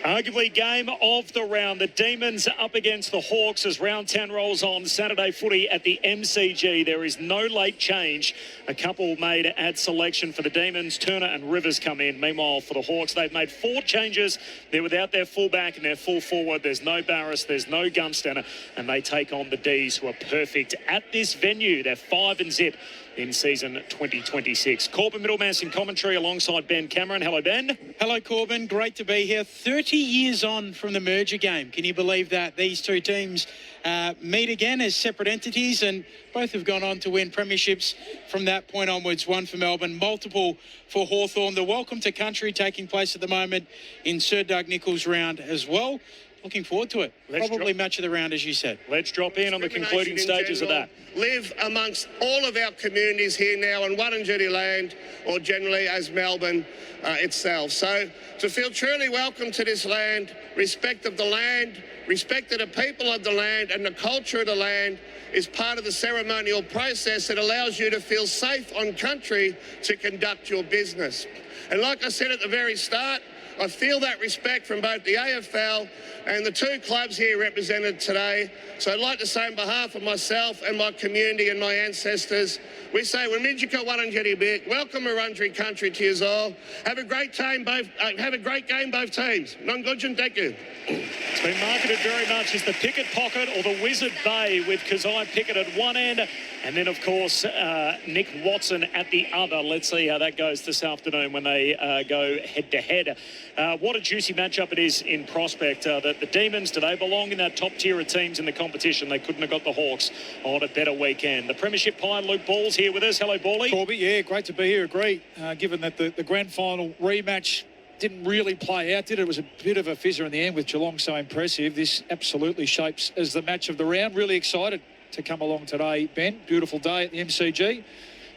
Arguably game of the round. The Demons up against the Hawks as round 10 rolls on. Saturday footy at the MCG. There is no late change. A couple made at selection for the Demons. Turner and Rivers come in. Meanwhile, for the Hawks, they've made 4 changes. They're without their fullback and their full forward. There's no Barris, there's no Gunston, and they take on the D's, who are perfect at this venue. They're 5-0 in season 2026. Corbin Middlemas in commentary alongside Ben Cameron. Hello, Ben. Hello, Corbin. Great to be here. 30 years on from the merger game. Can you believe that? These two teams meet again as separate entities, and both have gone on to win premierships from that point onwards. One for Melbourne, multiple for Hawthorn. The Welcome to Country taking place at the moment in Sir Doug Nicholls' round as well. Looking forward to it. Probably match of the round, as you said. Let's drop in on the concluding stages of that. Live amongst all of our communities here now on Wurundjeri land, or generally as Melbourne itself. So to feel truly welcome to this land, respect of the land, respect of the people of the land and the culture of the land is part of the ceremonial process that allows you to feel safe on country to conduct your business. And like I said at the very start, I feel that respect from both the AFL and the 2 clubs here represented today. So I'd like to say on behalf of myself and my community and my ancestors, we say, Wamidjika Wurundjeri Bik, welcome Wurundjeri country to you all. Have a great game, both teams. Nongudjan, thank you. It's been marketed very much as the Pickett Pocket or the Wizard Bay, with Kazai Pickett at one end and then, of course, Nick Watson at the other. Let's see how that goes this afternoon when they go head-to-head. What a juicy matchup it is in prospect. The Demons, do they belong in that top tier of teams in the competition? They couldn't have got the Hawks on a better weekend. The Premiership Pie, Luke Ball's here with us. Hello, Bally. Corby, yeah, great to be here. Agree. Given that the grand final rematch didn't really play out, did it? It was a bit of a fizzer in the end with Geelong so impressive. This absolutely shapes as the match of the round. Really excited to come along today, Ben. Beautiful day at the MCG.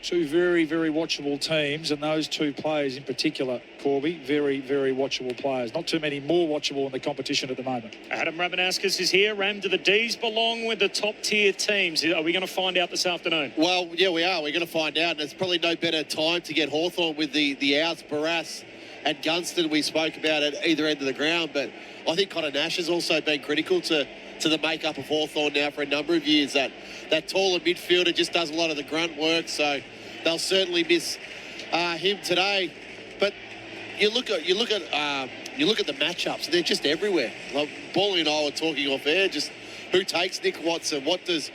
2 very, very watchable teams, and those 2 players in particular, Corby, very, very watchable players. Not too many more watchable in the competition at the moment. Adam Ramanauskas is here. Ram, do the D's belong with the top-tier teams? Are we going to find out this afternoon? Well, yeah, we are. We're going to find out. And there's probably no better time to get Hawthorn with the outs, Barras and Gunston we spoke about at either end of the ground. But I think Connor Nash has also been critical to the makeup of Hawthorn now for a number of years. That taller midfielder just does a lot of the grunt work, so they'll certainly miss him today. But you look at the matchups, they're just everywhere. Like Bally and I were talking off air, just who takes Nick Watson? What does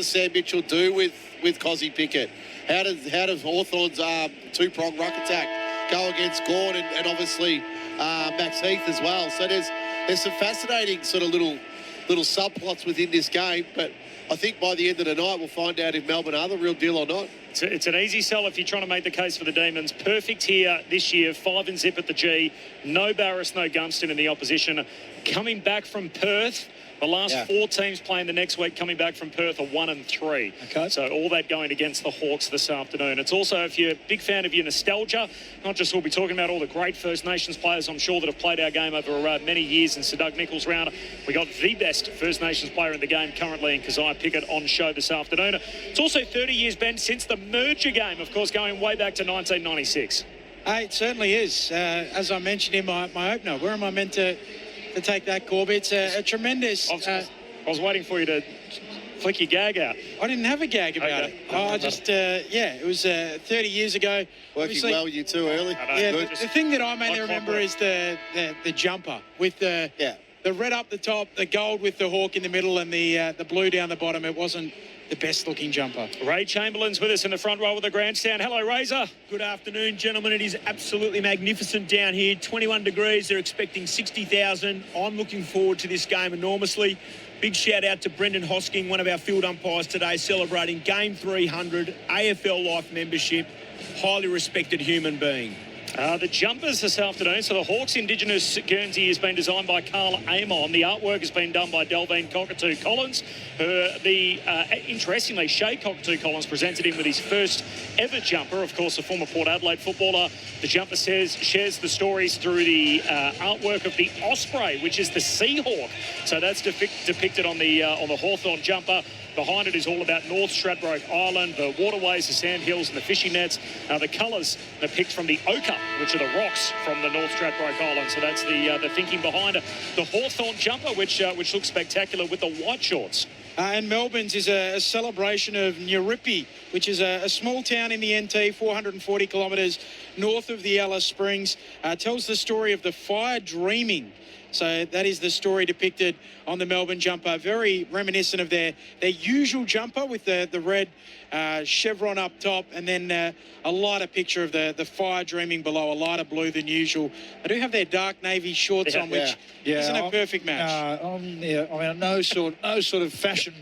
Sam Mitchell do with Cozzy Pickett? How does Hawthorn's 2-prong ruck attack go against Gawn and obviously Max Heath as well? So there's some fascinating sort of little subplots within this game, but I think by the end of the night we'll find out if Melbourne are the real deal or not. It's an easy sell if you're trying to make the case for the Demons. Perfect here this year, 5-0 at the G. No Barris, no Gunston in the opposition. Coming back from Perth. The last 4 teams playing the next week coming back from Perth are 1-3. Okay. So all that going against the Hawks this afternoon. It's also, if you're a big fan of your nostalgia, not just we'll be talking about all the great First Nations players, I'm sure, that have played our game over many years in Sir Doug Nicholls' round. We got the best First Nations player in the game currently in Kazai Pickett on show this afternoon. It's also 30 years, Ben, since the merger game, of course, going way back to 1996. It certainly is. As I mentioned in my opener, where am I meant to take that, Corby? It's a tremendous... I was waiting for you to flick your gag out. I didn't have a gag about it. I just, it was 30 years ago. Working well with you too early. Yeah, the thing that I mainly remember is the jumper with the red up the top, the gold with the hawk in the middle, and the blue down the bottom. It wasn't the best looking jumper. Ray Chamberlain's with us in the front row of the grandstand. Hello, Razor. Good afternoon, gentlemen. It is absolutely magnificent down here. 21 degrees. They're expecting 60,000. I'm looking forward to this game enormously. Big shout out to Brendan Hosking, one of our field umpires today, celebrating Game 300, AFL Life membership. Highly respected human being. The jumpers this afternoon. So the Hawks Indigenous Guernsey has been designed by Carl Amon. The artwork has been done by Delvine Cockatoo Collins. Interestingly, Shay Cockatoo Collins presented him with his first ever jumper. Of course, a former Port Adelaide footballer. The jumper shares the stories through the artwork of the Osprey, which is the Seahawk. So that's depicted on the Hawthorn jumper. Behind it is all about North Stradbroke Island, the waterways, the sandhills and the fishing nets. The colours are picked from the ochre which are the rocks from the North Stradbroke Island. So that's the thinking behind it. The Hawthorn jumper, which looks spectacular with the white shorts. And Melbourne's is a celebration of Nyiripi, which is a small town in the NT, 440 kilometres north of the Alice Springs. Tells the story of the fire dreaming. So that is the story depicted on the Melbourne jumper. Very reminiscent of their usual jumper with the red chevron up top, and then a lighter picture of the fire dreaming below, a lighter blue than usual. They do have their dark navy shorts on, which isn't a perfect match. No sort of fashion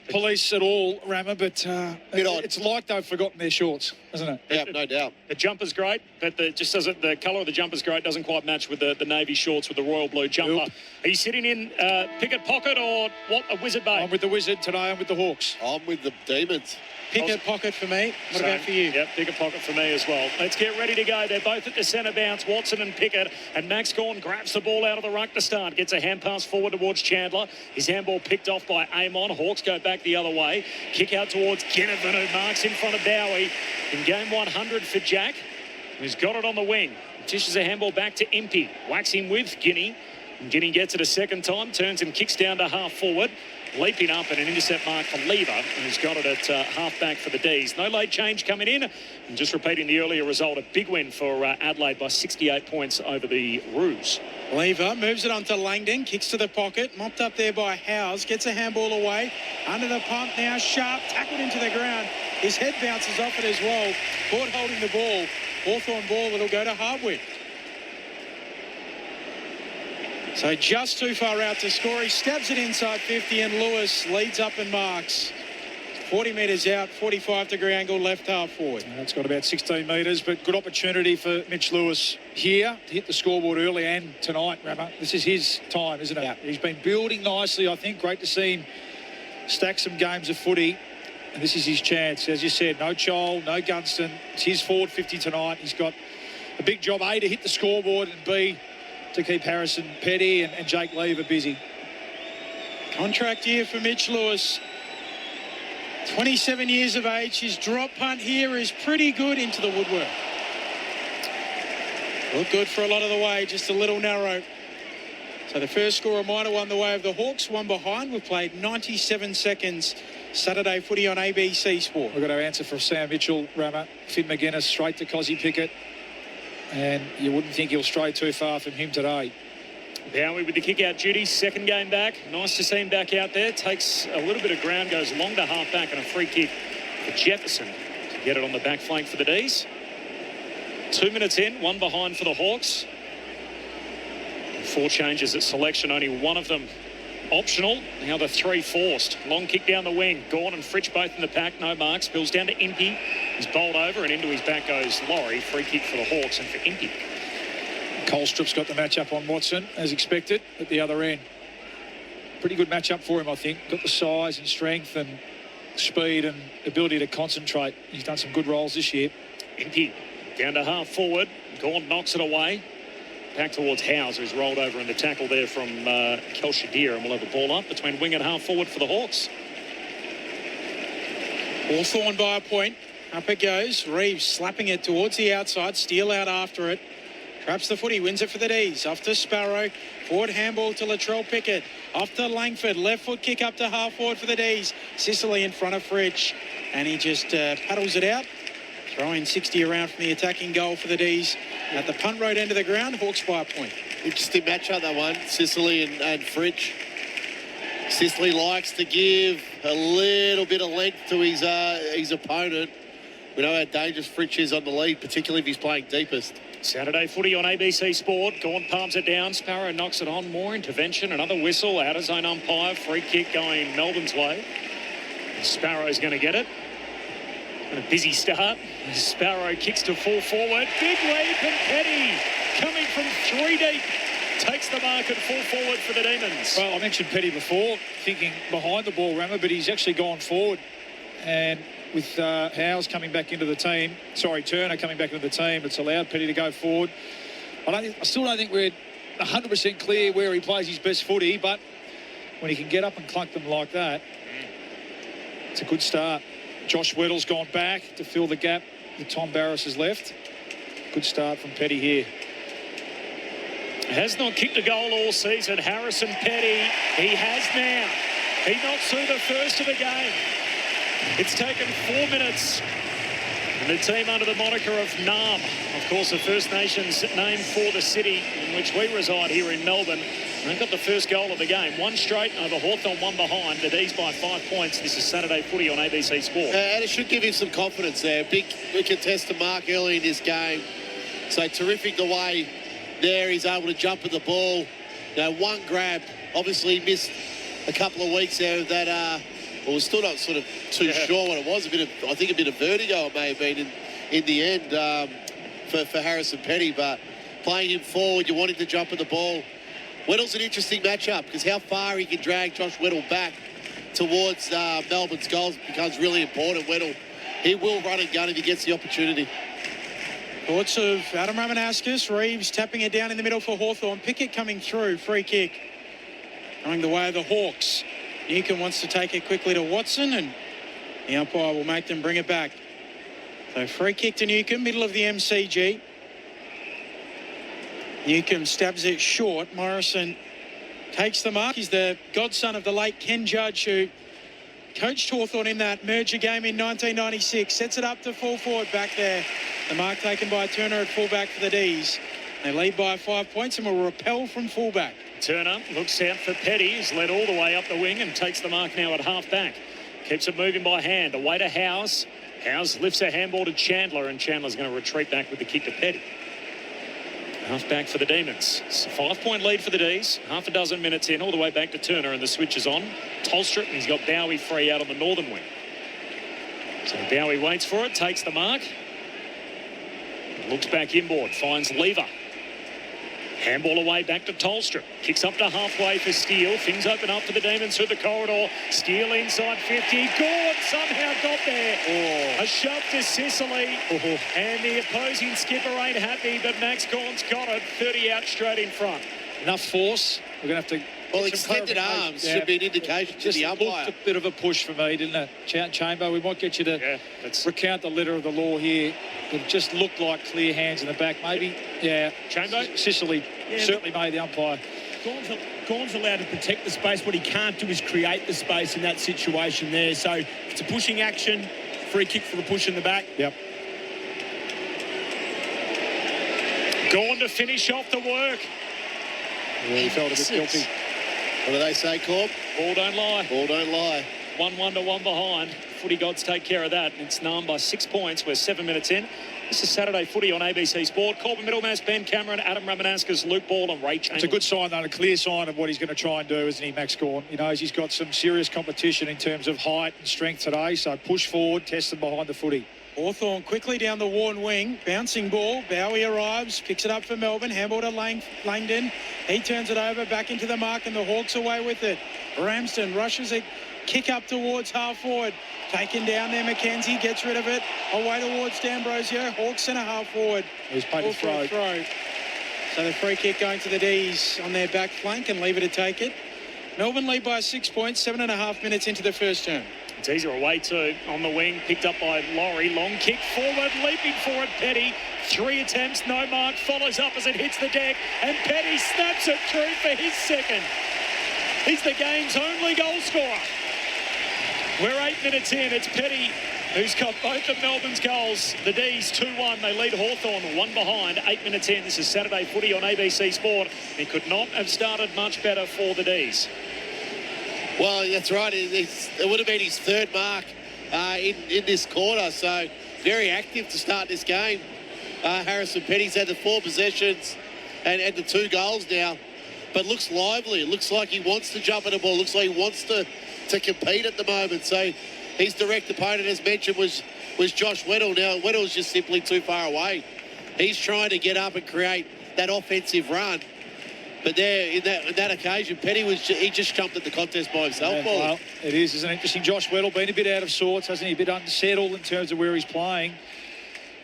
police at all, Rama, but it's like they've forgotten their shorts, isn't it? Yeah, no doubt. The jumper's great, but the colour of the jumper's great, doesn't quite match with the navy shorts with the royal blue jumper. Nope. Are you sitting in Pickett Pocket or what? A Wizard Bay? I'm with the Wizard today. I'm with the Hawks. I'm with the Demons. Pickett Pocket for me. What about for you? Yep, Pickett Pocket for me as well. Let's get ready to go. They're both at the centre bounce, Watson and Pickett. And Max Gawn grabs the ball out of the ruck to start. Gets a hand pass forward towards Chandler. His handball picked off by Amon. Hawks go back the other way. Kick out towards Ginnivan, who marks in front of Dowie. In game 100 for Jack, who's got it on the wing. Dishes a handball back to Impey. Whacks him with Guinea. And Guinea gets it a second time. Turns and kicks down to half forward. Leaping up and an intercept mark for Lever, who's got it at half back for the D's. No late change coming in. And just repeating the earlier result, a big win for Adelaide by 68 points over the Roos. Lever moves it on to Langdon, kicks to the pocket, mopped up there by Howes, gets a handball away, under the pump now, Sharp, tackled into the ground. His head bounces off it as well. Port holding the ball. Hawthorn ball, it'll go to Hardwick. So just too far out to score. He stabs it inside 50 and Lewis leads up and marks. 40 metres out, 45-degree angle, left half forward. It's got about 16 metres, but good opportunity for Mitch Lewis here to hit the scoreboard early and tonight, Rama. This is his time, isn't it? Yeah. He's been building nicely, I think. Great to see him stack some games of footy. And this is his chance. As you said, no Chol, no Gunston. It's his forward 50 tonight. He's got a big job, A, to hit the scoreboard, and B, to keep Harrison Petty and Jake Lever busy. Contract year for Mitch Lewis. 27 years of age. His drop punt here is pretty good into the woodwork. Looked good for a lot of the way, just a little narrow. So the first score, a minor, won the way of the Hawks, one behind. We've played 97 seconds. Saturday footy on ABC Sport. We've got our answer for Sam Mitchell, Rama. Finn McGuinness straight to Cozzy Pickett. And you wouldn't think he'll stray too far from him today. Bowie with the kick-out duty, second game back. Nice to see him back out there. Takes a little bit of ground, goes long to half-back, and a free kick for Jefferson to get it on the back flank for the D's. 2 minutes in, one behind for the Hawks. 4 changes at selection, only one of them optional. Now the 3 forced. Long kick down the wing. Gawn and Fritsch both in the pack. No marks. Spills down to Impey. He's bowled over and into his back goes Laurie. Free kick for the Hawks and for Impey. Colstrip's got the match-up on Watson, as expected, at the other end. Pretty good match-up for him, I think. Got the size and strength and speed and ability to concentrate. He's done some good roles this year. Impey down to half forward. Gawn knocks it away. Back towards Howes, who's rolled over in the tackle there from Kel Shadir, and we'll have a ball up between wing and half forward for the Hawks. Hawthorn by a point. Up it goes. Reeves slapping it towards the outside. Steele out after it. Traps the footy. Wins it for the D's. Off to Sparrow. Forward handball to Latrell Pickett. Off to Langford. Left foot kick up to half forward for the D's. Sicily in front of Fritsch. And he just paddles it out. Throwing 60 around from the attacking goal for the D's. At the punt road end of the ground, Hawks by a point. Interesting matchup, that one. Sicily and Fritsch. Sicily likes to give a little bit of length to his opponent. We know how dangerous Fritsch is on the lead, particularly if he's playing deepest. Saturday footy on ABC Sport. Gawn palms it down. Sparrow knocks it on. More intervention. Another whistle. Out of zone umpire. Free kick going Melbourne's way. Sparrow's going to get it. And a busy start. Sparrow kicks to full forward. Big leap and Petty coming from 3 deep. Takes the mark at full forward for the Demons. Well, I mentioned Petty before, thinking behind the ball, Rammer, but he's actually gone forward. And with Howes coming back into the team, Turner coming back into the team, it's allowed Petty to go forward. I still don't think we're 100% clear where he plays his best footy, but when he can get up and clunk them like that, it's a good start. Josh Weddle's gone back to fill the gap that Tom Barris has left. Good start from Petty here. Has not kicked a goal all season. Harrison Petty, he has now. He knocks through the first of the game. It's taken 4 minutes. And the team under the moniker of Nam, of course, the First Nations name for the city in which we reside here in Melbourne. And they've got the first goal of the game. One straight over Hawthorn, one behind. The D's by 5 points. This is Saturday footy on ABC Sport. And it should give him some confidence there. Big contested mark early in this game. So terrific the way there he's able to jump at the ball. One grab. Obviously missed a couple of weeks there of that. Well, we're still not sort of too sure what it was. I think a bit of vertigo it may have been in the end for Harrison Petty. But playing him forward, you want him to jump at the ball. Weddle's an interesting matchup because how far he can drag Josh Weddle back towards Melbourne's goals becomes really important. Weddle, he will run and gun if he gets the opportunity. Thoughts of Adam Ramanauskas. Reeves tapping it down in the middle for Hawthorn. Pickett coming through. Free kick. Going the way of the Hawks. Newcomb wants to take it quickly to Watson, and the umpire will make them bring it back. So free kick to Newcomb, middle of the MCG. Newcomb stabs it short. Morrison takes the mark. He's the godson of the late Ken Judge, who coached Hawthorn in that merger game in 1996. Sets it up to full forward back there. The mark taken by Turner at fullback for the D's. They lead by 5 points and will repel from fullback. Turner looks out for Petty. He's led all the way up the wing and takes the mark now at half-back. Keeps it moving by hand. Away to Howes. Howes lifts a handball to Chandler, and Chandler's going to retreat back with the kick to Petty. Half-back for the Demons. It's a 5-point lead for the D's. Half a dozen minutes in, all the way back to Turner, and the switch is on. Tolstrup, and he's got Bowie free out on the northern wing. So Bowie waits for it, takes the mark. Looks back inboard, finds Lever. Handball away back to Tolstrup. Kicks up to halfway for Steele. Things open up for the Demons through the corridor. Steele inside 50. Gord somehow got there. A shove to Sicily. And the opposing skipper ain't happy, but Max Gawn's got it. 30 out straight in front. Enough force. We're going to have to... Well, extended arms should be an indication to the umpire. Just a bit of a push for me, didn't it? Chamber, we might get you to recount the letter of the law here. It just looked like clear hands in the back. Maybe, Chamber? Sicily certainly made the umpire. Gawn's allowed to protect the space. What he can't do is create the space in that situation there. So it's a pushing action. Free kick for the push in the back. Yep. Gawn to finish off the work. He felt a bit guilty. What do they say, Corb? Ball don't lie. Ball don't lie. 1-1 to 1 behind. Footy gods take care of that. It's Nam by 6 points. We're 7 minutes in. This is Saturday footy on ABC Sport. Corbin Middlemas, Ben Cameron, Adam Ramanauskas, Luke Ball and Ray Chamberlain. It's a good sign, though, a clear sign of what he's going to try and do, isn't he, Max Gawn? He knows he's got some serious competition in terms of height and strength today, so push forward, test them behind the footy. Hawthorn quickly down the worn wing. Bouncing ball. Bowie arrives. Picks it up for Melbourne. Handball to Langdon. He turns it over. Back into the mark and the Hawks away with it. Ramsden rushes it. Kick up towards half forward. Taken down there. McKenzie gets rid of it. Away towards D'Ambrosio. Hawks centre half forward. He's played a throw. So the free kick going to the D's on their back flank and Lever to take it. Melbourne lead by 6 points. 7.5 minutes into the first term. It's easier away too on the wing, picked up by Laurie. Long kick forward, leaping for it, Petty. 3 attempts, no mark, follows up as it hits the deck, and Petty snaps it through for his second. He's the game's only goal scorer. We're 8 minutes in. It's Petty who's got both of Melbourne's goals. The D's 2-1. They lead Hawthorn 1 behind. 8 minutes in. This is Saturday footy on ABC Sport. It could not have started much better for the D's. Well, that's right. It would have been his third mark in this quarter, so very active to start this game. Harrison Petty's had the 4 possessions and the 2 goals now, but looks lively. It looks like he wants to jump at the ball. Looks like he wants to compete at the moment. So his direct opponent, as mentioned, was Josh Weddle. Now, Weddle's just simply too far away. He's trying to get up and create that offensive run. But there, in that occasion, Petty he just jumped at the contest by himself. Yeah, well, it is an interesting. Josh Weddle been a bit out of sorts, hasn't he? A bit unsettled in terms of where he's playing.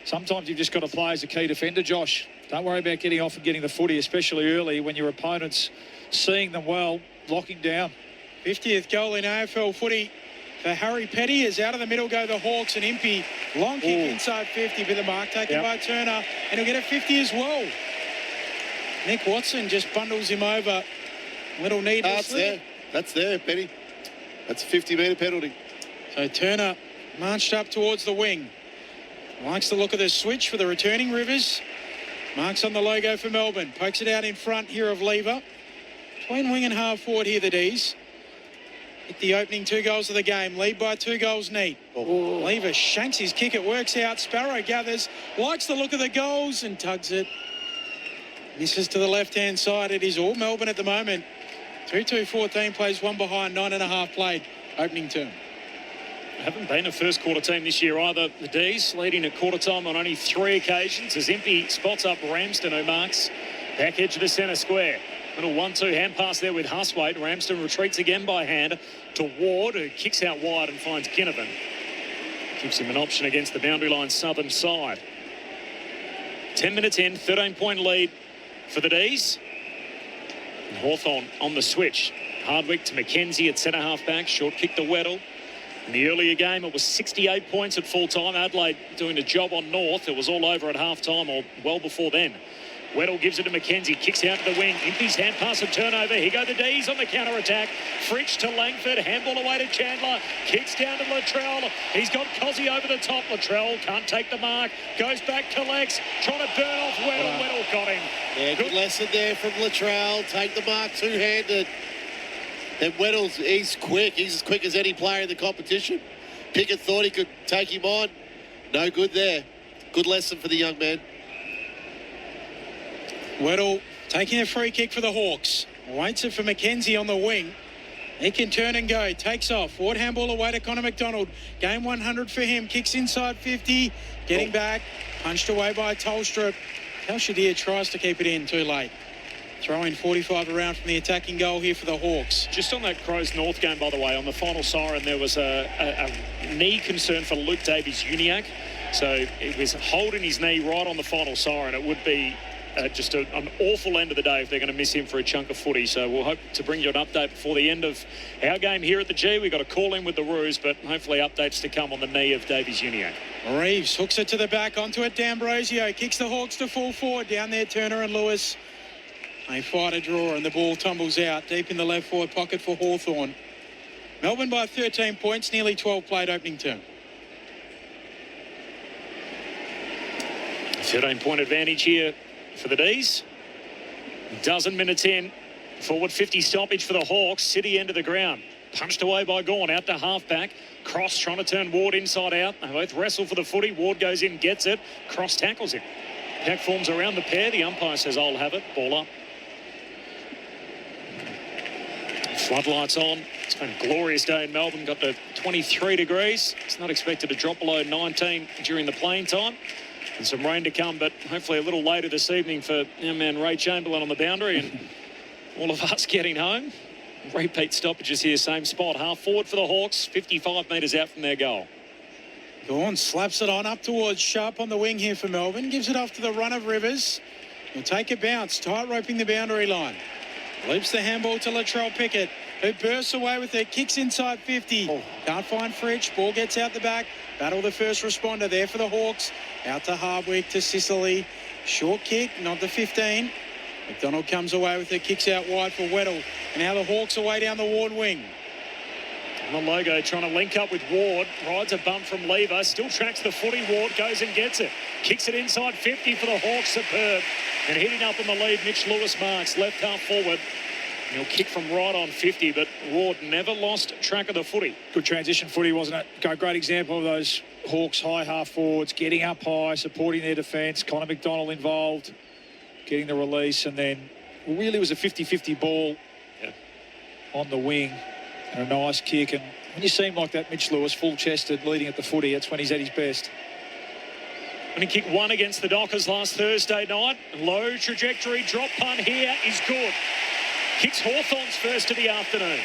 Sometimes you've just got to play as a key defender, Josh. Don't worry about getting off and getting the footy, especially early when your opponent's seeing them well, locking down. 50th goal in AFL footy for Harry Petty. As out of the middle go the Hawks, and Impey. Long kick inside 50, but the mark taken by Turner, and he'll get a 50 as well. Nick Watson just bundles him over. Little needlessly. That's there, Petty. That's a 50-metre penalty. So Turner marched up towards the wing. Likes the look of the switch for the returning Rivers. Marks on the logo for Melbourne. Pokes it out in front here of Lever. Between wing and half forward here, the D's. Hit the opening 2 goals of the game. Lead by 2 goals neat. Lever shanks his kick. It works out. Sparrow gathers. Likes the look of the goals and tugs it. Misses to the left-hand side. It is all Melbourne at the moment. 2-2-14 plays 1 behind, 9.5 played. Opening term. Haven't been a first quarter team this year either. The D's leading at quarter time on only 3 occasions as Impey spots up Ramsden, who marks back edge of the centre square. Little 1-2 hand pass there with Huswaite. Ramsden retreats again by hand to Ward, who kicks out wide and finds Ginnivan. Gives him an option against the boundary line southern side. 10 minutes in, 13-point lead for the D's. And Hawthorn on the switch. Hardwick to McKenzie at centre half back. Short kick to Weddle. In the earlier game, it was 68 points at full time. Adelaide doing a job on North. It was all over at half time or well before then. Weddle gives it to McKenzie, kicks out to the wing. Impey's hand pass and turnover. Here go the D's on the counter-attack. Fritsch to Langford, handball away to Chandler. Kicks down to Latrell. He's got Cozzy over the top. Latrell can't take the mark. Goes back, collects, trying to burn off Weddle. Weddle got him. Yeah, good lesson there from Latrell. Take the mark two-handed. And Weddle's, he's quick. He's as quick as any player in the competition. Pickett thought he could take him on. No good there. Good lesson for the young man. Weddle taking a free kick for the Hawks. Waits it for McKenzie on the wing. He can turn and go. Takes off. Forward handball away to Connor McDonald. Game 100 for him. Kicks inside 50. Getting back. Punched away by Tolstrup. Kalshadir tries to keep it in. Too late. Throwing 45 around from the attacking goal here for the Hawks. Just on that Crows North game, by the way, on the final siren, there was a knee concern for Luke Davies-Uniacke. So it was holding his knee right on the final siren. It would be just an awful end of the day if they're going to miss him for a chunk of footy. So we'll hope to bring you an update before the end of our game here at the G. We've got a call in with the Roos, but hopefully updates to come on the knee of Davies-Uniacke. Reeves hooks it to the back, onto it D'Ambrosio. Kicks the Hawks to full forward. Down there, Turner and Lewis. They fight a draw and the ball tumbles out deep in the left forward pocket for Hawthorn. Melbourne by 13 points, nearly 12 played opening term. 13-point advantage here for the D's. Dozen minutes in. Forward 50 stoppage for the Hawks. City end of the ground. Punched away by Gawn. Out to half-back. Cross trying to turn Ward inside out. They both wrestle for the footy. Ward goes in, gets it. Cross tackles him. Pack forms around the pair. The umpire says, I'll have it. Ball up. Floodlights on. It's been a glorious day in Melbourne. Got to 23 degrees. It's not expected to drop below 19 during the playing time. And some rain to come, but hopefully a little later this evening for our man Ray Chamberlain on the boundary and all of us getting home. Repeat stoppages here, same spot. Half forward for the Hawks, 55 metres out from their goal. Gawn slaps it on up towards Sharp on the wing here for Melbourne. Gives it off to the run of Rivers. He'll take a bounce, tight roping the boundary line. Loops the handball to Latrell Pickett, who bursts away with it, kicks inside 50. Can't find Fritsch, ball gets out the back. Battle the first responder there for the Hawks. Out to Hardwick, to Sicily. Short kick, not the 15. McDonald comes away with it, kicks out wide for Weddle. And now the Hawks away down the Ward wing. The logo trying to link up with Ward. Rides a bump from Lever. Still tracks the footy. Ward goes and gets it. Kicks it inside 50 for the Hawks. Superb. And hitting up in the lead, Mitch Lewis marks. Left half forward. He'll kick from right on 50, but Ward never lost track of the footy. Good transition footy, wasn't it? Great example of those Hawks high half forwards, getting up high, supporting their defence. Connor McDonald involved, getting the release, and then really was a 50-50 ball on the wing. And a nice kick. And when you see him like that, Mitch Lewis, full-chested, leading at the footy, that's when he's at his best. When he kicked one against the Dockers last Thursday night. Low trajectory, drop punt here is good. Kicks Hawthorn's first of the afternoon.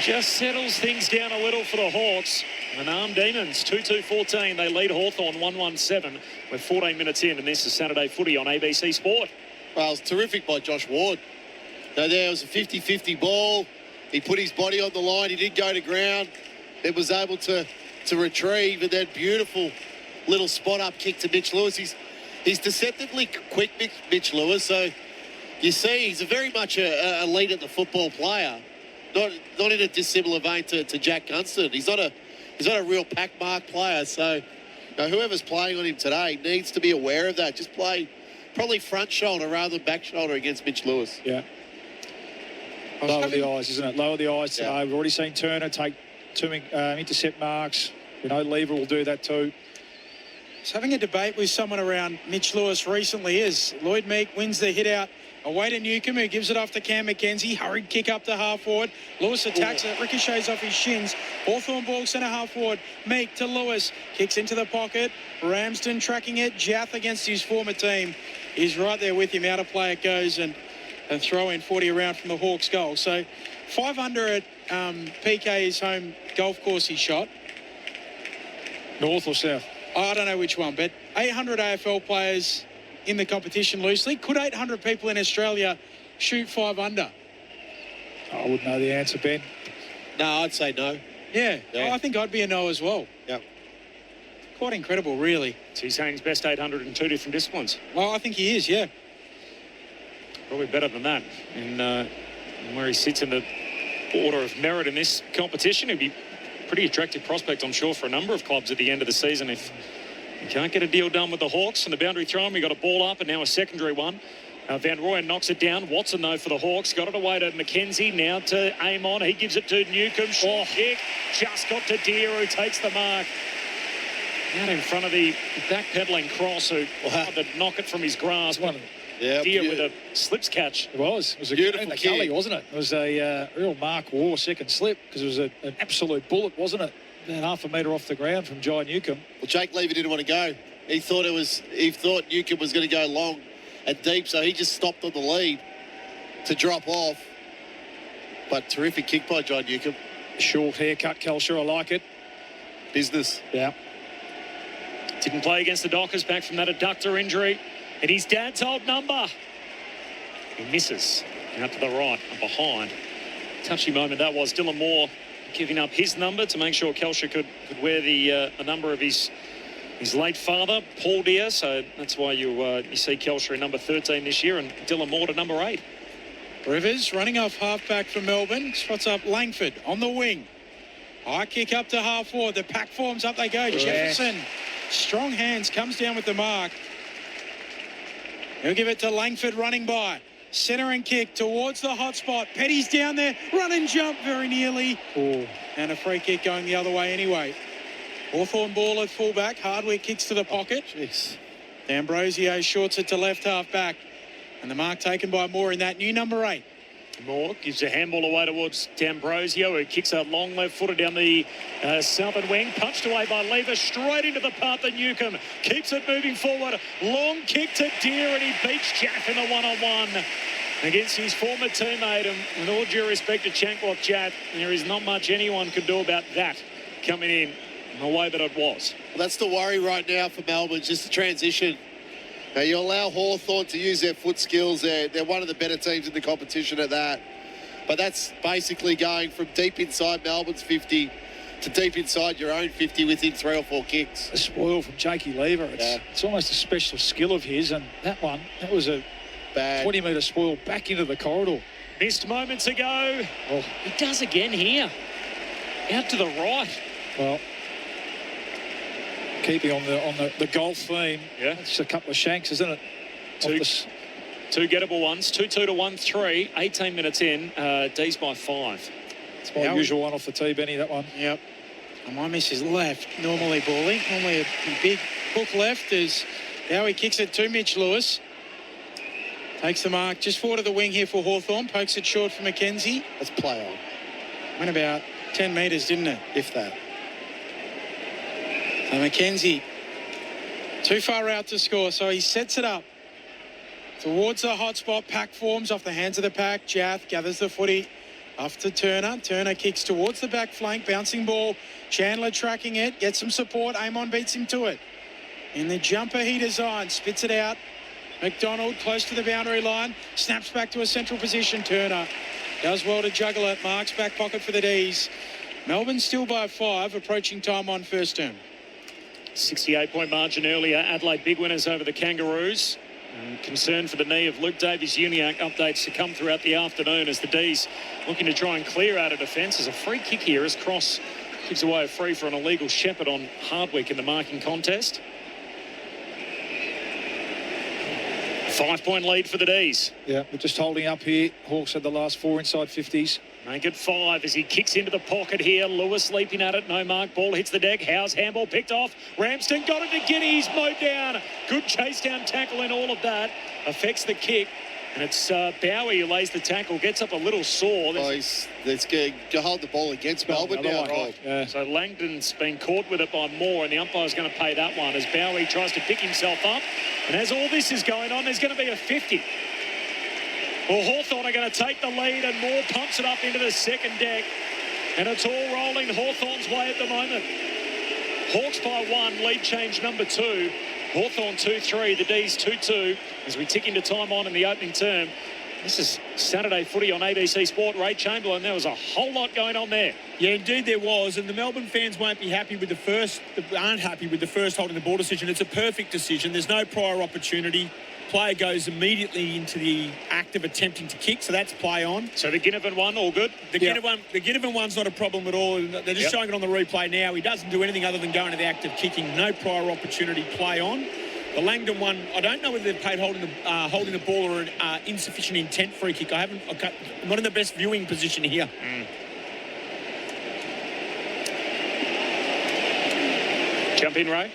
Just settles things down a little for the Hawks. And Armed Demons, 2-2-14. They lead Hawthorn 1-1-7. We're 14 minutes in, and this is Saturday footy on ABC Sport. Well, it was terrific by Josh Ward. So there was a 50-50 ball. He put his body on the line. He didn't go to ground. It was able to retrieve, and then beautiful little spot-up kick to Mitch Lewis. He's deceptively quick, Mitch Lewis, so you see he's very much a lead at the football player. Not in a dissimilar vein to Jack Gunston. He's not a real pack mark player, so whoever's playing on him today needs to be aware of that. Just play probably front shoulder rather than back shoulder against Mitch Lewis. Yeah. Lower the eyes, isn't it? Lower the eyes today. We've already seen Turner take 2 intercept marks. Lever will do that too. I was having a debate with someone around Mitch Lewis recently as Lloyd Meek wins the hit out away to Newcomb, who gives it off to Cam McKenzie. Hurried kick up to half forward. Lewis attacks it, ricochets off his shins. Hawthorn ball centre half forward. Meek to Lewis. Kicks into the pocket. Ramsden tracking it. Jath against his former team. He's right there with him. Out of play it goes and throw in 40 around from the Hawks goal. So 5 under at PK's home golf course he shot. North or south? I don't know which one, but 800 AFL players in the competition loosely. Could 800 people in Australia shoot 5 under? I wouldn't know the answer, Ben. No, I'd say no. Yeah. I think I'd be a no as well. Yep. Quite incredible, really. So he's saying he's best 800 in 2 different disciplines. Well, I think he is, yeah. Probably better than that. And where he sits in the order of merit in this competition, he'd be a pretty attractive prospect, I'm sure, for a number of clubs at the end of the season. If you can't get a deal done with the Hawks and the boundary throw, we got a ball up and now a secondary one. Van Rooyen knocks it down. Watson, though, for the Hawks. Got it away to McKenzie. Now to Amon. He gives it to Newcomb. Short kick. Just got to Deer, who takes the mark. Out in front of the backpedaling Cross, who had to knock it from his grasp. Deer with a slips catch. It was a beautiful gully, wasn't it? It was a real Mark War second slip because it was an absolute bullet, wasn't it? About half a metre off the ground from Jai Newcomb. Well, Jake Lever didn't want to go. He thought Newcomb was going to go long and deep, so he just stopped on the lead to drop off. But terrific kick by Jai Newcomb. Short haircut, Kelsher. I like it. Business. Yeah. Didn't play against the Dockers, back from that adductor injury. And his dad's old number. He misses. Out to the right and behind. Touchy moment that was. Dylan Moore giving up his number to make sure Kelsher could wear the number of his late father, Paul Deer. So that's why you see Kelsher in number 13 this year and Dylan Moore to number 8. Rivers running off half-back for Melbourne. Spots up Langford on the wing. High kick up to half forward. The pack forms up they go. Yeah. Jefferson, strong hands, comes down with the mark. He'll give it to Langford running by. Centre and kick towards the hot spot. Petty's down there. Run and jump very nearly. And a free kick going the other way anyway. Hawthorn ball at fullback. Hardwick kicks to the pocket. D'Ambrosio shorts it to left half back. And the mark taken by Moore in that new number 8. Moore gives a handball away towards D'Ambrosio, who kicks out long left footer down the southern wing. Punched away by Lever, straight into the path of Newcomb. Keeps it moving forward. Long kick to Deer, and he beats Jaff in the one-on-one against his former teammate. And with all due respect to Chankwath Jaff, there is not much anyone could do about that coming in the way that it was. Well, that's the worry right now for Melbourne, just the transition. Now, you allow Hawthorn to use their foot skills. They're one of the better teams in the competition at that. But that's basically going from deep inside Melbourne's 50 to deep inside your own 50 within 3 or 4 kicks. A spoil from Jakey Lever. It's almost a special skill of his. And that was a bad 20-metre spoil back into the corridor. Missed moments ago. Oh, he does again here. Out to the right. Well, keeping on the golf theme. Yeah. It's a couple of shanks, isn't it? Two gettable ones. 2-2 to 1-3. 18 minutes in. D's by 5. It's my usual one off the tee, Benny, that one. Yep. And my miss is left. Normally balling. Normally a big hook left is how he kicks it to Mitch Lewis. Takes the mark just forward of the wing here for Hawthorn. Pokes it short for McKenzie. Let's play on. Went about 10 metres, didn't it? If that. So McKenzie, too far out to score, so he sets it up towards the hot spot. Pack forms off the hands of the pack. Jath gathers the footy off to Turner. Turner kicks towards the back flank, bouncing ball. Chandler tracking it, gets some support. Amon beats him to it. In the jumper he designed, spits it out. McDonald close to the boundary line, snaps back to a central position. Turner Does well to juggle it. Marks back pocket for the D's. Melbourne still by 5, approaching time on first term. 68-point margin earlier. Adelaide big winners over the Kangaroos. Concern for the knee of Luke Davies-Uniacke. Updates to come throughout the afternoon as the D's looking to try and clear out of defence. There's a free kick here as Cross gives away a free for an illegal shepherd on Hardwick in the marking contest. 5-point lead for the D's. Yeah, we're just holding up here. Hawks had the last 4 inside 50s. Make it 5 as he kicks into the pocket here. Lewis leaping at it. No mark. Ball hits the deck. Howe's handball picked off. Ramsden got it to Guinea. He's mowed down. Good chase down tackle in all of that. Affects the kick. And it's Bowie who lays the tackle. Gets up a little sore. He's going to hold the ball against Melbourne now. Right. Yeah. So Langdon's been caught with it by Moore, and the umpire's going to pay that one as Bowie tries to pick himself up. And as all this is going on, there's going to be a 50. Well, Hawthorn are going to take the lead, and Moore pumps it up into the second deck. And it's all rolling Hawthorn's way at the moment. Hawks by 1, lead change number 2. Hawthorn 2-3, the D's 2-2 as we tick into time on in the opening term. This is Saturday footy on ABC Sport. Ray Chamberlain, there was a whole lot going on there. Yeah, indeed there was, and the Melbourne fans won't be happy with aren't happy with the first holding the ball decision. It's a perfect decision. There's no prior opportunity. Player goes immediately into the act of attempting to kick, so that's play on. So the Ginnivan one, all good? The Ginnivan one's not a problem at all. They're just showing it on the replay now. He doesn't do anything other than go into the act of kicking. No prior opportunity, play on. The Langdon one, I don't know whether they've paid holding the ball or an insufficient intent free kick. I'm not in the best viewing position here. Jump in, Ray.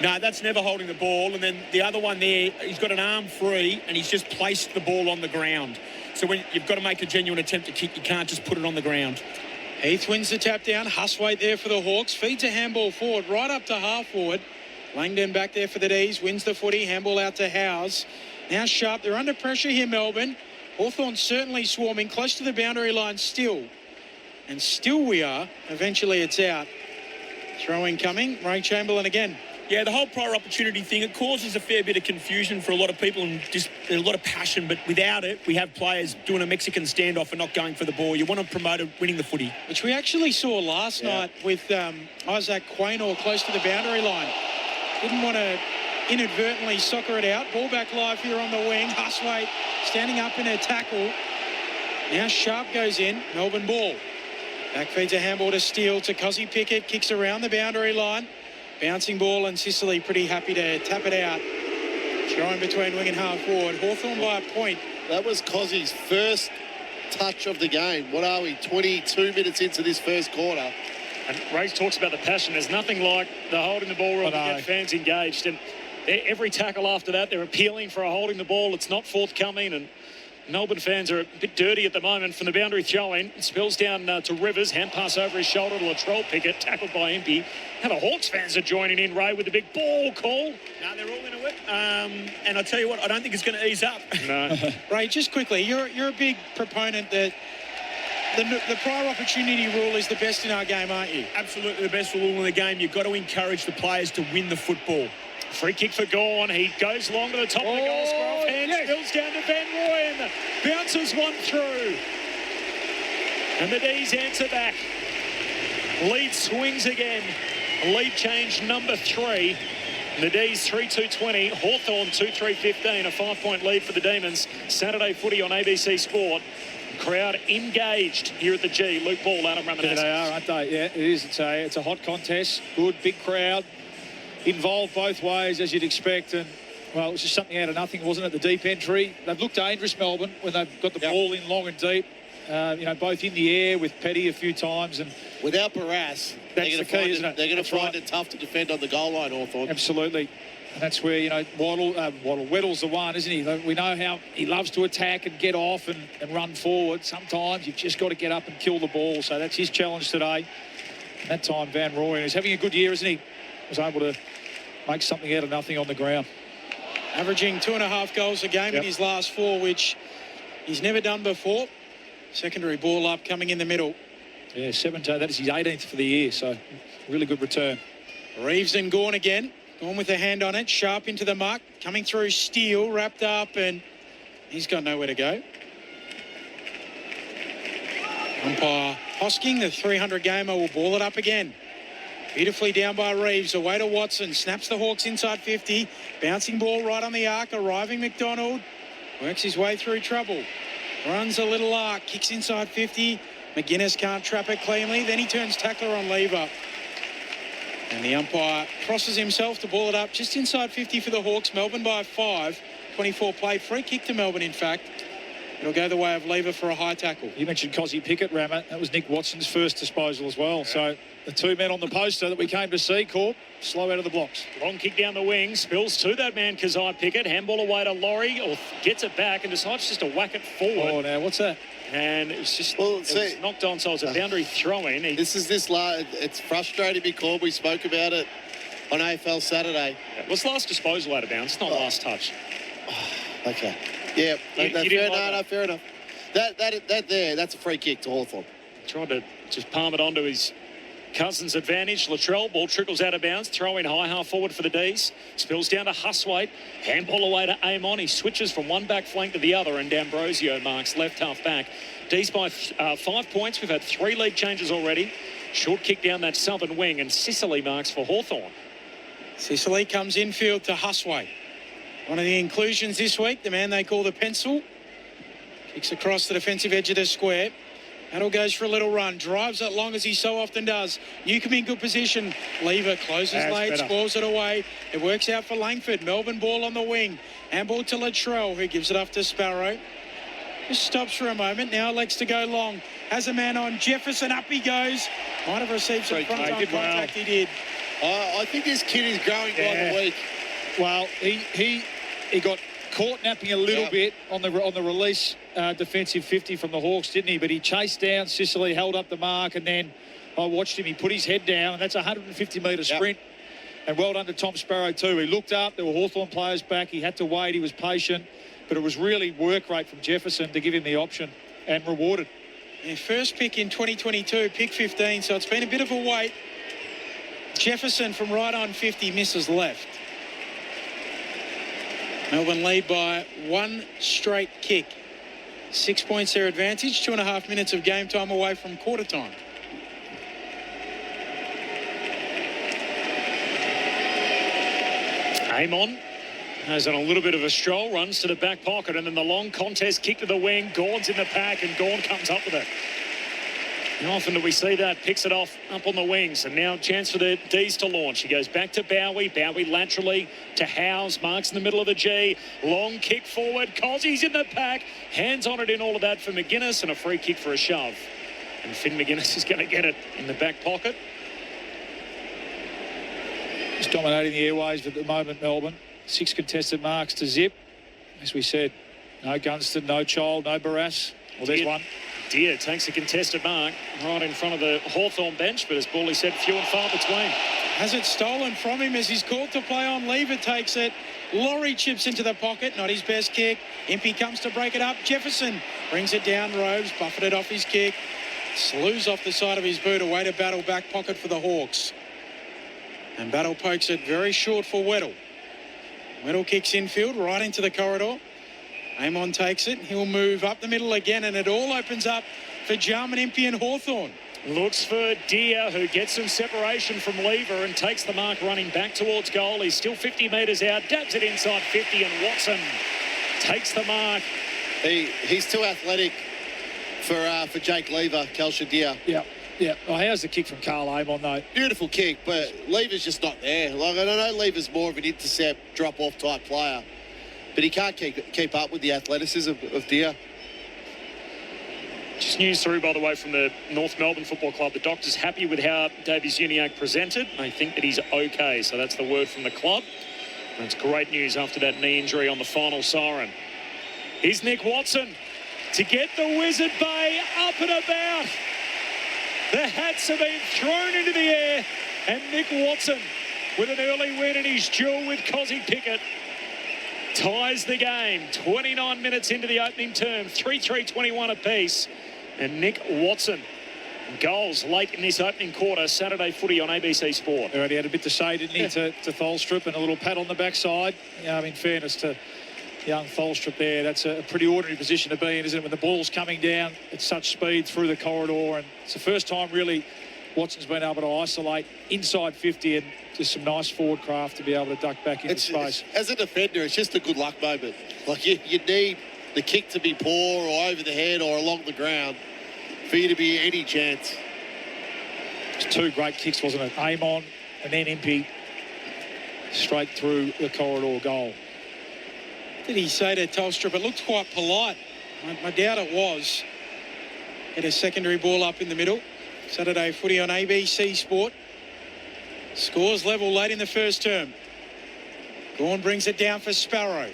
No, that's never holding the ball. And then the other one there, he's got an arm free and he's just placed the ball on the ground. So when you've got to make a genuine attempt to kick, you can't just put it on the ground. Heath wins the tap down. Huswaite there for the Hawks. Feeds a handball forward, right up to half forward. Langdon back there for the D's. Wins the footy. Handball out to Howes. Now Sharp. They're under pressure here, Melbourne. Hawthorn certainly swarming. Close to the boundary line still. And still we are. Eventually it's out. Throw-in coming. Ray Chamberlain again. Yeah, the whole prior opportunity thing, it causes a fair bit of confusion for a lot of people and just a lot of passion, but without it, we have players doing a Mexican standoff and not going for the ball. You want to promote winning the footy. Which we actually saw last night with Isaac Quaynor close to the boundary line. Didn't want to inadvertently soccer it out. Ball back live here on the wing. Huswaite standing up in a tackle. Now Sharp goes in. Melbourne ball. Back feeds a handball to Steele to Cozzy Pickett. Kicks around the boundary line. Bouncing ball, and Sicily pretty happy to tap it out. Throwing between wing and half forward. Hawthorn by a point. That was Cozzy's first touch of the game. What are we, 22 minutes into this first quarter? And Ray talks about the passion. There's nothing like the holding the ball rule to get fans engaged. And every tackle after that, they're appealing for a holding the ball. It's not forthcoming, and Melbourne fans are a bit dirty at the moment from the boundary throw-in. Spills down to Rivers. Hand pass over his shoulder to Latrell Pickett. Tackled by Impey. Now the Hawks fans are joining in, Ray, with the big ball call. No, they're all into it. And I tell you what, I don't think it's going to ease up. No. Ray, just quickly, you're a big proponent that the prior opportunity rule is the best in our game, aren't you? Absolutely the best rule in the game. You've got to encourage the players to win the football. Free kick for Gawn. He goes long to the top of the goal square off hand. Spills down to Van Rooyen. Bounces one through. And the D's answer back. Lead swings again. Lead change number 3. The D's 3-2-20. Hawthorn 2-3-15. A 5-point lead for the Demons. Saturday footy on ABC Sport. Crowd engaged here at the G. Luke Ball out of Ramanauskas. Yeah, they are, aren't they? Yeah, it is. It's a hot contest. Good, big crowd. Involved both ways, as you'd expect. And, well, it was just something out of nothing, wasn't it? The deep entry. They've looked dangerous, Melbourne, when they've got the ball in long and deep. Both in the air with Petty a few times. And without Barras, they're going to find it tough to defend on the goal line, Hawthorn. Absolutely. And that's where, Weddle's the one, isn't he? We know how he loves to attack and get off and run forward. Sometimes you've just got to get up and kill the ball. So that's his challenge today. And that time, Van Rooyen is having a good year, isn't he? Was able to make something out of nothing on the ground. Averaging 2.5 goals a game in his last 4, which he's never done before. Secondary ball up, coming in the middle. Yeah, 17. That is his 18th for the year, so really good return. Reeves and Gawn again. Gawn with a hand on it. Sharp into the muck. Coming through Steele, wrapped up, and he's got nowhere to go. Umpire Hosking, the 300 gamer, will ball it up again. Beautifully down by Reeves, away to Watson, snaps the Hawks inside 50, bouncing ball right on the arc, arriving McDonald, works his way through trouble, runs a little arc, kicks inside 50, McGuinness can't trap it cleanly, then he turns tackler on Lever. And the umpire crosses himself to ball it up just inside 50 for the Hawks. Melbourne by 5, 24 play, free kick to Melbourne in fact. It'll go the way of Lever for a high tackle. You mentioned Cozzy Pickett, Rama. That was Nick Watson's first disposal as well. Yeah. So the two men on the poster that we came to see, Corb, slow out of the blocks. Long kick down the wing, spills to that man, Cozzy Pickett. Handball away to Laurie, or gets it back and decides just to whack it forward. Oh, now, what's that? And it's just it was knocked on, so it's a boundary throw-in. It's frustrating me, Corb. We spoke about it on AFL Saturday. Yeah, was last disposal out of bounds, it's not last touch. Okay. Yeah, fair enough. That's a free kick to Hawthorn. Tried to just palm it onto his cousin's advantage. Latrell, ball trickles out of bounds. Throw in high half forward for the D's. Spills down to Huswaite. Handball away to Amon. He switches from one back flank to the other, and D'Ambrosio marks left half back. D's by 5 points. We've had 3 league changes already. Short kick down that southern wing, and Sicily marks for Hawthorn. Sicily comes infield to Huswaite. One of the inclusions this week, the man they call the pencil. Kicks across the defensive edge of the square. Adel goes for a little run, drives it long as he so often does. Newcombe in good position. Lever closes late, spoils it away. It works out for Langford. Melbourne ball on the wing. Handball to Latrell, who gives it off to Sparrow. Just stops for a moment. Now elects to go long. Has a man on Jefferson. Up he goes. Might have received some front-time contact. He did. I think this kid is growing by the week. Well, he got caught napping a little bit on the release defensive 50 from the Hawks, didn't he? But he chased down Sicily, held up the mark, and then I watched him. He put his head down, and that's a 150-metre sprint. And well done to Tom Sparrow too. He looked up. There were Hawthorn players back. He had to wait. He was patient. But it was really work rate from Jefferson to give him the option, and rewarded. Yeah, first pick in 2022, pick 15, so it's been a bit of a wait. Jefferson from right on 50 misses left. Melbourne lead by 1 straight kick. 6 points their advantage. 2.5 minutes of game time away from quarter time. Amon has on a little bit of a stroll, runs to the back pocket, and then the long contest kick to the wing. Gord's in the pack, and Gord comes up with it. How often do we see that? Picks it off up on the wings, and now chance for the D's to launch. He goes back to Bowie. Bowie laterally to Howes. Marks in the middle of the G. Long kick forward. Cozzy's in the pack. Hands on it in all of that for McGuinness, and a free kick for a shove. And Finn McGuinness is going to get it in the back pocket. He's dominating the airways at the moment, Melbourne. 6 contested marks to zip. As we said, no Gunston, no Child, no Barras. Well, there's one. Deer takes a contested mark right in front of the Hawthorn bench, but as Bawley said, few and far between. Has it stolen from him as he's called to play on. Lever takes it. Laurie chips into the pocket, not his best kick. Impey comes to break it up. Jefferson brings it down. Robes buffeted off his kick. Slews off the side of his boot. Away to Battle, back pocket for the Hawks. And Battle pokes it very short for Weddle. Weddle kicks infield right into the corridor. Amon takes it. He'll move up the middle again, and it all opens up for Jarman, Impey and Hawthorn. Looks for Deer, who gets some separation from Lever and takes the mark running back towards goal. He's still 50 metres out, dabs it inside 50, and Watson takes the mark. He's too athletic for Jake Lever, Kelsha Deer. Yeah. Oh, how's the kick from Carl Amon, though? Beautiful kick, but Lever's just not there. Like, I know Lever's more of an intercept, drop-off type player, but he can't keep up with the athleticism of Deer. Just news through, by the way, from the North Melbourne Football Club. The doctor's happy with how Davies Uniacke presented. They think that he's okay, so that's the word from the club. And it's great news after that knee injury on the final siren. Here's Nick Watson to get the Wizard Bay up and about. The hats have been thrown into the air, and Nick Watson, with an early win in his duel with Cozzy Pickett, ties the game. 29 minutes into the opening term, 3-3-21 apiece. And Nick Watson, goals late in this opening quarter, Saturday footy on ABC Sport. Already had a bit to say, didn't he, to Tholstrup, and a little pat on the backside. In fairness to young Tholstrup there. That's a pretty ordinary position to be in, isn't it? When the ball's coming down at such speed through the corridor. And it's the first time really Watson's been able to isolate inside 50, and just some nice forward craft to be able to duck back into space. As a defender, it's just a good luck moment. Like you need the kick to be poor or over the head or along the ground for you to be any chance. It's two great kicks, wasn't it? Aim on and then Impey straight through the corridor goal. Did he say to Tholstrup? It looked quite polite. I doubt it was. Get a secondary ball up in the middle. Saturday footy on ABC Sport. Scores level late in the first term. Gawn brings it down for Sparrow.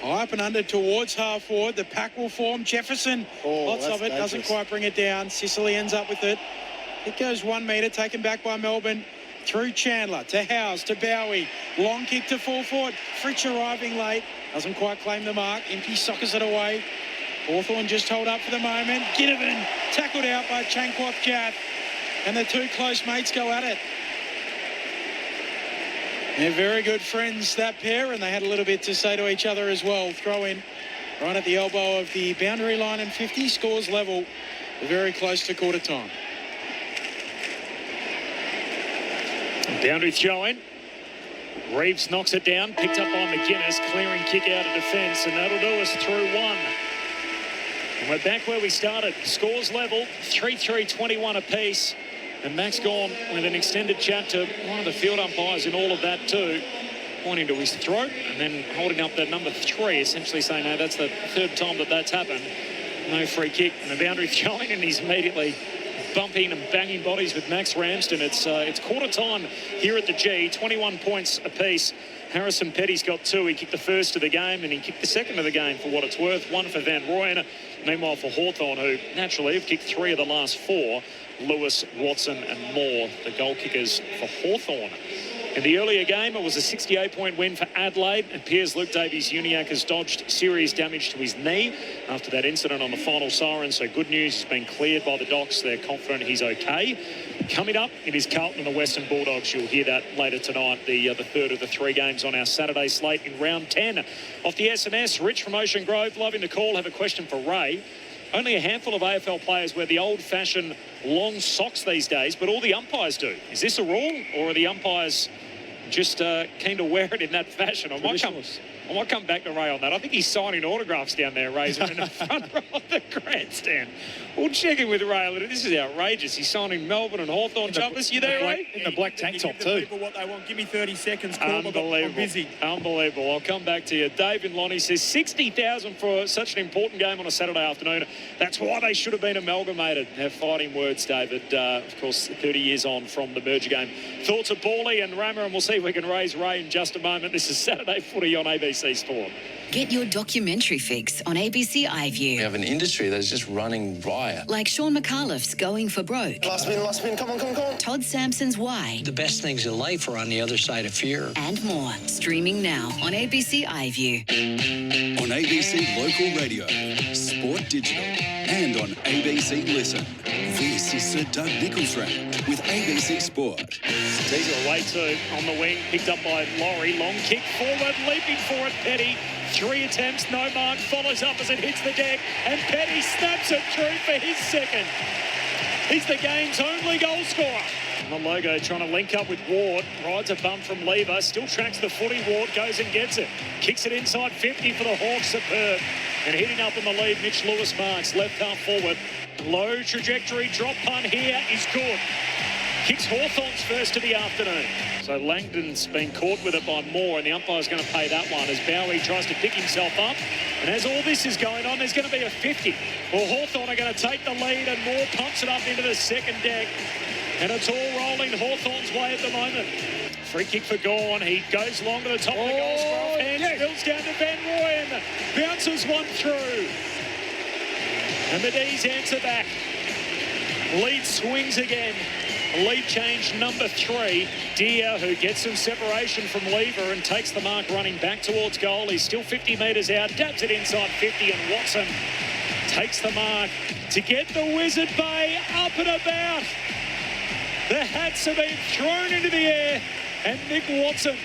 High up and under towards half forward. The pack will form. Jefferson, lots of it, doesn't quite bring it down. Sicily ends up with it. It goes 1 metre, taken back by Melbourne. Through Chandler, to Howes, to Bowie. Long kick to full forward. Fritsch arriving late. Doesn't quite claim the mark. Impey sockers it away. Hawthorn just hold up for the moment. Ginnivan tackled out by Chanquoth Jaff. And the two close mates go at it. They're very good friends, that pair, and they had a little bit to say to each other as well. Throw in right at the elbow of the boundary line and 50. Scores level. They're very close to quarter time. Boundary throw in. Reeves knocks it down, picked up by McGuinness, clearing kick out of defence, and that'll do us through one. And we're back where we started. Scores level, 3-3-21 apiece. And Max Gawn with an extended chat to one of the field umpires in all of that too, pointing to his throat and then holding up that number 3, essentially saying, no, that's the third time that's happened. No free kick. And the boundary throwing, and he's immediately bumping and banging bodies with Max Ramsden. It's quarter time here at the G, 21 points apiece. Harrison Petty's got 2. He kicked the first of the game and he kicked the second of the game for what it's worth. 1 for Van Rooyen. Meanwhile for Hawthorn, who naturally have kicked 3 of the last 4. Lewis, Watson and Moore, the goal kickers for Hawthorn. In the earlier game, it was a 68-point win for Adelaide, and Piers-Luke Davies-Uniacke has dodged serious damage to his knee after that incident on the final siren. So good news, he's been cleared by the docs. They're confident he's okay. Coming up, it is Carlton and the Western Bulldogs. You'll hear that later tonight, the third of the 3 games on our Saturday slate in round 10. Off the SMS, Rich from Ocean Grove, loving the call, have a question for Ray. Only a handful of AFL players wear the old-fashioned long socks these days, but all the umpires do. Is this a rule, or are the umpires just keen to wear it in that fashion? I might come back to Ray on that. I think he's signing autographs down there, Ray's in the front row of the grandstand. We'll check in with Ray. This is outrageous. He's signing Melbourne and Hawthorn jumpers. You there, Ray? In the black tank top too. People what they want. Give me 30 seconds. I'm busy. Unbelievable. I'll come back to you. Dave in Lonnie says 60,000 for such an important game on a Saturday afternoon. That's why they should have been amalgamated. Have fighting words, David. Of course, 30 years on from the merger game. Thoughts of Bawley and Rammer, and we'll see if we can raise Ray in just a moment. This is Saturday Footy on ABC Sport. Get your documentary fix on ABC iView. We have an industry that's just running riot. Like Sean McAuliffe's Going for Broke. Last spin, come on. Todd Sampson's Why. The best things in life are on the other side of fear. And more. Streaming now on ABC iView. On ABC Local Radio, Sport Digital, and on ABC Listen. This is Sir Doug Nicholls Round with ABC Sport. Teaser away too on the wing, picked up by Laurie. Long kick forward, leaping for it, Petty. 3 attempts, no mark, follows up as it hits the deck, and Petty snaps it through for his second. He's the game's only goal scorer. The logo trying to link up with Ward, rides a bump from Lever, still tracks the footy. Ward goes and gets it, kicks it inside 50 for the Hawks, superb. And hitting up in the lead, Mitch Lewis marks, left half forward. Low trajectory, drop punt here is good. Kicks Hawthorn's first of the afternoon. So Langdon's been caught with it by Moore, and the umpire's going to pay that one as Bowie tries to pick himself up. And as all this is going on, there's going to be a 50. Well, Hawthorn are going to take the lead, and Moore pumps it up into the second deck. And it's all rolling Hawthorn's way at the moment. Free kick for Gawn. He goes long to the top of the goal square. And spills down to Van Rooyen. Bounces one through. And the D's answer back. Lead swings again. Lead change number 3. Deer, who gets some separation from Lever and takes the mark running back towards goal. He's still 50 metres out. Dabs it inside 50, and Watson takes the mark to get the Wizard Bay up and about. The hats have been thrown into the air, and Nick Watson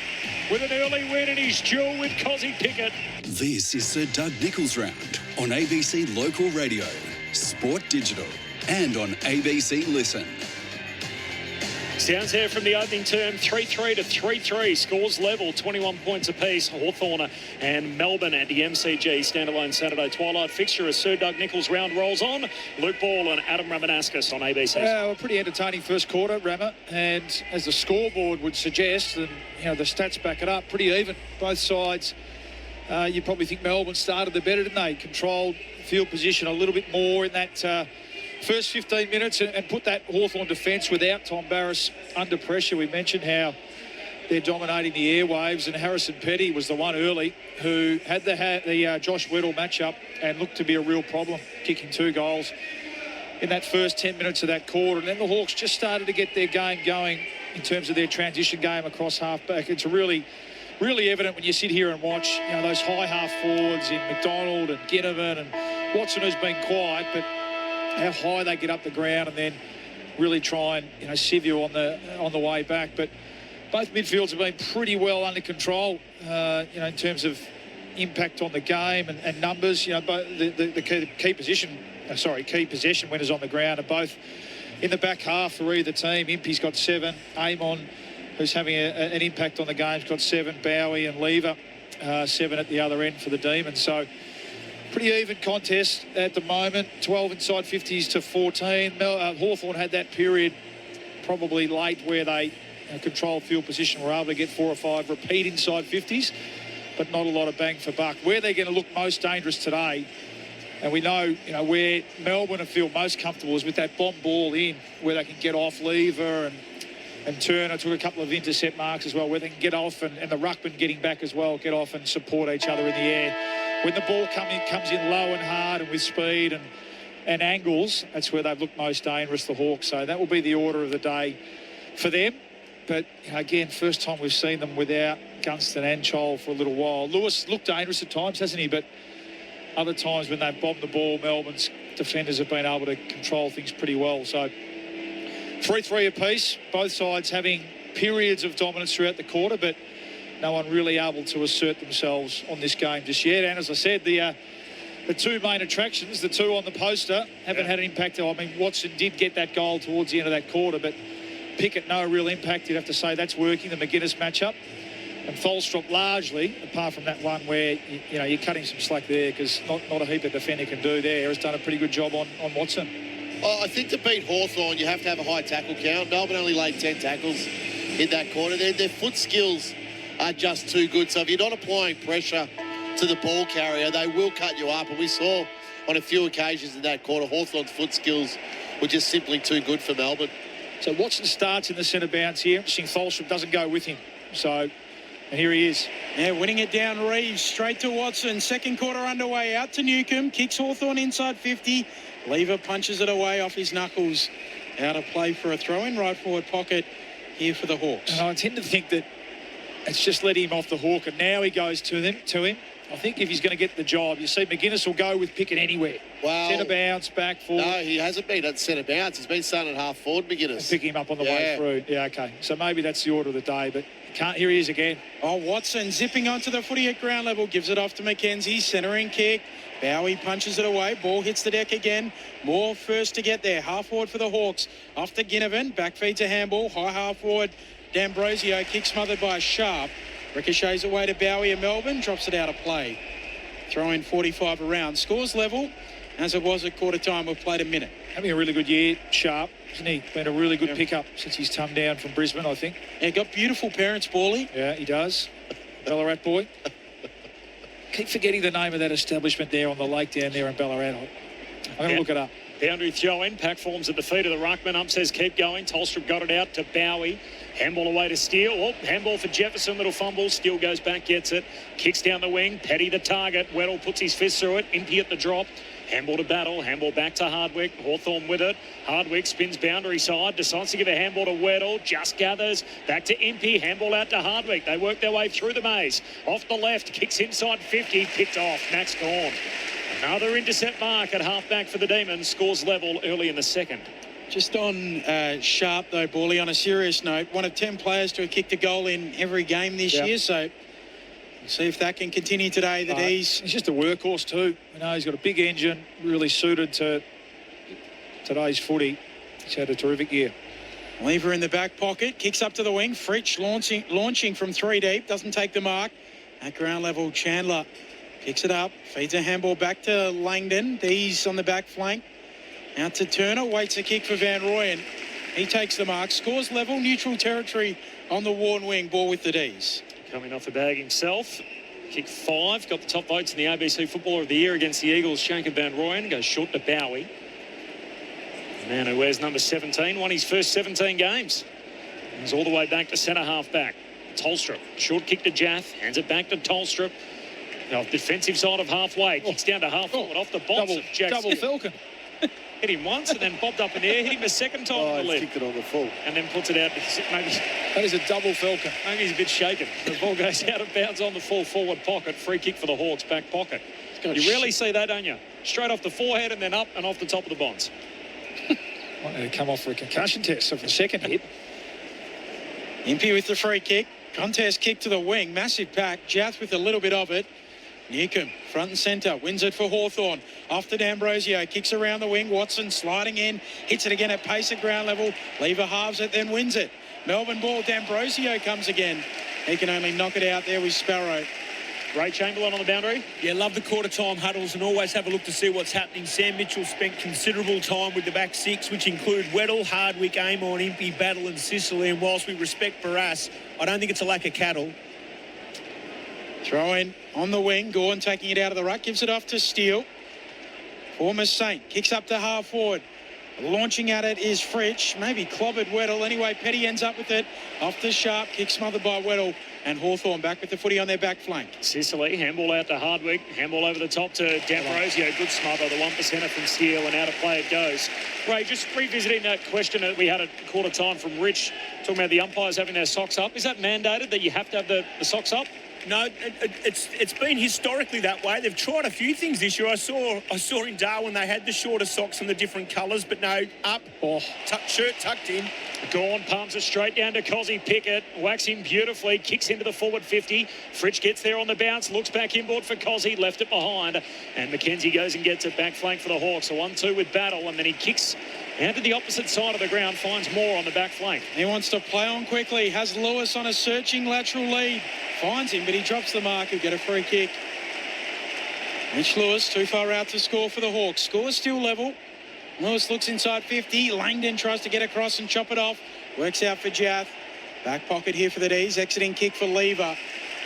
with an early win in his duel with Cozzy Pickett. This is Sir Doug Nicholls Round on ABC Local Radio, Sport Digital, and on ABC Listen. Sounds here from the opening term, 3-3 to 3-3. Scores level, 21 points apiece. Hawthorn and Melbourne at the MCG standalone Saturday twilight fixture as Sir Doug Nicholls Round rolls on. Luke Ball and Adam Ramanauskas on ABC. Well, pretty entertaining first quarter, Rama, and as the scoreboard would suggest, and the stats back it up, pretty even. Both sides, you probably think Melbourne started the better, didn't they? Controlled field position a little bit more in that first 15 minutes and put that Hawthorn defence without Tom Barras under pressure. We mentioned how they're dominating the airwaves, and Harrison Petty was the one early who had the Josh Weddle matchup and looked to be a real problem, kicking 2 goals in that first 10 minutes of that quarter. And then the Hawks just started to get their game going in terms of their transition game across half-back. It's really evident when you sit here and watch those high half forwards in McDonald and Ginnivan and Watson, who's been quiet, but how high they get up the ground and then really try and sieve you on the way back. But both midfields have been pretty well under control, in terms of impact on the game and numbers. Both the key possession winners on the ground are both in the back half for either team. Impey's got 7. Amon, who's having an impact on the game, has got 7. Bowie and Lever, 7 at the other end for the Demons. So pretty even contest at the moment, 12 inside 50s to 14. Hawthorn had that period probably late where they controlled field position, were able to get 4 or 5 repeat inside 50s, but not a lot of bang for buck. Where they're going to look most dangerous today, and we know, where Melbourne feel most comfortable is with that bomb ball in, where they can get off Lever and Turner took a couple of intercept marks as well, where they can get off and the ruckman getting back as well, get off and support each other in the air. When the ball comes in low and hard and with speed and angles, that's where they've looked most dangerous, the Hawks. So that will be the order of the day for them. But, again, first time we've seen them without Gunston and Chol for a little while. Lewis looked dangerous at times, hasn't he? But other times when they've bombed the ball, Melbourne's defenders have been able to control things pretty well. So 3-3 apiece, both sides having periods of dominance throughout the quarter, but no one really able to assert themselves on this game just yet. And as I said, the 2 main attractions, the 2 on the poster, haven't had an impact. I mean, Watson did get that goal towards the end of that quarter, but Pickett, no real impact. You'd have to say that's working, the McGuinness matchup. And Tholstrup largely, apart from that one where, you're cutting some slack there because not a heap of defender can do there, has done a pretty good job on Watson. I think to beat Hawthorn, you have to have a high tackle count. Melbourne only laid 10 tackles in that quarter. Their foot skills are just too good. So if you're not applying pressure to the ball carrier, they will cut you up. And we saw on a few occasions in that quarter, Hawthorn's foot skills were just simply too good for Melbourne. So Watson starts in the centre bounce here. Interesting, Tholstrup doesn't go with him. So, and here he is. Yeah, winning it down Reeves, straight to Watson. Second quarter underway, out to Newcomb. Kicks Hawthorn inside 50. Lever punches it away off his knuckles. Out of play for a throw-in, right forward pocket here for the Hawks. And I tend to think that it's just let him off the hook, and now he goes to him. I think if he's going to get the job, you see McGuinness will go with Pickett anywhere. Well, centre bounce, back forward. No, he hasn't been at centre bounce. He's been starting at half forward, McGuinness. And pick him up on the way through. Yeah, okay. So maybe that's the order of the day, but here he is again. Oh, Watson zipping onto the footy at ground level, gives it off to McKenzie, centering kick. Bowie punches it away, ball hits the deck again. Moore first to get there, half forward for the Hawks. Off to Ginnivan, back feed to handball, high half forward. D'Ambrosio, kick smothered by Sharp. Ricochets away to Bowie in Melbourne, drops it out of play. Throw in 45 around. Scores level, as it was at quarter time. We've played a minute. Having a really good year, Sharp, isn't he? Been a really good pickup since he's come down from Brisbane, I think. Yeah, got beautiful parents, Bally. Yeah, he does. Ballarat boy. Keep forgetting the name of that establishment there on the lake down there in Ballarat. I'm going to look it up. Boundary throw in. Pack forms at the feet of the ruckman. Ump says keep going. Tholstrup got it out to Bowie. Handball away to Steele. Oh, handball for Jefferson. Little fumble. Steele goes back, gets it. Kicks down the wing. Petty the target. Weddle puts his fist through it. Impey at the drop. Handball to Battle. Handball back to Hardwick. Hawthorn with it. Hardwick spins boundary side. Decides to give a handball to Weddle. Just gathers. Back to Impey. Handball out to Hardwick. They work their way through the maze. Off the left. Kicks inside 50. Picked off. Max Gawn. Another intercept mark at halfback for the Demons. Scores level early in the second. Just on Sharp, though, Bawley, on a serious note, one of 10 players to have kicked a goal in every game this year, so we'll see if that can continue today. He's just a workhorse too. You know, he's got a big engine, really suited to today's footy. He's had a terrific year. Lever in the back pocket, kicks up to the wing. Fritsch launching from 3 deep, doesn't take the mark. At ground level, Chandler picks it up, feeds a handball back to Langdon. D's on the back flank. Out to Turner, waits a kick for Van Rooyen. He takes the mark, scores level, neutral territory on the worn wing, ball with the D's. Coming off the bag himself. Kick 5, got the top votes in the ABC Footballer of the Year against the Eagles. Shanker Van Rooyen goes short to Bowie. The man who wears number 17 won his first 17 games. He's all the way back to centre half back. Tolstrup, short kick to Jaff, hands it back to Tolstrup. Now, defensive side of halfway, kicks down to half forward off the box of Jackson. Double Falcon. Hit him once and then bobbed up in the air, hit him a second time on the left. Kicked it on the full. And then puts it out. Maybe That is a double Falcon. maybe he's a bit shaken. The ball goes out of bounds on the full forward pocket. Free kick for the Hawks, back pocket. You rarely see that, don't you? Straight off the forehead and then up and off the top of the bonds. Might need to come off for a concussion test of the second hit. Impey with the free kick. Contest kick to the wing. Massive pack. Jath with a little bit of it. Newcomb, front and centre, wins it for Hawthorn. Off to D'Ambrosio, kicks around the wing. Watson sliding in, hits it again at pace at ground level. Lever halves it, then wins it. Melbourne ball, D'Ambrosio comes again. He can only knock it out there with Sparrow. Ray Chamberlain on the boundary. Yeah, love the quarter-time huddles and always have a look to see what's happening. Sam Mitchell spent considerable time with the back six, which include Weddle, Hardwick, Amon, Impey, Battle and Sicily. And whilst we respect Barras, I don't think it's a lack of cattle. Throw in on the wing. Gorn taking it out of the ruck. Gives it off to Steele. Former Saint. Kicks up to half forward. Launching at it is Fritsch. Maybe clobbered Weddle. Anyway, Petty ends up with it. Off to Sharp. Kick smothered by Weddle. And Hawthorn back with the footy on their back flank. Sicily, handball out to Hardwick. Handball over the top to D'Ambrosio. Good smother. The 1%er from Steele. And out of play it goes. Ray, just revisiting that question that we had at quarter time from Rich, talking about the umpires having their socks up. Is that mandated that you have to have the socks up? No, it's been historically that way. They've tried a few things this year. I saw in Darwin they had the shorter socks and the different colours, but no, up, shirt tucked in. Gorn palms it straight down to Cozzy Pickett. Whacks him beautifully. Kicks into the forward 50. Fritsch gets there on the bounce. Looks back inboard for Cozzy. Left it behind. And McKenzie goes and gets it back flank for the Hawks. A 1-2 with Battle. And then he kicks out to the opposite side of the ground. Finds more on the back flank. He wants to play on quickly. Has Lewis on a searching lateral lead. Finds him, but he drops the mark. He'll get a free kick. Mitch Lewis too far out to score for the Hawks. Score still level. Lewis looks inside 50. Langdon tries to get across and chop it off. Works out for Jath. Back pocket here for the D's. Exiting kick for Lever.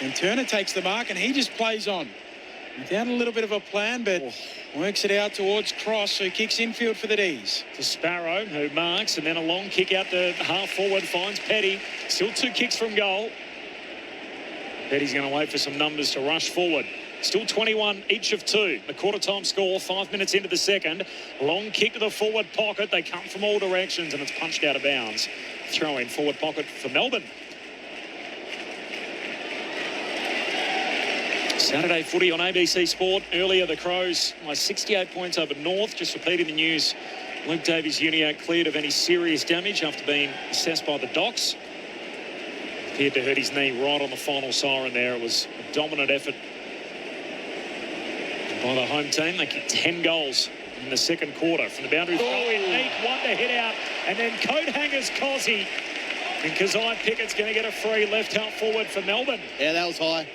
And Turner takes the mark and he just plays on. Without a little bit of a plan, but works it out towards Cross, who kicks infield for the D's. To Sparrow, who marks, and then a long kick out to half forward. Finds Petty. Still 2 kicks from goal. Petty's going to wait for some numbers to rush forward. Still 21 each of 2. The quarter-time score, 5 minutes into the second. Long kick to the forward pocket. They come from all directions, and it's punched out of bounds. Throw in forward pocket for Melbourne. Saturday footy on ABC Sport. Earlier, the Crows by 68 points over North. Just repeating the news, Luke Davies-Uniacke cleared of any serious damage after being assessed by the Docs. Appeared to hurt his knee right on the final siren there. It was a dominant effort by the home team. They kicked 10 goals in the second quarter. From the boundary, throw in, Meek, one to hit out, and then coat hangers Cozzy. And Kazai Pickett's going to get a free left half forward for Melbourne. Yeah, that was high.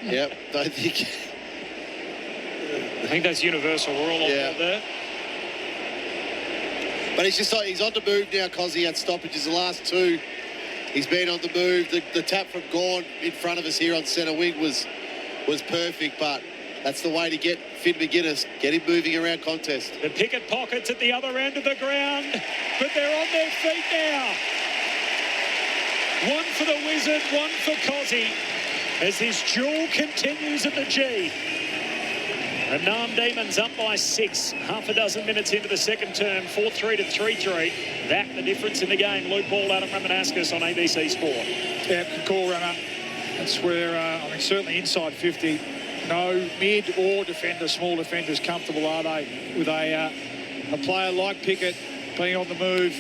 Yep, don't think. I think that's universal rule on there. But he's on the move now, Cozzy had stoppages the last 2. He's been on the move. The tap from Gorn in front of us here on centre wing was perfect, but that's the way to get Finn McGuinness. Get him moving around contest. The Pickett pockets at the other end of the ground, but they're on their feet now. One for the Wizard, one for Cozzy, as this duel continues at the G. The Nam Demons up by 6, half a dozen minutes into the second term, 4-3 to 3-3. That the difference in the game. Luke Ball, Adam Ramanauskas on ABC Sport. Yeah, good call, Rama. That's where, I mean, certainly inside 50, no mid or defender, small defenders comfortable, are they? With a player like Pickett being on the move.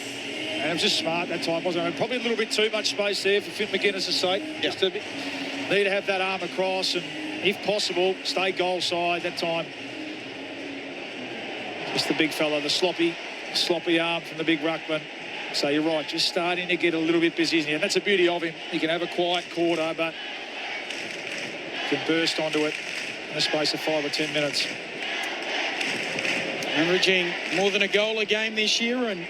And it was just smart that time, wasn't it? Probably a little bit too much space there for Finn McGuinness' sake. Just a bit, need to have that arm across and, if possible, stay goal side that time. Just the big fella, the sloppy arm from the big ruckman. So you're right, just starting to get a little bit busy, isn't he? And that's the beauty of him. He can have a quiet quarter, but can burst onto it in the space of 5 or 10 minutes. Averaging more than a goal a game this year and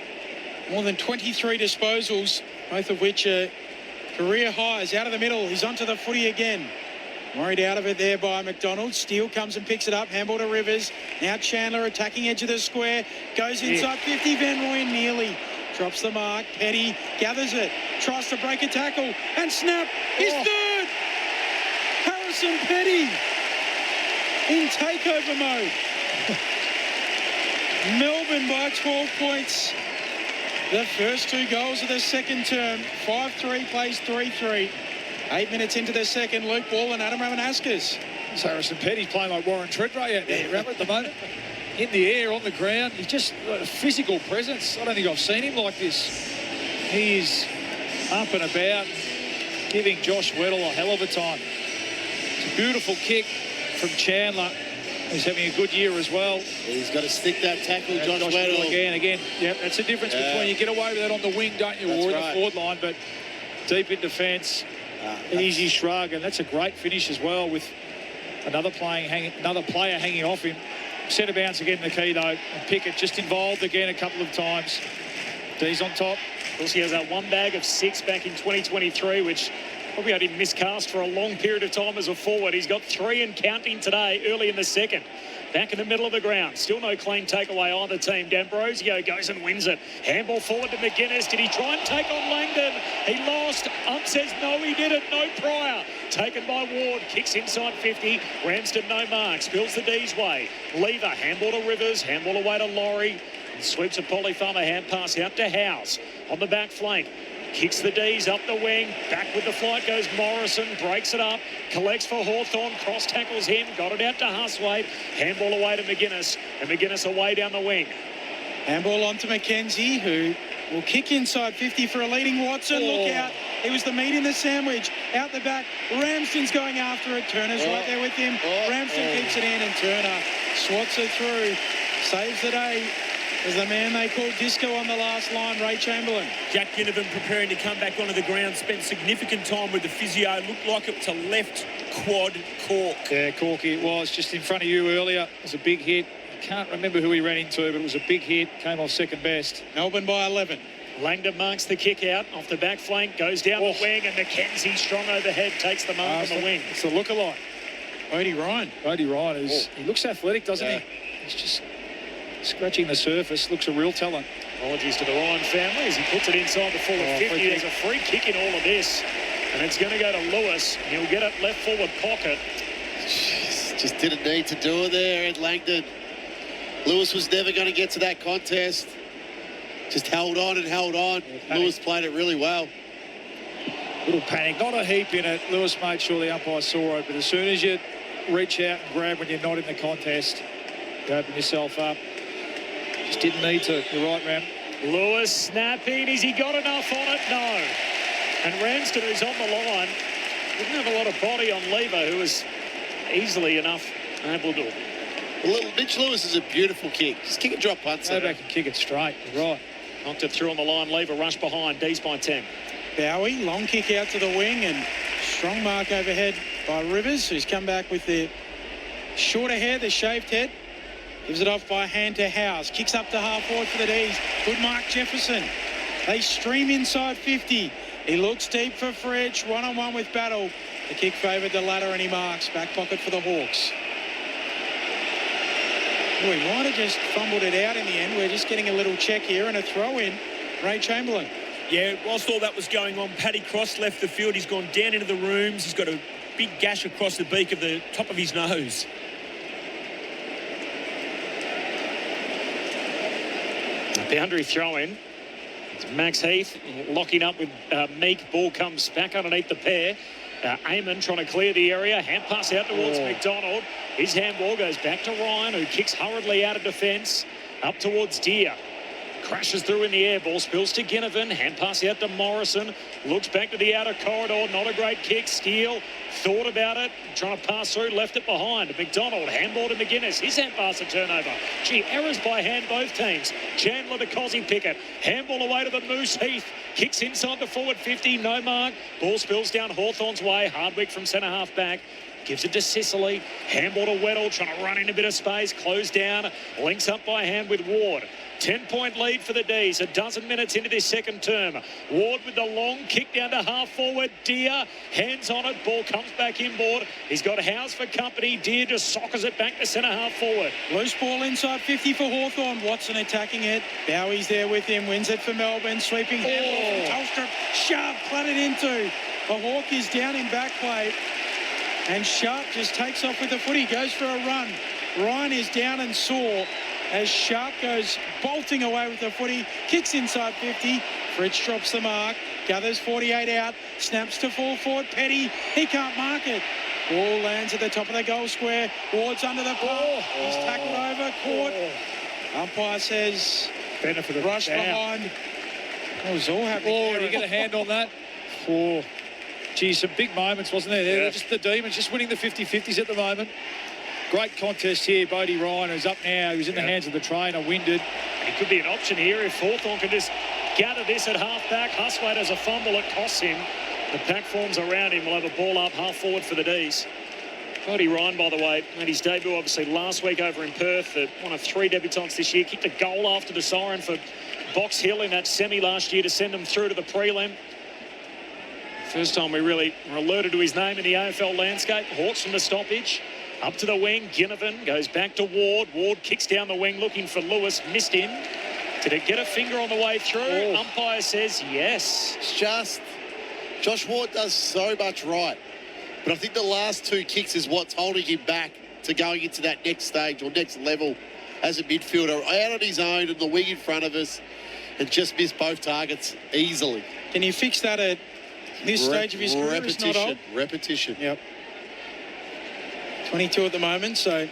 more than 23 disposals, both of which are career highs. Out of the middle, he's onto the footy again. Worried out of it there by McDonald. Steele comes and picks it up. Handball to Rivers. Now Chandler attacking edge of the square. Goes inside 50. Van Rooyen nearly drops the mark. Petty gathers it. Tries to break a tackle. And snap. He's third. Harrison Petty in takeover mode. Melbourne by 12 points. The first 2 goals of the second term. 5-3 plays 3-3. 8 minutes into the second, Luke Ball and Adam Ramanauskas. Harrison Petty's playing like Warren Treadray out there, at the moment. In the air, on the ground. He's just a physical presence. I don't think I've seen him like this. He's up and about, giving Josh Weddle a hell of a time. It's a beautiful kick from Chandler. He's having a good year as well. He's got to stick that tackle, Josh Weddle. Again. Yep, that's the difference between you get away with that on the wing, don't you, or in the forward line, but deep in defence. Easy shrug, and that's a great finish as well with another player hanging off him. Centre bounce again in the key though, and Pickett just involved again a couple of times. D's on top. Of course, he has that one bag of 6 back in 2023, which probably had him miscast for a long period of time as a forward. He's got 3 and counting today, early in the second. Back in the middle of the ground. Still no clean takeaway either team. D'Ambrosio goes and wins it. Handball forward to McGuinness. Did he try and take on Langdon? He lost. Ump says no, he didn't. No prior. Taken by Ward. Kicks inside 50. Ramsden no marks. Builds the D's way. Lever. Handball to Rivers. Handball away to Laurie. And sweeps a Polyfarmer hand pass out to Howes. On the back flank. Kicks the D's up the wing. Back with the flight goes Morrison. Breaks it up. Collects for Hawthorn. Cross tackles him. Got it out to Huswaite. Handball away to McGuinness. And McGuinness away down the wing. Handball on to McKenzie, who will kick inside 50 for a leading Watson. Look out. It was the meat in the sandwich. Out the back. Ramsden's going after it. Turner's right there with him. Ramsden keeps it in, and Turner swats it through. Saves the day. As the man they called Disco on the last line, Ray Chamberlain. Jack Ginnivan preparing to come back onto the ground. Spent significant time with the physio. Looked like it was a left quad cork. Yeah, Corky it was. Just in front of you earlier. It was a big hit. I can't remember who he ran into, but it was a big hit. Came off second best. Melbourne by 11. Langdon marks the kick out off the back flank. Goes down the wing, and McKenzie strong overhead takes the mark on the wing. It's a look-alike. Odie Ryan. He looks athletic, doesn't he? He's just scratching the surface. Looks a real talent. Apologies to the Ryan family as he puts it inside the full of 50. There's a free kick in all of this, and it's going to go to Lewis. He'll get it left forward pocket. Just didn't need to do it there at Langdon. Lewis was never going to get to that contest. Just held on and held on. Lewis played it really well. Little panic, not a heap in it. Lewis made sure the umpire saw it, but as soon as you reach out and grab when you're not in the contest, you open yourself up. Just didn't need to. You're right, Ram. Lewis snapping. Has he got enough on it? No. And Ramsden, who's on the line, didn't have a lot of body on Lever, who was easily enough able to. Mitch Lewis is a beautiful kick. Just kick and drop punts. Go back and kick it straight. You're right. Knocked it through on the line. Lever rush behind. D's by 10. Bowie, long kick out to the wing, and strong mark overhead by Rivers, who's come back with the shorter hair, the shaved head. Gives it off by hand to Howes. Kicks up to half forward for the D's. Good mark, Jefferson. They stream inside 50. He looks deep for Fredge. One-on-one with Battle. The kick favoured the latter, and he marks. Back pocket for the Hawks. Oh, he might have just fumbled it out in the end. We're just getting a little check here and a throw in. Ray Chamberlain. Yeah, whilst all that was going on, Paddy Cross left the field. He's gone down into the rooms. He's got a big gash across the beak of the top of his nose. Boundary throw in. It's Max Heath locking up with Meek. Ball comes back underneath the pair. Eamon trying to clear the area. Hand pass out towards McDonald. His handball goes back to Ryan, who kicks hurriedly out of defence. Up towards Deer. Crashes through in the air. Ball spills to Ginnivan. Hand pass out to Morrison. Looks back to the outer corridor. Not a great kick. Steele thought about it. Trying to pass through. Left it behind. McDonald. Handball to McGuinness. His hand pass a turnover. Gee, errors by hand both teams. Chandler to Cozzy Pickett. Handball away to the Moose. Heath kicks inside the forward 50. No mark. Ball spills down Hawthorn's way. Hardwick from centre half back. Gives it to Sicily. Handball to Weddle. Trying to run in a bit of space. Closed down. Links up by hand with Ward. 10-point lead for the D's. A dozen minutes into this second term. Ward with the long kick down to half forward. Deer hands on it. Ball comes back inboard. He's got Howes for company. Deer just soccers it back to centre half forward. Loose ball inside 50 for Hawthorn. Watson attacking it. Bowie's there with him. Wins it for Melbourne. Sweeping handball from Telstra. Sharp cluttered into. The Hawk is down in back plate. And Sharp just takes off with the footy. Goes for a run. Ryan is down and sore as Sharp goes bolting away with the footy. Kicks inside 50. Fritz drops the mark. Gathers 48 out. Snaps to full forward. Petty. He can't mark it. Ball lands at the top of the goal square. Ward's under the pump. He's tackled over. Caught. Umpire says Benefit of rush down. behind. That was all happening. Did you get a hand on that? Geez, some big moments, wasn't there? They're just the Demons just winning the 50-50s at the moment. Great contest here. Bodie Ryan, who's up now. He was in the hands of the trainer, winded. It could be an option here if Hawthorn can just gather this at half-back. Huswaite has a fumble. It costs him. The pack forms around him. Will have a ball up half-forward for the D's. Bodie Ryan, by the way, made his debut obviously last week over in Perth. One of 3 debutants this year. Kicked a goal after the siren for Box Hill in that semi last year to send them through to the prelim. First time we really were alerted to his name in the AFL landscape. Hawks from the stoppage. Up to the wing. Ginnivan goes back to Ward. Ward kicks down the wing looking for Lewis. Missed him. Did it get a finger on the way through? Umpire says yes. It's just Josh Ward does so much right. But I think the last 2 kicks is what's holding him back to going into that next stage or next level as a midfielder. Out on his own and the wing in front of us and just missed both targets easily. Can you fix that at this stage of his career? Repetition. Repetition. Yep. 22 at the moment, so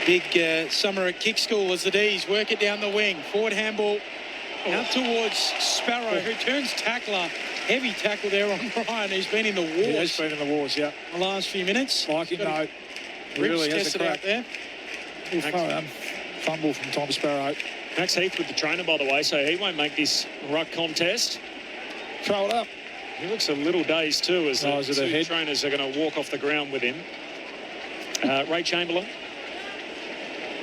big summer at kick school as the D's work it down the wing. Forward handball out towards Sparrow, who turns tackler. Heavy tackle there on Ryan, who's been in the wars. He has been in the wars, yeah. The last few minutes. Like him, no. Really has a crack out there. Fumble from Tom Sparrow. Max Heath with the trainer, by the way, so he won't make this ruck contest. Throw it up. He looks a little dazed too as the 2 trainers are going to walk off the ground with him. Ray Chamberlain.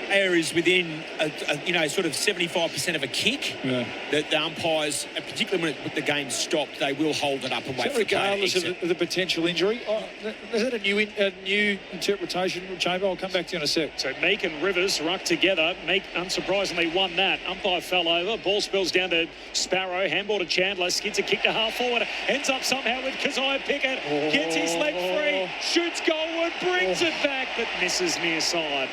Areas within, sort of 75% of a kick. Yeah. The umpires, particularly when the game's stopped, they will hold it up and wait for regardless of the potential injury. Is that a new interpretation, Chamber? I'll come back to you in a sec. So Meek and Rivers ruck together. Meek unsurprisingly won that. Umpire fell over. Ball spills down to Sparrow. Handball to Chandler. Skids a kick to half forward. Ends up somehow with Keziah Pickett. Gets his leg free. Shoots goalward. Brings it back, but misses near side.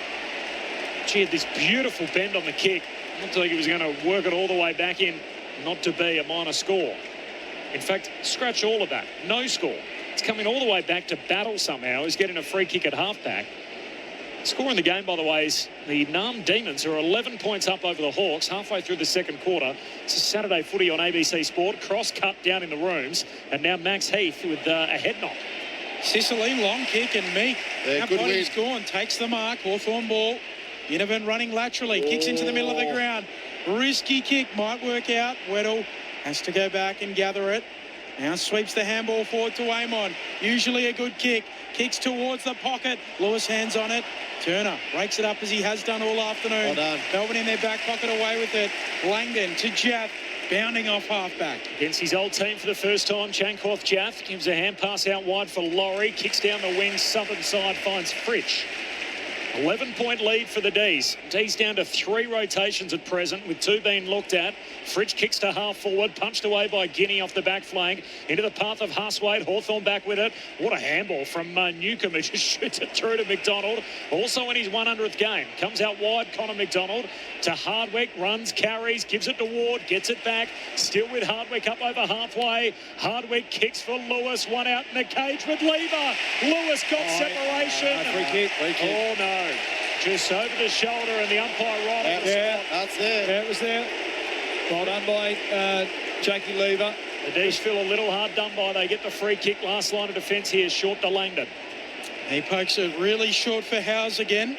She had this beautiful bend on the kick. Looked like he was going to work it all the way back in, not to be a minor score. In fact, scratch all of that. No score. It's coming all the way back to battle somehow. He's getting a free kick at halfback. Score in the game, by the way, is the Nam Demons, who are 11 points up over the Hawks halfway through the second quarter. It's a Saturday footy on ABC Sport. Cross cut down in the rooms. And now Max Heath with a head knock. Sicily, long kick, and Meek. Yeah, good body's gone. Takes the mark. Hawthorn ball. Ginnivan running laterally, kicks into the middle of the ground. Risky kick, might work out. Weddle has to go back and gather it. Now sweeps the handball forward to Amon. Usually a good kick. Kicks towards the pocket. Lewis hands on it. Turner breaks it up as he has done all afternoon. Well done. Melbourne in their back pocket away with it. Langdon to Jaff, bounding off halfback. Against his old team for the first time, Chancorth Jaff gives a hand pass out wide for Laurie. Kicks down the wing, southern side, finds Fritsch. 11-point lead for the D's. D's down to 3 rotations at present, with 2 being looked at. Fritsch kicks to half forward, punched away by Guinea off the back flank. Into the path of Huswaite. Hawthorn back with it. What a handball from Newcomb, who just shoots it through to McDonald. Also in his 100th game. Comes out wide, Connor McDonald to Hardwick. Runs, carries, gives it to Ward, gets it back. Still with Hardwick up over halfway. Hardwick kicks for Lewis. One out in the cage with Lever. Lewis got separation. Free kick. Oh, no. just over the shoulder, and the umpire right on the Yeah, spot. That's there. Yeah, it was there. Well done by Jakey Lever. The D's feel a little hard done by. They get the free kick. Last line of defence here, short to Langdon. He pokes it really short for Howes again.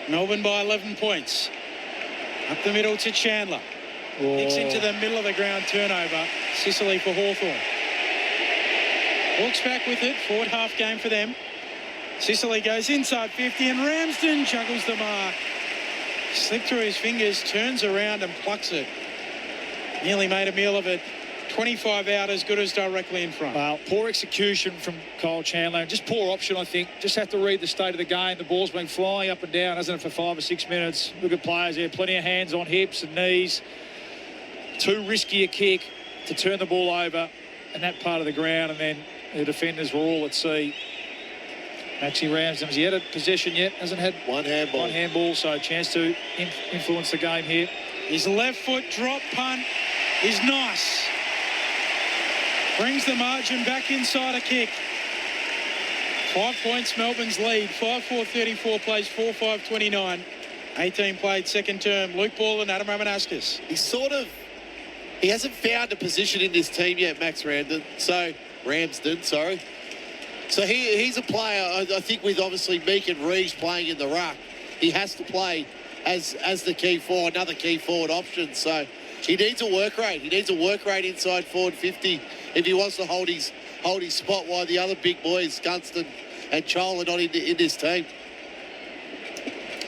Melbourne by 11 points. Up the middle to Chandler. Kicks into the middle of the ground, turnover. Sicily for Hawthorn. Hawks back with it. Forward half game for them. Sicily goes inside 50 and Ramsden juggles the mark. Slipped through his fingers, turns around and plucks it. Nearly made a meal of it. 25 out, as good as directly in front. Well, poor execution from Kyle Chamberlain. Just poor option, I think. Just have to read the state of the game. The ball's been flying up and down, hasn't it, for 5 or 6 minutes. Look at players there. Plenty of hands on hips and knees. Too risky a kick to turn the ball over in that part of the ground, and then the defenders were all at sea. Maxi Ramsden, has he had a possession yet? Hasn't had One handball, so a chance to influence the game here. His left foot drop punt is nice. Brings the margin back inside a kick. 5 points, Melbourne's lead. 5-4-34 plays 4-5-29. 18 played second term. Luke Ball and Adam Ramanauskas. He hasn't found a position in this team yet, Max Ramsden. So he's a player, I think, with obviously Meek and Reeves playing in the ruck. He has to play as the key forward, another key forward option. So he needs a work rate. He needs a work rate inside forward 50 if he wants to hold his spot, while the other big boys, Gunston and Chol, are not in this team.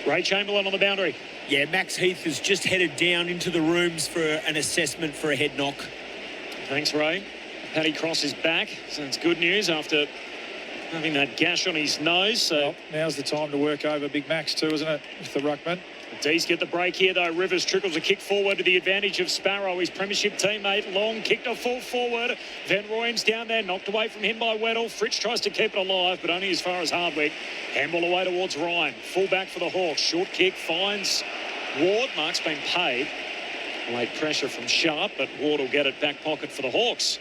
Ray Chamberlain on the boundary. Yeah, Max Heath has just headed down into the rooms for an assessment for a head knock. Thanks, Ray. Paddy Cross is back, so it's good news after having that gash on his nose. So Well, now's the time to work over Big Max too, isn't it, with the ruckman? the D's get the break here, though. Rivers trickles a kick forward to the advantage of Sparrow, his premiership teammate. Long kick to full forward. Van Rooyen's down there, knocked away from him by Weddle. Fritsch tries to keep it alive, but only as far as Hardwick. Handball away towards Ryan. Full back for the Hawks. Short kick finds Ward. Mark's been paid. Late pressure from Sharp, but Ward will get it back pocket for the Hawks.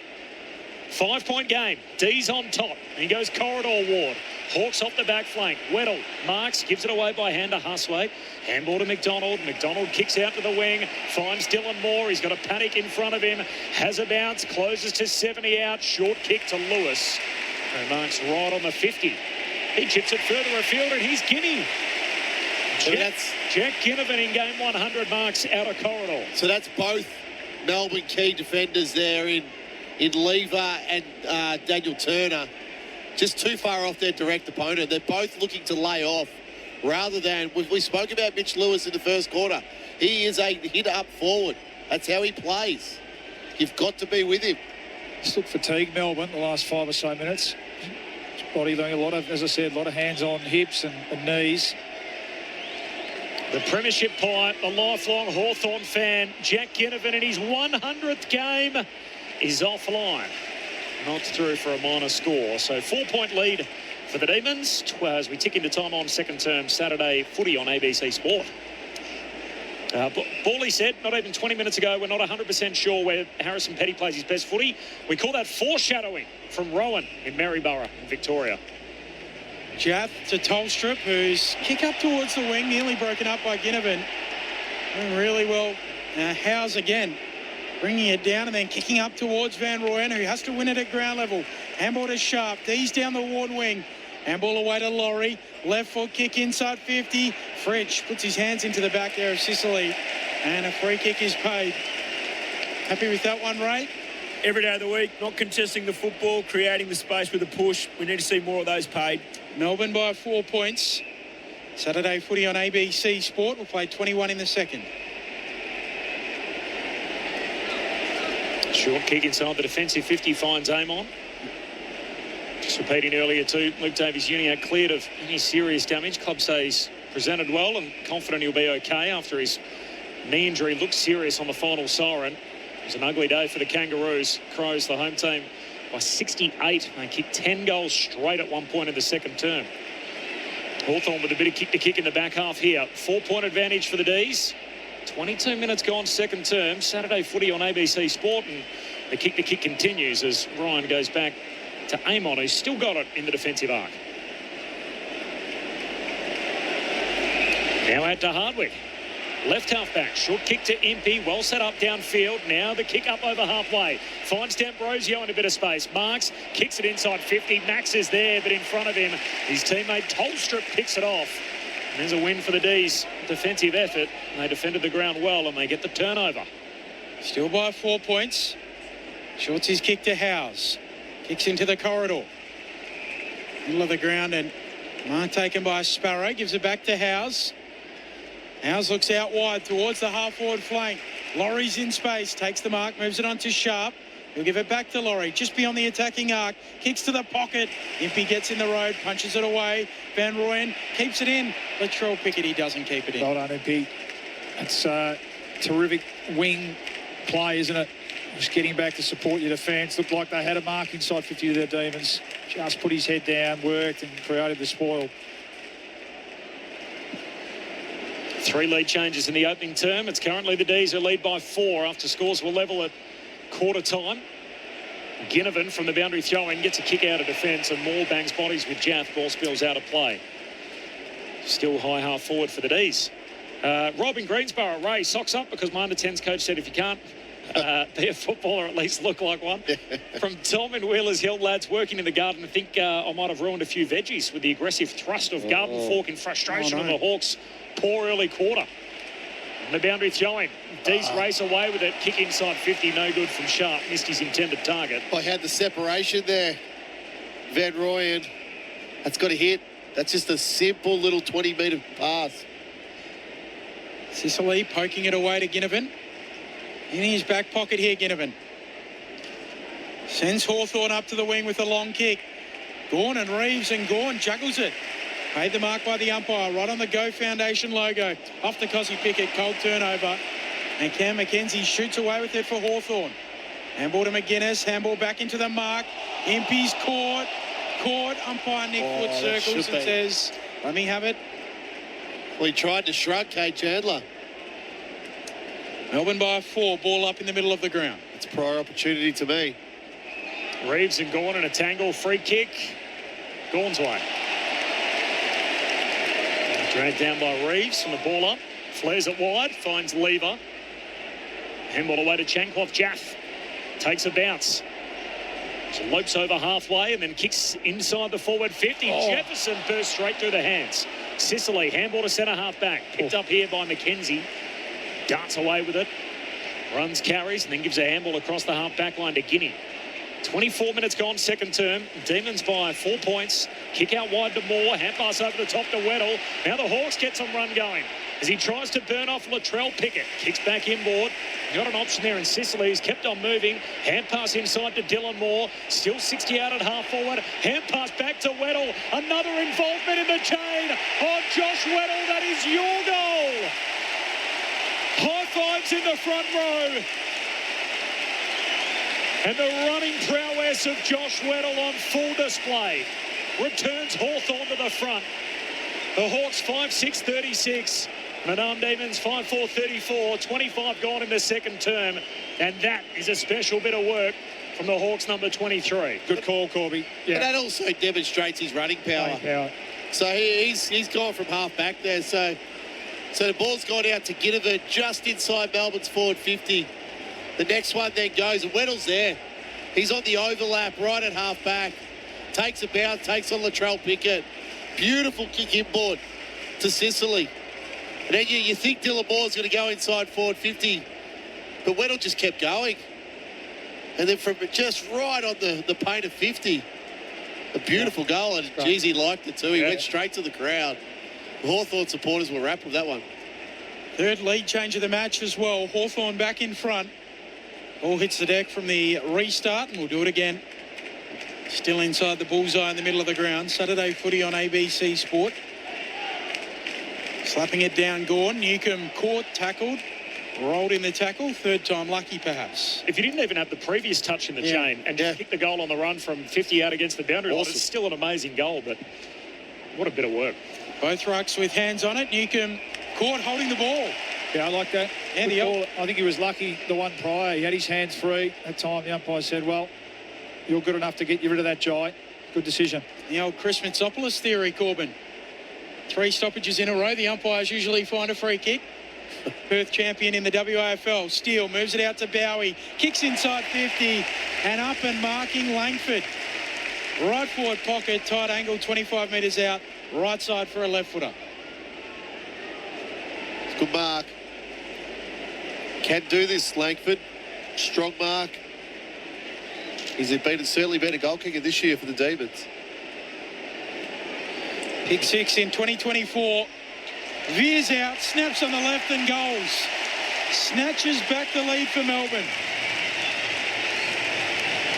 5-point game. D's on top. He goes corridor Ward. Hawks off the back flank. Weddle. Marks gives it away by hand to Husway. Handball to McDonald. McDonald kicks out to the wing. Finds Dylan Moore. He's got a panic in front of him. Has a bounce. Closes to 70 out. Short kick to Lewis. And Marks right on the 50. He chips it further afield, and he's Guinea. Jack Ginnivan in game 100. Marks out of corridor. So that's both Melbourne key defenders there in Lever and Daniel Turner. Just too far off their direct opponent. They're both looking to lay off rather than... We spoke about Mitch Lewis in the first quarter. He is a hitter up forward. That's how he plays. You've got to be with him. Just looked fatigued, Melbourne, the last 5 or so minutes. Body doing a lot of, as I said, a lot of hands on hips and knees. The premiership pipe, the lifelong Hawthorn fan, Jack Ginnivan in his 100th game is offline. Not through for a minor score. So 4-point lead for the Demons as we tick into time on second term Saturday footy on ABC Sport. Bawley said not even 20 minutes ago, we're not 100% sure where Harrison Petty plays his best footy. We call that foreshadowing from Rowan in Maryborough in Victoria. Jath to Tolstrup, who's kick up towards the wing, nearly broken up by Ginnivan. Doing really well. Howes again, bringing it down and then kicking up towards Van Rooyen, who has to win it at ground level. Handball to Sharp. D's down the Ward wing. Handball away to Laurie. Left foot kick inside 50. Fritsch puts his hands into the back there of Sicily. And a free kick is paid. Happy with that one, Ray? Every day of the week, not contesting the football, creating the space with a push. We need to see more of those paid. Melbourne by 4 points. Saturday footy on ABC Sport. We'll play 21 in the second. Short kick inside the defensive 50 finds Amon. Just repeating earlier too, Luke Davies-Uniacke cleared of any serious damage. Club says presented well and confident he'll be okay after his knee injury. Looked serious on the final siren. It was an ugly day for the Kangaroos. Crows, the home team, by 68. They kicked 10 goals straight at one point in the second term. Hawthorn with a bit of kick-to-kick in the back half here. 4-point advantage for the D's. 22 minutes gone second term. Saturday footy on ABC Sport, and the kick-to-kick continues as Ryan goes back to Amon, who's still got it in the defensive arc. Now out to Hardwick. Left half back, short kick to Impey, well set up downfield. Now the kick up over halfway. Finds D'Ambrosio in a bit of space. Marks, kicks it inside 50. Max is there, but in front of him, his teammate Tolstrup picks it off. And there's a win for the D's. Defensive effort. They defended the ground well and they get the turnover. Still by 4 points. Shorts his kick to Howes. Kicks into the corridor. Middle of the ground and mark taken by Sparrow. Gives it back to Howes. Howes looks out wide towards the half-forward flank. Laurie's in space, takes the mark, moves it on to Sharp. He'll give it back to Laurie, just beyond the attacking arc. Kicks to the pocket. Impey gets in the road, punches it away. Van Rooyen keeps it in. Latrell Pickett, he doesn't keep it in. Well done, Impey. That's a terrific wing play, isn't it? Just getting back to support your defence. Looked like they had a mark inside 50 of their Demons. Just put his head down, worked and created the spoil. 3 lead changes in the opening term. It's currently the D's who lead by 4 after scores were level at quarter time. Ginnivan from the boundary throw-in gets a kick out of defence and Moore bangs bodies with Jaff. Ball spills out of play. Still high half forward for the D's. Rob in Greensborough, Ray, socks up because my under-10s coach said if you can't be a footballer, at least look like one. From Tom in Wheelers Hill, lads, working in the garden. I think I might have ruined a few veggies with the aggressive thrust of garden fork in frustration on the Hawks' poor early quarter. And the boundary throwing. D's race away with it. Kick inside 50, no good from Sharp. Missed his intended target. I had the separation there. Van Rooyen. That's got a hit. That's just a simple little 20-metre pass. Sicily poking it away to Ginnivan. In his back pocket here, Ginnivan. Sends Hawthorn up to the wing with a long kick. Gawn and Reeves, and Gawn juggles it. Paid the mark by the umpire, right on the Go Foundation logo. Off to Cosy Pickett, cold turnover. And Cam McKenzie shoots away with it for Hawthorn. Handball to McGuinness, handball back into the mark. Impey's caught. Umpire Nick Foot circles and says, let me have it. Well, he tried to shrug Kate Chandler. Melbourne by 4, ball up in the middle of the ground. It's a prior opportunity to me. Reeves and Gawn in a tangle, free kick. Gawn's way. Dragged down by Reeves from the ball up. Flares it wide, finds Lever. Handball away to Chancloth. Jaff takes a bounce. So lopes over halfway and then kicks inside the forward 50. Jefferson bursts straight through the hands. Sicily, handball to centre half back. Picked up here by McKenzie. Darts away with it. Runs, carries, and then gives a handball across the half back line to Guinea. 24 minutes gone, second term. Demons by 4 points. Kick out wide to Moore. Hand pass over the top to Weddle. Now the Hawks get some run going as he tries to burn off Latrell Pickett. Kicks back inboard. Got an option there in Sicily. He's kept on moving. Hand pass inside to Dylan Moore. Still 60 out at half forward. Hand pass back to Weddle. Another involvement in the chain of Josh Weddle. That is your goal. High fives in the front row. And the running prowess of Josh Weddle on full display. Returns Hawthorn to the front. The Hawks 5-6-36. Madame Demons 5-4-34. 25 gone in the second term. And that is a special bit of work from the Hawks number 23. Good call, Corby. Yeah. And that also demonstrates his running power. So he's gone from half back there. So the ball's gone out to Ginnivan just inside Melbourne's forward 50. The next one then goes, and Weddle's there. He's on the overlap right at half back. Takes a bounce, takes on Latrell Pickett. Beautiful kick inboard to Sicily. And then you think Dylan Moore's going to go inside forward 50. But Weddle just kept going. And then from just right on the paint of 50. A beautiful goal, and geez, he liked it too. He went straight to the crowd. The Hawthorn supporters were wrapped with that one. Third lead change of the match as well. Hawthorn back in front. Ball hits the deck from the restart, and we'll do it again. Still inside the bullseye in the middle of the ground. Saturday footy on ABC Sport. Slapping it down, Gawn. Newcomb caught, tackled, rolled in the tackle. Third time lucky, perhaps. If you didn't even have the previous touch in the chain and just kick the goal on the run from 50 out against the boundary line, it's still an amazing goal, but what a bit of work. Both rucks with hands on it. Newcomb caught holding the ball. Yeah, I like that. Andy, I think he was lucky the one prior. He had his hands free. That time the umpire said, well, you're good enough to get you rid of that giant. Good decision. The old Chris Mitsopoulos theory, Corbin. 3 stoppages in a row. The umpires usually find a free kick. Perth champion in the WAFL. Steele moves it out to Bowie. Kicks inside 50 and up and marking Langford. Right forward pocket, tight angle, 25 metres out. Right side for a left footer. It's good mark. Can do this, Langford. Strong mark. He's certainly been a goal kicker this year for the Demons. Pick 6 in 2024. Veers out, snaps on the left and goals. Snatches back the lead for Melbourne.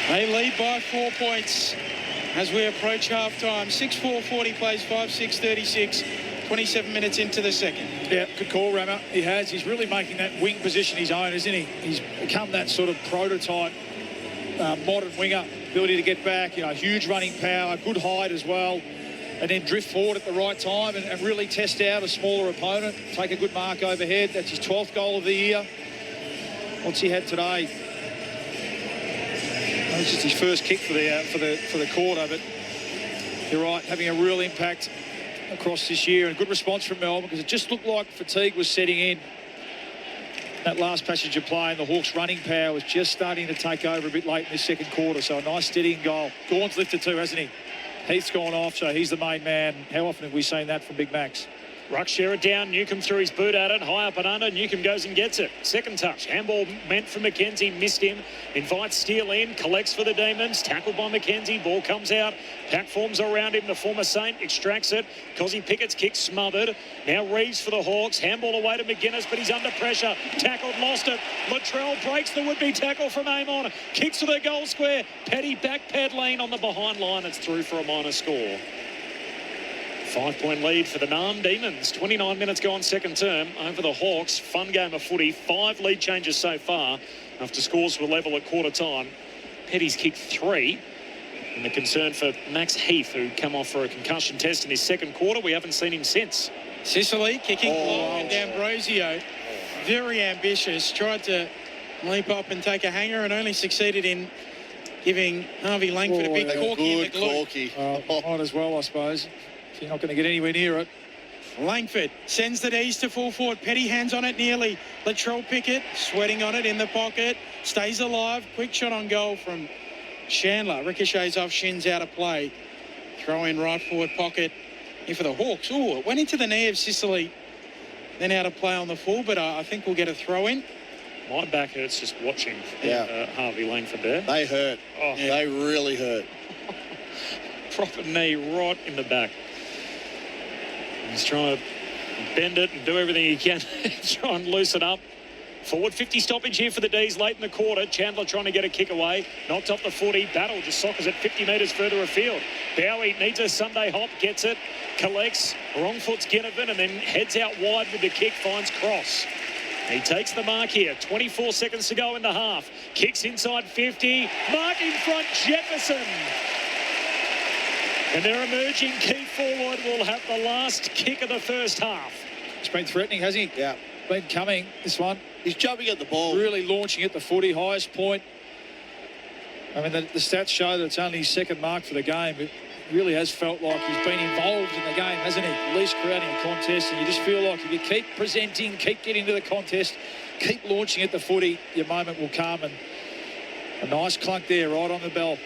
They lead by 4 points as we approach half-time. 6:4:40 plays 5:6:36. 27 minutes into the second. Yeah, good call, Rama. He has. He's really making that wing position his own, isn't he? He's become that sort of prototype modern winger. Ability to get back, huge running power, good height as well. And then drift forward at the right time and really test out a smaller opponent. Take a good mark overhead. That's his 12th goal of the year. What's he had today? It's just his first kick for the quarter, but you're right, having a real impact across this year, and a good response from Melbourne, because it just looked like fatigue was setting in. That last passage of play, and the Hawks' running power was just starting to take over a bit late in the second quarter. So a nice steadying goal. Gawn's lifted too, hasn't he? Heath's gone off, so he's the main man. How often have we seen that from Big Max? Ruck share it down. Newcomb threw his boot at it. High up and under. Newcomb goes and gets it. Second touch. Handball meant for McKenzie. Missed him. Invites Steele in. Collects for the Demons. Tackled by McKenzie. Ball comes out. Pack forms around him. The former Saint extracts it. Cozzy Pickett's kick smothered. Now Reeves for the Hawks. Handball away to McGuinness, but he's under pressure. Tackled. Lost it. Latrell breaks the would-be tackle from Amon. Kicks to the goal square. Petty backpedaling on the behind line. It's through for a minor score. 5-point lead for the Narm Demons. 29 minutes gone second term over the Hawks. Fun game of footy. 5 lead changes so far after scores were level at quarter time. Petty's kicked 3. And the concern for Max Heath, who come off for a concussion test in his second quarter. We haven't seen him since. Sicily kicking low, and D'Ambrosio, very ambitious, tried to leap up and take a hanger and only succeeded in giving Harvey Langford a big corky in the glue. Might as well, I suppose. You're not going to get anywhere near it. Langford sends the D's to full forward. Petty hands on it nearly. Latrell Pickett sweating on it in the pocket. Stays alive. Quick shot on goal from Chandler. Ricochets off shins out of play. Throw in right forward pocket here for the Hawks. Oh, it went into the knee of Sicily. Then out of play on the full, but I think we'll get a throw in. My back hurts just watching Harvey Langford there. They hurt. Oh, yeah. They really hurt. Proper knee right in the back. He's trying to bend it and do everything he can to try and loosen up. Forward 50 stoppage here for the D's late in the quarter. Chandler trying to get a kick away. Knocked off the footy. Battle just soccers it 50 metres further afield. Bowie needs a Sunday hop. Gets it. Collects. Wrong foot's Ginnivan and then heads out wide with the kick. Finds Cross. He takes the mark here. 24 seconds to go in the half. Kicks inside 50. Mark in front. Jefferson. And their emerging key forward will have the last kick of the first half. He's been threatening, hasn't he? Yeah. Been coming, this one. He's jumping at the ball. Really launching at the footy, highest point. I mean, the stats show that it's only his second mark for the game. It really has felt like he's been involved in the game, hasn't he? At least creating a contest, and you just feel like if you keep presenting, keep getting to the contest, keep launching at the footy, your moment will come. And a nice clunk there, right on the bell.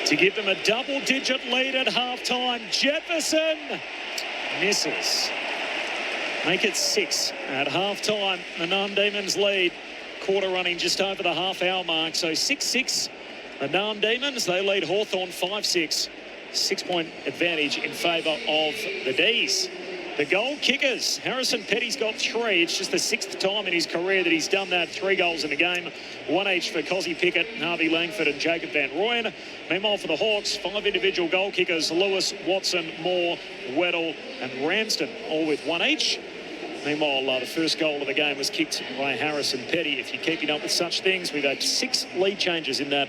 To give them a double-digit lead at half-time. Jefferson misses. Make it 6 at half-time. The Narm Demons lead. Quarter running just over the half-hour mark. So 6-6. The Narm Demons, they lead Hawthorn 5-6. 6-point advantage in favour of the D's. The goal kickers. Harrison Petty's got 3. It's just the 6th time in his career that he's done that. 3 goals in a game. 1 each for Cozzy Pickett, Harvey Langford and Jacob Van Rooyen. Meanwhile for the Hawks, 5 individual goal kickers. Lewis, Watson, Moore, Weddle and Ramsden, all with 1 each. Meanwhile, the first goal of the game was kicked by Harrison Petty. If you're keeping up with such things, we've had 6 lead changes in that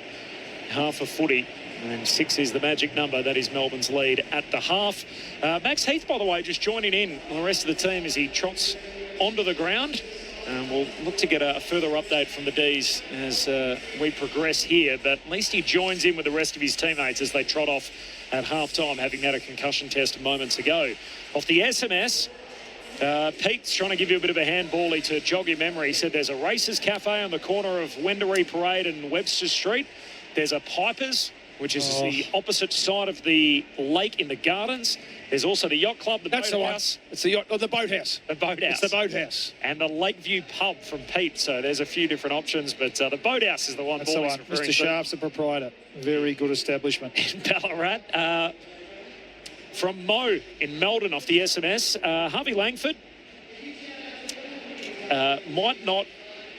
half of footy. And 6 is the magic number. That is Melbourne's lead at the half. Max Heath, by the way, just joining in on the rest of the team as he trots onto the ground. And we'll look to get a further update from the D's as we progress here. But at least he joins in with the rest of his teammates as they trot off at half-time, having had a concussion test moments ago. Off the SMS, Pete's trying to give you a bit of a handbally to jog your memory. He said there's a Racers Cafe on the corner of Wendouree Parade and Webster Street. There's a Piper's, which is the opposite side of the lake in the gardens. There's also the Yacht Club, the Boathouse. It's the yacht, the Boathouse. The Boathouse. It's the Boathouse. And the Lakeview Pub from Pete. So there's a few different options, but the Boathouse is the one. That's the one. Mr. Sharp's the proprietor. Very good establishment. In Ballarat. From Mo in Melbourne off the SMS, Harvey Langford might not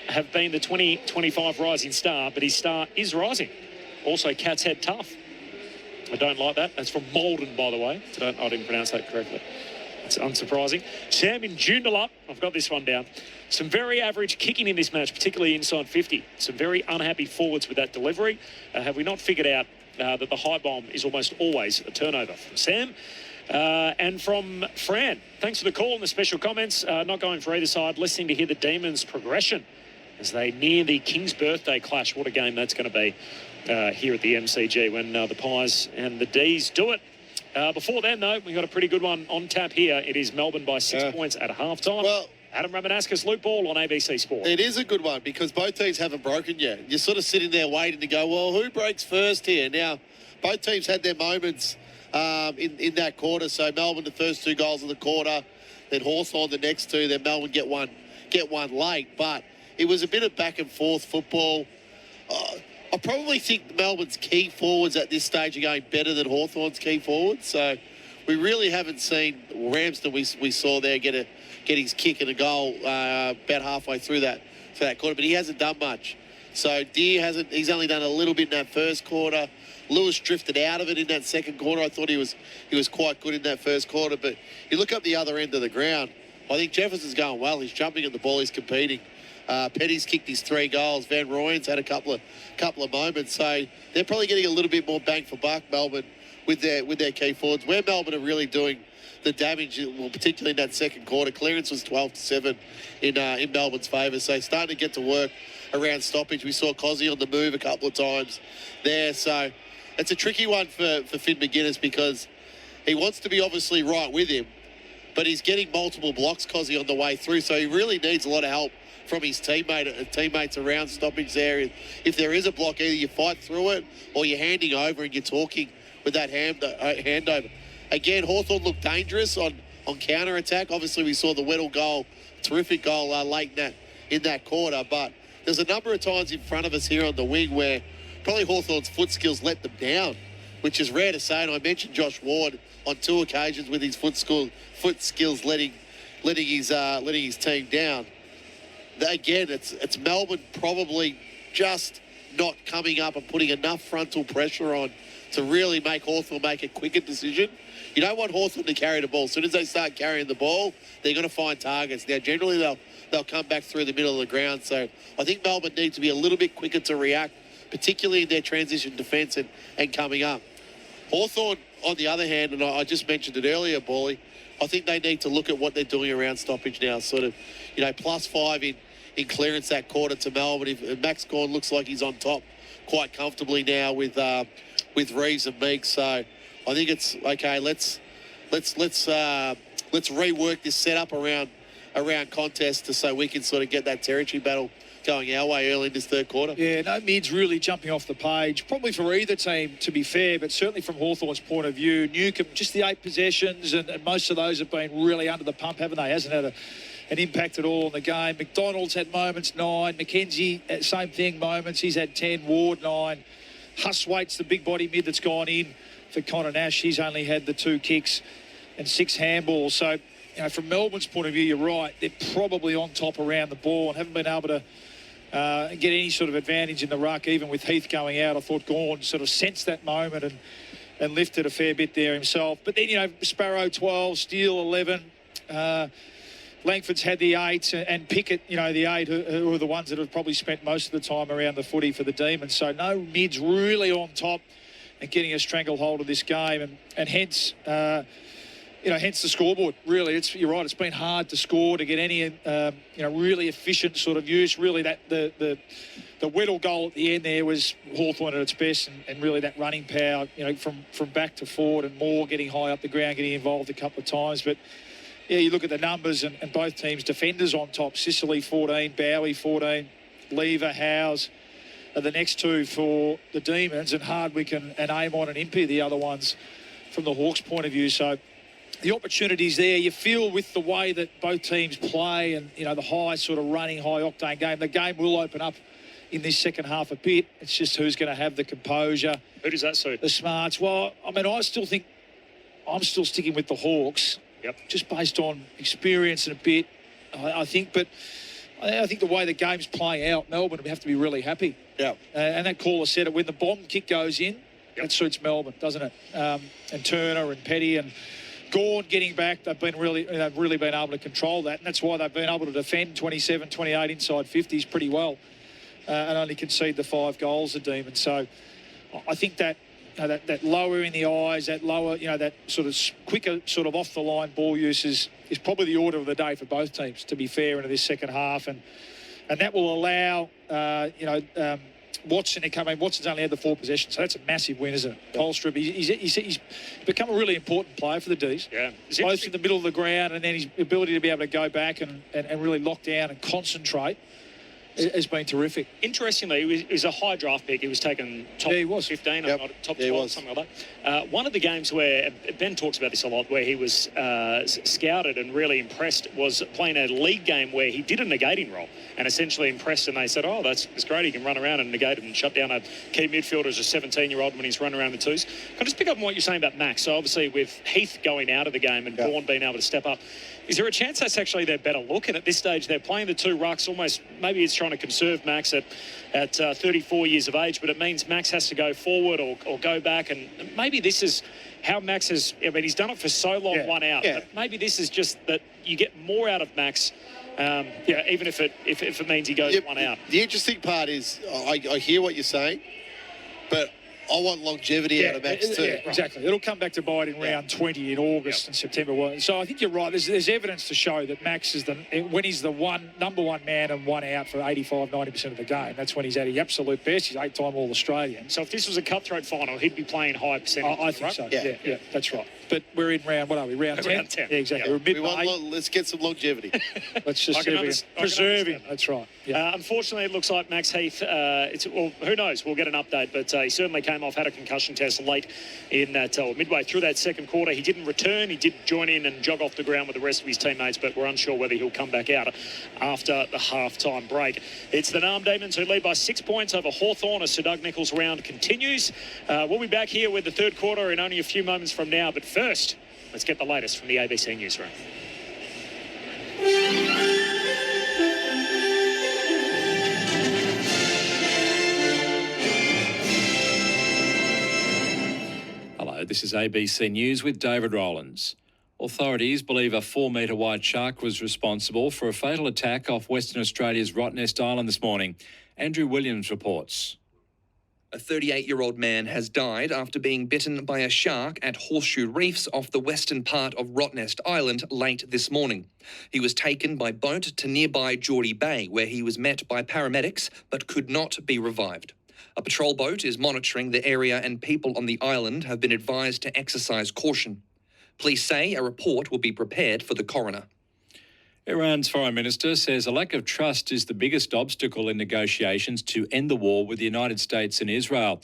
have been the 2025 rising star, but his star is rising. Also, Cat's Head Tough. I don't like that. That's from Malden, by the way. I didn't pronounce that correctly. It's unsurprising. Sam in Joondalup. I've got this one down. Some very average kicking in this match, particularly inside 50. Some very unhappy forwards with that delivery. Have we not figured out that the high bomb is almost always a turnover? From Sam. And from Fran. Thanks for the call and the special comments. Not going for either side. Listening to hear the Demons' progression as they near the King's birthday clash. What a game that's going to be here at the MCG when the Pies and the D's do it. Before then, though, we got a pretty good one on tap here. It is Melbourne by 6 points at half-time. Well, Adam Ramanauskas, loop ball on ABC Sport. It is a good one because both teams haven't broken yet. You're sort of sitting there waiting to go, well, who breaks first here? Now, both teams had their moments in that quarter. So Melbourne, the first 2 goals of the quarter, then Hawthorn the next 2, then Melbourne get one late. But it was a bit of back and forth football. I probably think Melbourne's key forwards at this stage are going better than Hawthorn's key forwards. So we really haven't seen Ramsden. We saw there get his kick and a goal about halfway through that quarter, but he hasn't done much. So Deere hasn't. He's only done a little bit in that first quarter. Lewis drifted out of it in that second quarter. I thought he was quite good in that first quarter, but you look up the other end of the ground. I think Jefferson's going well. He's jumping at the ball. He's competing. Petty's kicked his 3 goals. Van Rooyen's had a couple of moments. So they're probably getting a little bit more bang for buck, Melbourne, with their key forwards. Where Melbourne are really doing the damage, well, particularly in that second quarter, clearance was 12-7 in Melbourne's favour. So starting to get to work around stoppage. We saw Cozzy on the move a couple of times there. So it's a tricky one for Finn McGuinness because he wants to be obviously right with him, but he's getting multiple blocks, Cozzy, on the way through. So he really needs a lot of help from his teammates around stoppage there. If there is a block, either you fight through it or you're handing over and you're talking with that handover. Again, Hawthorn looked dangerous on counter-attack. Obviously, we saw the Weddle goal, terrific goal late in that quarter. But there's a number of times in front of us here on the wing where probably Hawthorn's foot skills let them down, which is rare to say. And I mentioned Josh Ward on 2 occasions with his foot skills letting his team down. Again, it's Melbourne probably just not coming up and putting enough frontal pressure on to really make Hawthorn make a quicker decision. You don't want Hawthorn to carry the ball. As soon as they start carrying the ball, they're going to find targets. Now, generally, they'll come back through the middle of the ground. So I think Melbourne needs to be a little bit quicker to react, particularly in their transition defence and coming up. Hawthorn, on the other hand, and I just mentioned it earlier, Bally, I think they need to look at what they're doing around stoppage now. Sort of, +5 in clearance that quarter to Melbourne. If Max Gawn looks like he's on top quite comfortably now with Reeves and Meeks. So I think it's okay. Let's rework this setup around contest so we can sort of get that territory battle going our way early in this third quarter. Yeah, no mids really jumping off the page. Probably for either team, to be fair, but certainly from Hawthorn's point of view, Newcombe, just the 8 possessions, and most of those have been really under the pump, haven't they? Hasn't had an impact at all in the game. McDonald's had moments, 9. McKenzie, same thing, moments. He's had 10. Ward, 9. Huswaite's the big body mid that's gone in for Connor Nash. He's only had the 2 kicks and 6 handballs. So, from Melbourne's point of view, you're right. They're probably on top around the ball and haven't been able to get any sort of advantage in the ruck, even with Heath going out. I thought Gawn sort of sensed that moment and lifted a fair bit there himself. But then, Sparrow 12, Steele 11. Langford's had the 8 and Pickett, the 8 who are the ones that have probably spent most of the time around the footy for the Demons. So no mids really on top and getting a stranglehold of this game. And hence, hence the scoreboard. Really, you're right. It's been hard to score, to get any, really efficient sort of use. Really, that the Weddle goal at the end there was Hawthorn at its best, and really that running power, from back to forward and more, getting high up the ground, getting involved a couple of times. But yeah, you look at the numbers and both teams' defenders on top. Sicily 14, Bowie 14, Lever, Howes are the next two for the Demons, and Hardwick and Amon and Impey the other ones from the Hawks' point of view. So the opportunities there, you feel with the way that both teams play and, the high sort of running, high octane game, the game will open up in this second half a bit. It's just who's going to have the composure. Who does that suit? The smarts. Well, I still think I'm still sticking with the Hawks. Yep. Just based on experience and a bit, I think. But I think the way the game's playing out, Melbourne will have to be really happy. Yeah. And that caller said it, when the bomb kick goes in, that suits Melbourne, doesn't it? And Turner and Petty and Gawn getting back, they've really been able to control that, and that's why they've been able to defend 27, 28 inside 50s pretty well, and only concede the 5 goals, the Demons. So I think that that lower in the eyes, that lower, that sort of quicker sort of off the line ball use is probably the order of the day for both teams, to be fair, into this second half, and that will allow Watson to come in. Watson's only had the 4 possessions, so that's a massive win, isn't it? Polstrup, he's become a really important player for the D's. Yeah. Both in the middle of the ground, and then his ability to be able to go back and really lock down and concentrate has been terrific. Interestingly, he was a high draft pick. He was taken top 15 or not, top 12, something like that. One of the games where, Ben talks about this a lot, where he was scouted and really impressed was playing a league game where he did a negating role and essentially impressed, and they said, oh, that's great. He can run around and negate it and shut down a key midfielder as a 17-year-old when he's running around the twos. Can I just pick up on what you're saying about Max? So obviously with Heath going out of the game and Bourne being able to step up, is there a chance that's actually their better look? And at this stage, they're playing the 2 rucks almost, maybe it's trying to conserve Max at 34 years of age, but it means Max has to go forward or go back. And maybe this is how Max has, he's done it for so long, one out. But maybe this is just that you get more out of Max, even if it means he goes one out. The interesting part is, I hear what you're saying, but I want longevity out of Max too. Yeah, exactly. It'll come back to bite in round 20 in August and September. So I think you're right. There's evidence to show that Max is when he's the number one man and one out for 85, 90% of the game. That's when he's at his absolute best. He's 8-time All-Australian. So if this was a cutthroat final, he'd be playing high percentage. I think so. Yeah, that's right. But we're in round, what are we, round 10? Round 10. Yeah, exactly. We're mid-May. Let's get some longevity. Let's just see if we can preserve him. That's right. Yeah. Unfortunately, it looks like Max Heath, who knows? We'll get an update, but he certainly came off, had a concussion test late in that, midway through that second quarter. He didn't return. He did join in and jog off the ground with the rest of his teammates, but we're unsure whether he'll come back out after the half-time break. It's the Narm Demons who lead by 6 points over Hawthorn as Sir Doug Nicholls' round continues. We'll be back here with the third quarter in only a few moments from now, but first, let's get the latest from the ABC newsroom. Hello, this is ABC News with David Rowlands. Authorities believe a 4-metre wide shark was responsible for a fatal attack off Western Australia's Rd10 Island this morning. Andrew Williams reports. A 38-year-old man has died after being bitten by a shark at Horseshoe Reefs off the western part of Rd10 Island late this morning. He was taken by boat to nearby Geordie Bay, where he was met by paramedics but could not be revived. A patrol boat is monitoring the area and people on the island have been advised to exercise caution. Police say a report will be prepared for the coroner. Iran's foreign minister says a lack of trust is the biggest obstacle in negotiations to end the war with the United States and Israel.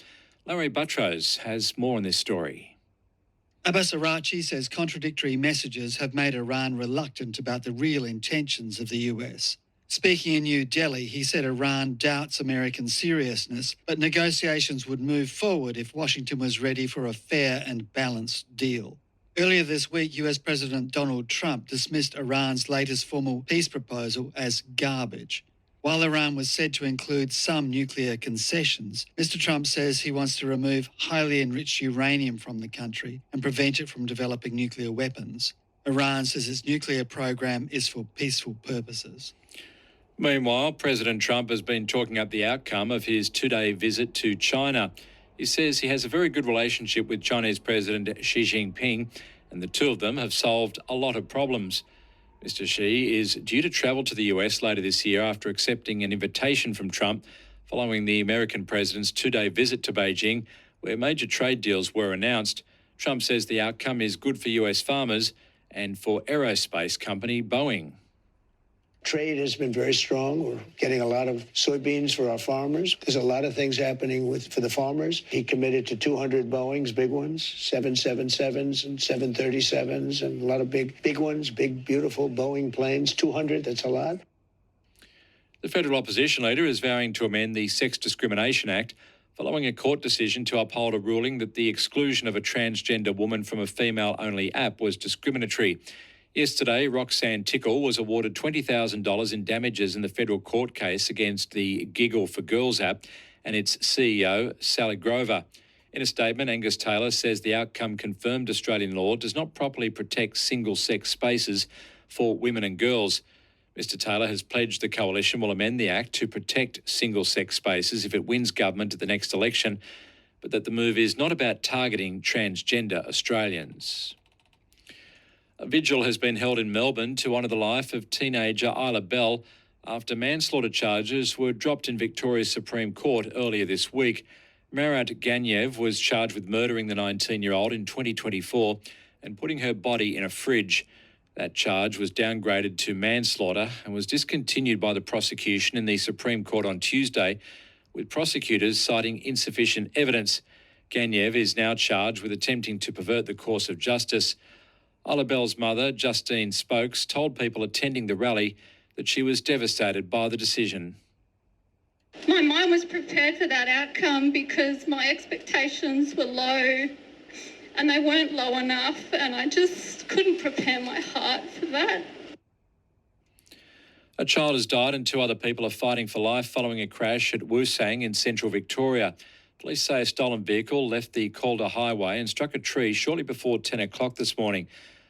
Larry Buttrose has more on this story. Abbas Araghchi says contradictory messages have made Iran reluctant about the real intentions of the US. Speaking in New Delhi, he said Iran doubts American seriousness, but negotiations would move forward if Washington was ready for a fair and balanced deal. Earlier this week, US President Donald Trump dismissed Iran's latest formal peace proposal as garbage. While Iran was said to include some nuclear concessions, Mr. Trump says he wants to remove highly enriched uranium from the country and prevent it from developing nuclear weapons. Iran says its nuclear program is for peaceful purposes. Meanwhile, President Trump has been talking up the outcome of his 2-day visit to China. He says he has a very good relationship with Chinese President Xi Jinping and the two of them have solved a lot of problems. Mr. Xi is due to travel to the US later this year after accepting an invitation from Trump following the American president's two-day visit to Beijing, where major trade deals were announced. Trump says the outcome is good for US farmers and for aerospace company Boeing. Trade has been very strong. We're getting a lot of soybeans for our farmers. There's a lot of things happening for the farmers. He committed to 200 Boeings, big ones, 777s and 737s, and a lot of big ones, big, beautiful Boeing planes. 200, that's a lot. The federal opposition leader is vowing to amend the Sex Discrimination Act following a court decision to uphold a ruling that the exclusion of a transgender woman from a female-only app was discriminatory. Yesterday, Roxanne Tickle was awarded $20,000 in damages in the federal court case against the Giggle for Girls app and its CEO, Sally Grover. In a statement, Angus Taylor says the outcome confirmed Australian law does not properly protect single-sex spaces for women and girls. Mr Taylor has pledged the coalition will amend the Act to protect single-sex spaces if it wins government at the next election, but that the move is not about targeting transgender Australians. A vigil has been held in Melbourne to honour the life of teenager Isla Bell after manslaughter charges were dropped in Victoria's Supreme Court earlier this week. Marat Ganyev was charged with murdering the 19-year-old in 2024 and putting her body in a fridge. That charge was downgraded to manslaughter and was discontinued by the prosecution in the Supreme Court on Tuesday, with prosecutors citing insufficient evidence. Ganyev is now charged with attempting to pervert the course of justice. Isla Bell's mother, Justine Spokes, told people attending the rally that she was devastated by the decision. My mind was prepared for that outcome because my expectations were low and they weren't low enough, and I just couldn't prepare my heart for that. A child has died and two other people are fighting for life following a crash at Woosang in central Victoria. Police say a stolen vehicle left the Calder Highway and struck a tree shortly before 10 o'clock this morning.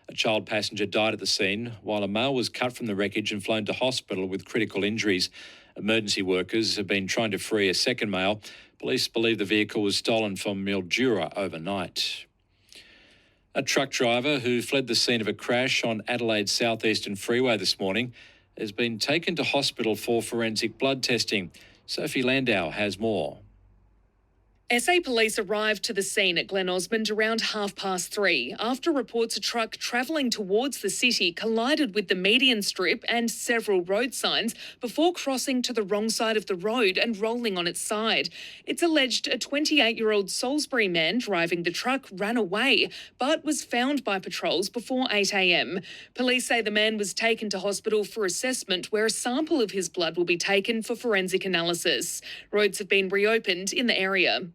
A child passenger died at the scene, while a male was cut from the wreckage and flown to hospital with critical injuries. Emergency workers have been trying to free a second male. Police believe the vehicle was stolen from Mildura overnight. A truck driver who fled the scene of a crash on Adelaide's southeastern freeway this morning has been taken to hospital for forensic blood testing. Sophie Landau has more. SA police arrived to the scene at Glen Osmond around 3:30 after reports a truck travelling towards the city collided with the median strip and several road signs before crossing to the wrong side of the road and rolling on its side. It's alleged a 28-year-old Salisbury man driving the truck ran away but was found by patrols before 8 a.m. Police say the man was taken to hospital for assessment, where a sample of his blood will be taken for forensic analysis. Roads have been reopened in the area.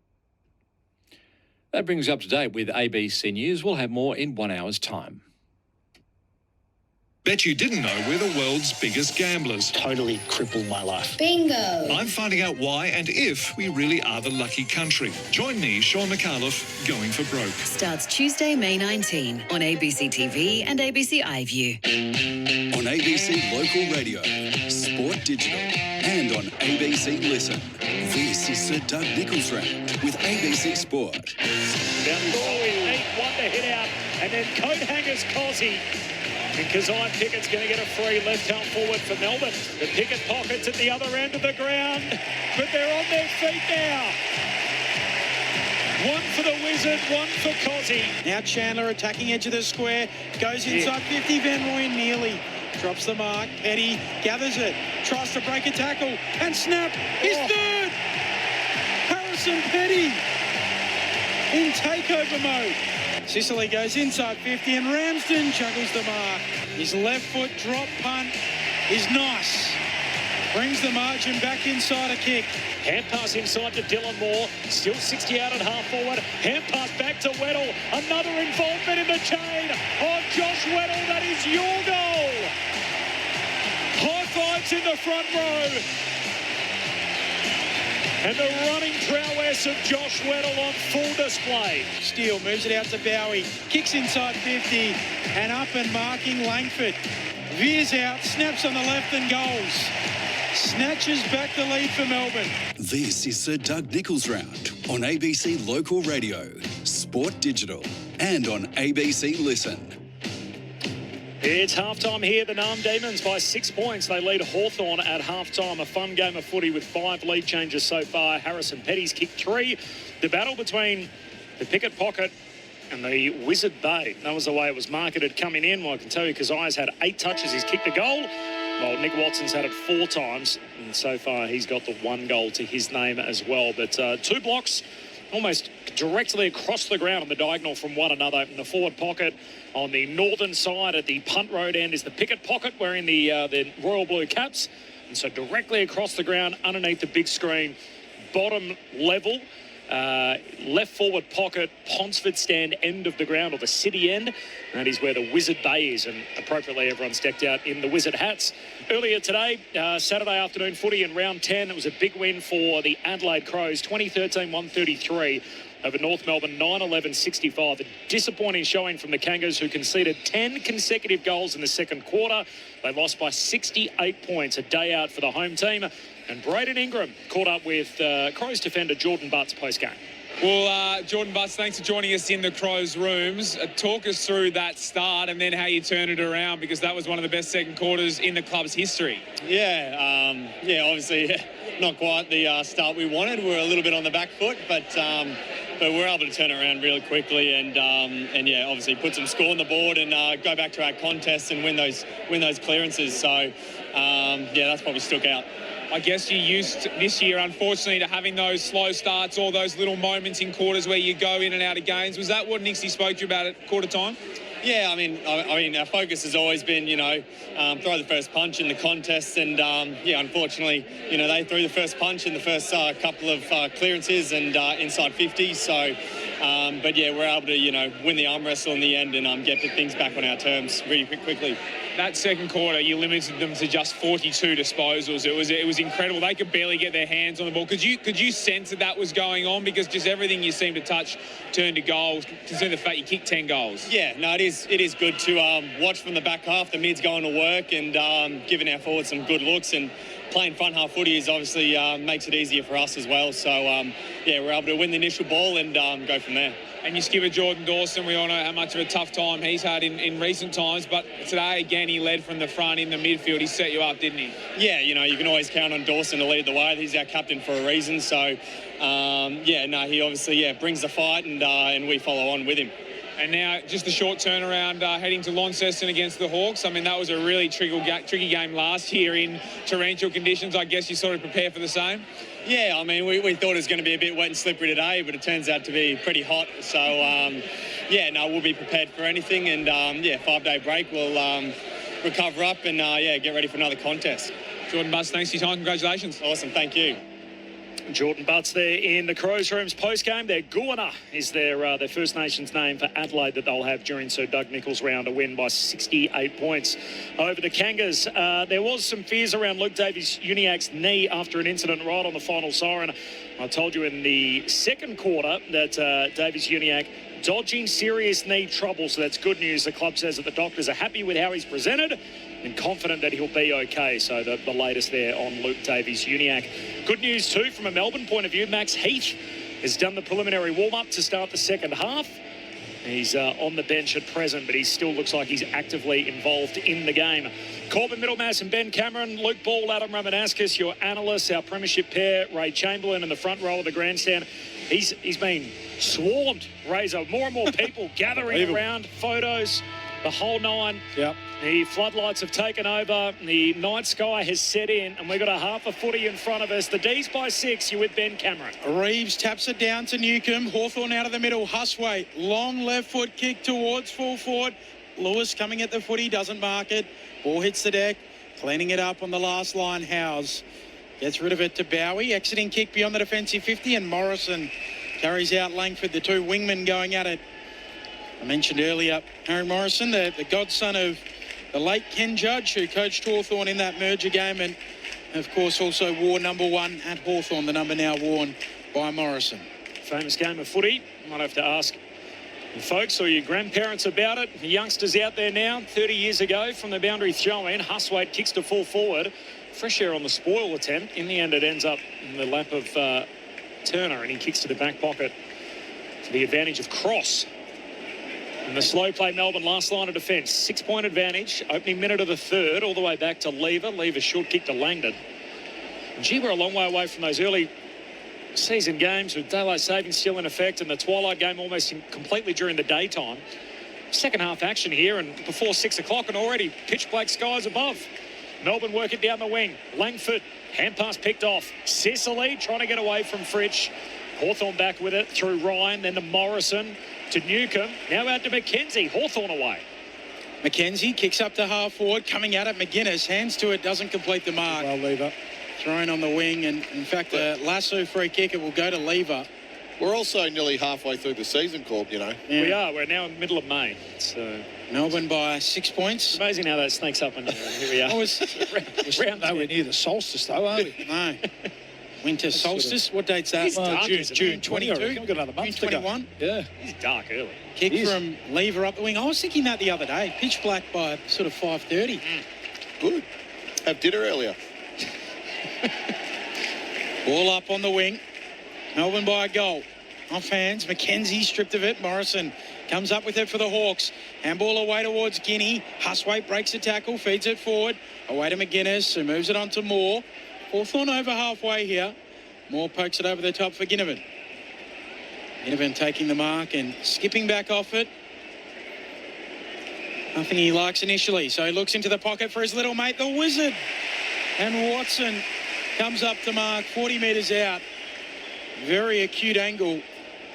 That brings you up to date with ABC News. We'll have more in 1 hour's time. Bet you didn't know we're the world's biggest gamblers. Totally crippled my life. Bingo! I'm finding out why and if we really are the lucky country. Join me, Sean McAuliffe, Going for Broke. Starts Tuesday, May 19 on ABC TV and ABC iView. On ABC Local Radio, Sport Digital, and on ABC Listen. This is Sir Doug Nichols Round with ABC Sport. Down the ball, 8-1 to hit out, and then coat hangers Cozzy. And Kazai Pickett's going to get a free left half forward for Melbourne. The Pickett pockets at the other end of the ground, but they're on their feet now. One for the Wizard, one for Cozzy. Now Chandler attacking edge of the square, goes inside 50, Van Rooyen nearly. Drops the mark, Petty gathers it, tries to break a tackle, and snap, he's third! Harrison Petty in takeover mode. Sicily goes inside 50 and Ramsden juggles the mark. His left foot drop punt is nice. Brings the margin back inside a kick. Hand pass inside to Dylan Moore. Still 60 out at half forward. Hand pass back to Weddle. Another involvement in the chain of Josh Weddle. That is your goal. High fives in the front row. And the running prowess of Josh Weddle on full display. Steele moves it out to Bowie. Kicks inside 50 and up and marking Langford. Veers out, snaps on the left and goals. Snatches back the lead for Melbourne. This is Sir Doug Nichols Round on ABC Local Radio, Sport Digital, and on ABC Listen. It's halftime here. The Narm Demons by 6 points. They lead Hawthorn at halftime. A fun game of footy with 5 lead changes so far. Harrison Petty's kicked 3. The battle between the Picket Pocket and the Wizard Bay. That was the way it was marketed coming in. Well, I can tell you Kazai's had 8 touches. He's kicked a goal. Well, Nick Watson's had it 4 times. And so far, he's got the 1 goal to his name as well. But 2 blocks almost directly across the ground on the diagonal from one another. In the forward pocket on the northern side at the punt road end is the Picket Pocket wearing the royal blue caps. And so directly across the ground underneath the big screen, bottom level, left forward pocket, Ponsford stand end of the ground, or the city end. That is where the Wizard Bay is, and appropriately everyone's decked out in the Wizard hats. Earlier today, Saturday afternoon footy in round 10, it was a big win for the Adelaide Crows, 2013-133 over North Melbourne, 9-11-65. A disappointing showing from the Kangas, who conceded 10 consecutive goals in the second quarter. They lost by 68 points, a day out for the home team. And Braden Ingram caught up with Crows defender Jordan Butts post-game. Well, Jordan Butts, thanks for joining us in the Crows rooms. Talk us through that start and then how you turn it around, because that was one of the best second quarters in the club's history. Yeah, obviously not quite the start we wanted. We were a little bit on the back foot, but we're able to turn it around really quickly and obviously put some score on the board and go back to our contest and win those clearances. So, that's probably stuck out. I guess you're used this year, unfortunately, to having those slow starts, all those little moments in quarters where you go in and out of games. Was that what Nixie spoke to you about at quarter time? Yeah, I mean, our focus has always been, throw the first punch in the contest, and unfortunately, they threw the first punch in the first couple of clearances and inside 50. So, we're able to, win the arm wrestle in the end and get things back on our terms really quickly. That second quarter, you limited them to just 42 disposals. It was incredible. They could barely get their hands on the ball. Could you sense that was going on, because just everything you seemed to touch turned to goals, considering the fact you kicked 10 goals? Yeah, no, it is good to watch from the back half. The mid's going to work and giving our forwards some good looks, and playing front half footy is obviously makes it easier for us as well. So we're able to win the initial ball and go from there. And you skipper Jordan Dawson, we all know how much of a tough time he's had in recent times, but today again he led from the front in the midfield. He set you up, didn't he? Yeah, you can always count on Dawson to lead the way. He's our captain for a reason. So he obviously brings the fight and we follow on with him. And now just a short turnaround heading to Launceston against the Hawks. I mean, that was a really tricky game last year in torrential conditions. I guess you sort of prepare for the same? Yeah, I mean, we thought it was going to be a bit wet and slippery today, but it turns out to be pretty hot. So, we'll be prepared for anything. And, 5-day break, we'll recover up and, get ready for another contest. Jordan Butts, thanks for your time. Congratulations. Awesome. Thank you. Jordan Butts there in the Crows rooms post-game. Their Guana is their First Nations name for Adelaide that they'll have during Sir Doug Nicholls' round, a win by 68 points over the Kangas. There was some fears around Luke Davies-Uniacke's knee after an incident right on the final siren. I told you in the second quarter that Davies-Uniacke dodging serious knee trouble, so that's good news. The club says that the doctors are happy with how he's presented and confident that he'll be okay. So the latest there on Luke Davies-Uniacke. Good news too from a Melbourne point of view. Max Heath has done the preliminary warm-up to start the second half. He's on the bench at present, but he still looks like he's actively involved in the game. Corbin Middlemas and Ben Cameron, Luke Ball, Adam Ramanauskas, your analysts, our premiership pair, Ray Chamberlain in the front row of the grandstand. He's been swarmed, Razor. More and more people gathering around, photos, the whole nine. Yep. The floodlights have taken over. The night sky has set in, and we've got a half a footy in front of us. The D's by 6. You're with Ben Cameron. Reeves taps it down to Newcomb. Hawthorn out of the middle. Huswaite, long left foot kick towards full forward. Lewis coming at the footy, doesn't mark it. Ball hits the deck, cleaning it up on the last line. Howes gets rid of it to Bowie. Exiting kick beyond the defensive 50, and Morrison carries out Langford. The two wingmen going at it. I mentioned earlier, Harry Morrison, the godson of the late Ken Judge, who coached Hawthorn in that merger game, and of course also wore number 1 at Hawthorn, the number now worn by Morrison. Famous game of footy. Might have to ask the folks or your grandparents about it. The youngsters out there now, 30 years ago from the boundary throw-in. Huswaite kicks to full forward. Fresh air on the spoil attempt. In the end, it ends up in the lap of Turner, and he kicks to the back pocket to the advantage of Cross. And the slow play Melbourne last line of defence. 6-point advantage. Opening minute of the third. All the way back to Lever. Lever short kick to Langdon. And gee, we're a long way away from those early season games with daylight savings still in effect and the twilight game almost completely during the daytime. Second half action here and before 6 o'clock and already pitch black skies above. Melbourne working down the wing. Langford, hand pass picked off. Sicily trying to get away from Fritsch. Hawthorn back with it through Ryan, then to Morrison, to Newcomb. Now out to McKenzie. Hawthorn away. McKenzie kicks up to half forward, coming out at McGuinness. Hands to it, doesn't complete the mark. Well, Lever. Thrown on the wing, and in fact, a lasso free kick, it will go to Lever. We're also nearly halfway through the season, Corb, you know. Yeah. We are. We're now in the middle of May. So Melbourne by 6 points. It's amazing how that sneaks up on you. Here we are. We're nowhere near the solstice, though, are we? No. Winter solstice. What date's that? It's dark, June 22. We've got another month June to go. 21. Yeah. It's dark early. Kick from Lever up the wing. I was thinking that the other day. Pitch black by sort of 5:30. Good. Have dinner earlier. Ball up on the wing. Melbourne by a goal. Off hands. McKenzie stripped of it. Morrison comes up with it for the Hawks. Handball away towards Guinea. Huswaite breaks the tackle, feeds it forward. Away to McGuinness, who moves it on to Moore. Hawthorn over halfway here. Moore pokes it over the top for Ginnivan. Ginnivan taking the mark and skipping back off it. Nothing he likes initially, so he looks into the pocket for his little mate, the Wizard. And Watson comes up to mark, 40 metres out. Very acute angle,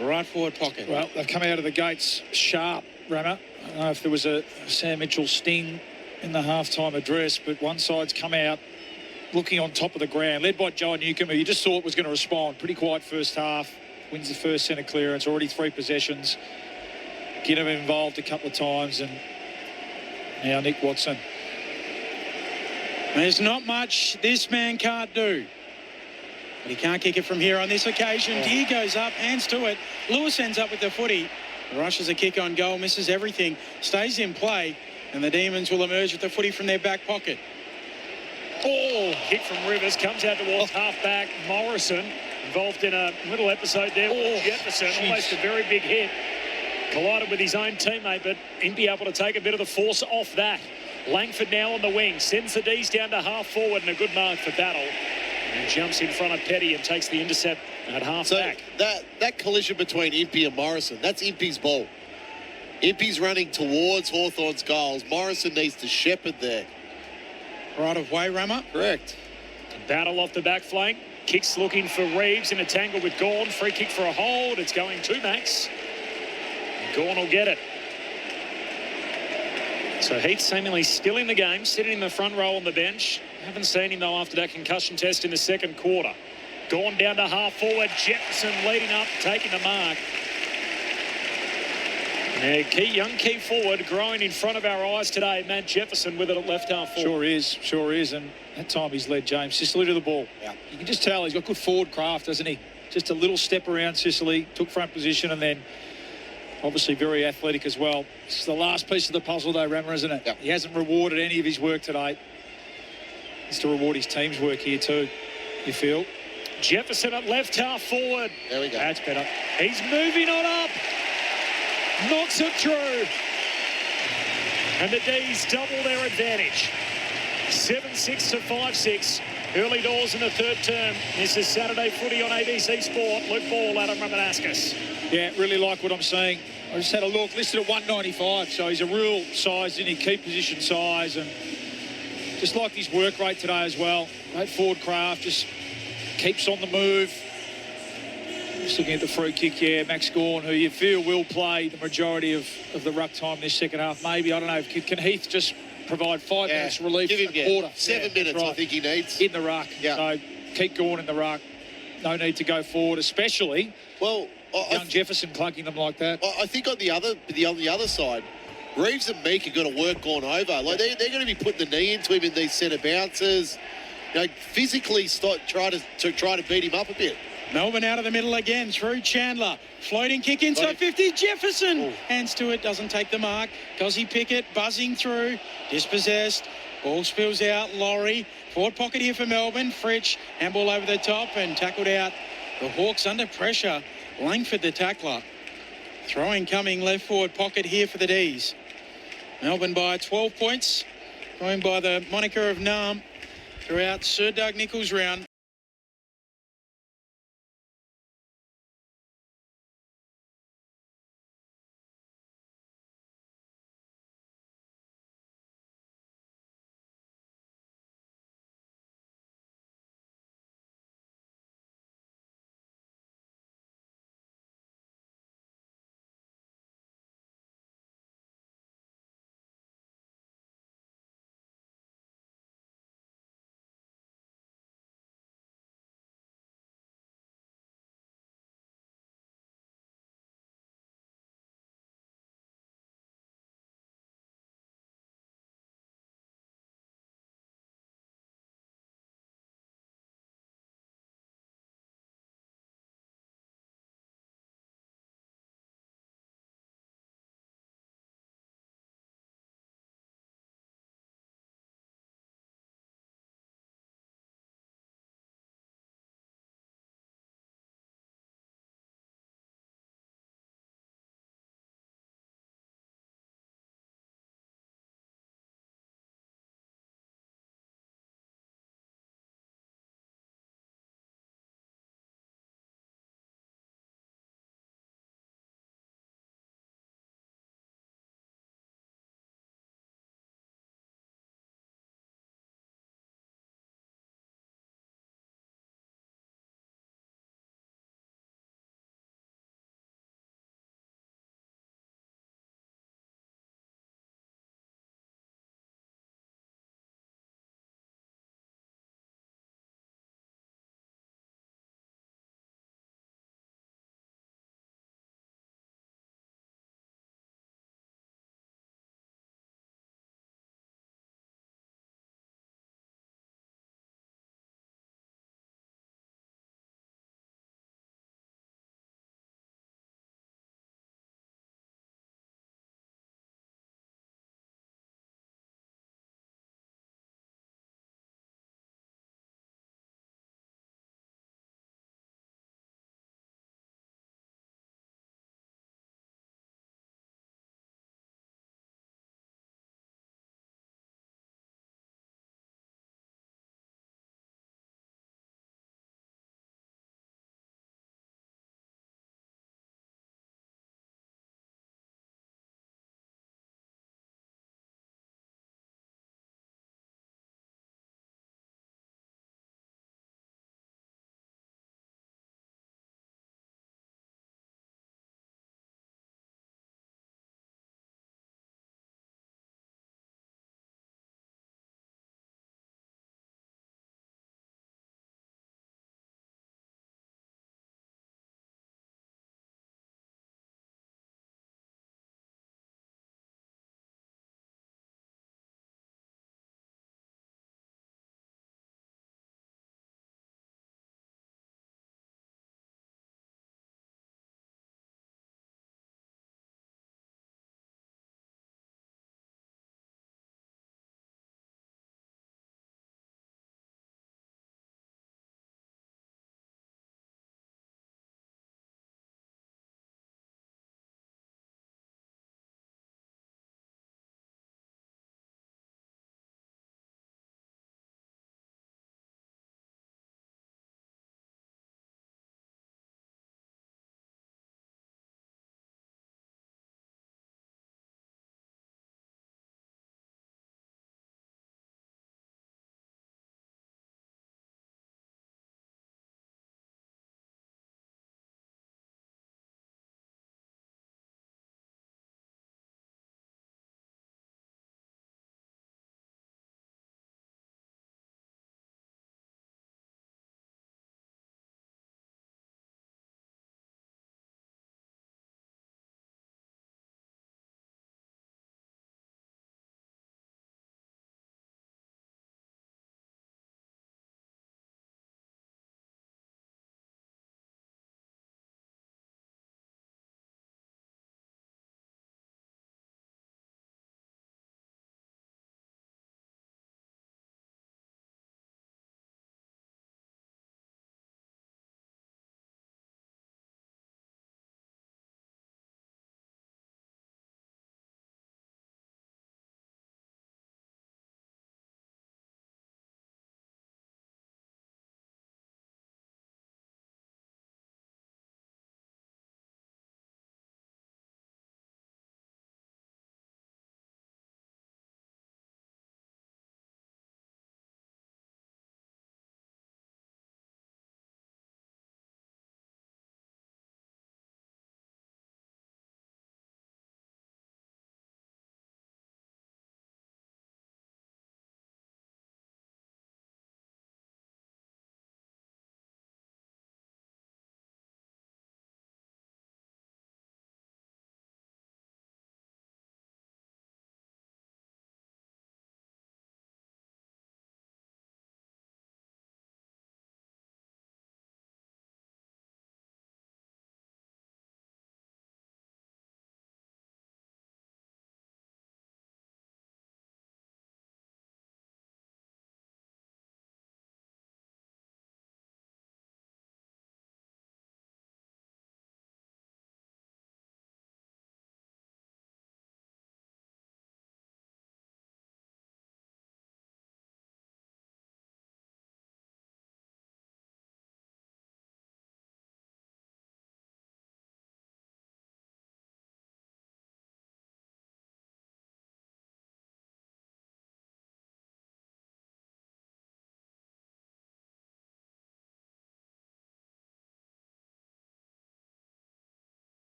right forward pocket. Well, they've come out of the gates sharp, Rama. I don't know if there was a Sam Mitchell sting in the halftime address, but one side's come out looking on top of the ground, led by Joe Newcomb, who you just thought was going to respond. Pretty quiet first half, wins the first centre clearance, already 3 possessions. Ginnivan involved a couple of times, and now Nick Watson. There's not much this man can't do. But he can't kick it from here on this occasion. Deer goes up, hands to it. Lewis ends up with the footy. Rushes a kick on goal, misses everything. Stays in play, and the Demons will emerge with the footy from their back pocket. Oh, hit from Rivers, comes out towards half-back. Morrison involved in a little episode there with Jefferson. Almost a very big hit. Collided with his own teammate, but he'd be able to take a bit of the force off that. Langford now on the wing, sends the D's down to half forward, and a good mark for Battle. And jumps in front of Petty and takes the intercept at half back. That collision between Impey and Morrison, that's Impey's ball. Impey's running towards Hawthorn's goals. Morrison needs to shepherd there. Right of way, Rama. Correct. Battle off the back flank. Kicks looking for Reeves in a tangle with Gawn. Free kick for a hold. It's going to Max. Gawn will get it. So Heath seemingly still in the game, sitting in the front row on the bench. Haven't seen him, though, after that concussion test in the second quarter. Gone down to half forward. Jefferson leading up, taking the mark. Now, young key forward growing in front of our eyes today. Matt Jefferson with it at left half forward. Sure is. And that time he's led James Sicily to the ball. Yeah. You can just tell he's got good forward craft, doesn't he? Just a little step around Sicily, took front position, and then obviously very athletic as well. This is the last piece of the puzzle, though, Rammer, isn't it? Yeah. He hasn't rewarded any of his work today. He's to reward his team's work here too, you feel. Jefferson at left half forward. There we go. That's better. He's moving on up. Knocks it through. And the D's double their advantage. 7-6 to 5-6. Early doors in the third term. This is Saturday footy on ABC Sport. Luke Ball, Adam Ramanauskas. Yeah, really like what I'm seeing. I just had a look, listed at 195, so he's a real size, isn't he? Key position size, and just like his work rate today as well. Great forward craft, just keeps on the move. Just looking at the free kick, yeah, Max Gawn, who you feel will play the majority of the ruck time this second half. Maybe, I don't know, can Heath just provide 5 minutes relief give him a quarter? 7 minutes, right. I think he needs. In the ruck. Yeah. So keep Gawn in the ruck. No need to go forward, especially young Jefferson clunking them like that. I think on the other side, Reeves and Meek are going to work Gawn over. Like they're going to be putting the knee into him in these centre bounces. You know, physically try to beat him up a bit. Melbourne out of the middle again through Chandler. Floating kick inside 50. Jefferson hands to it, doesn't take the mark. Gozzy Pickett buzzing through, dispossessed. Ball spills out. Laurie forward pocket here for Melbourne. Fritsch handball over the top and tackled out. The Hawks under pressure. Langford the tackler. Throwing coming left forward pocket here for the D's. Melbourne by 12 points, going by the moniker of Nam throughout Sir Doug Nicholls' round.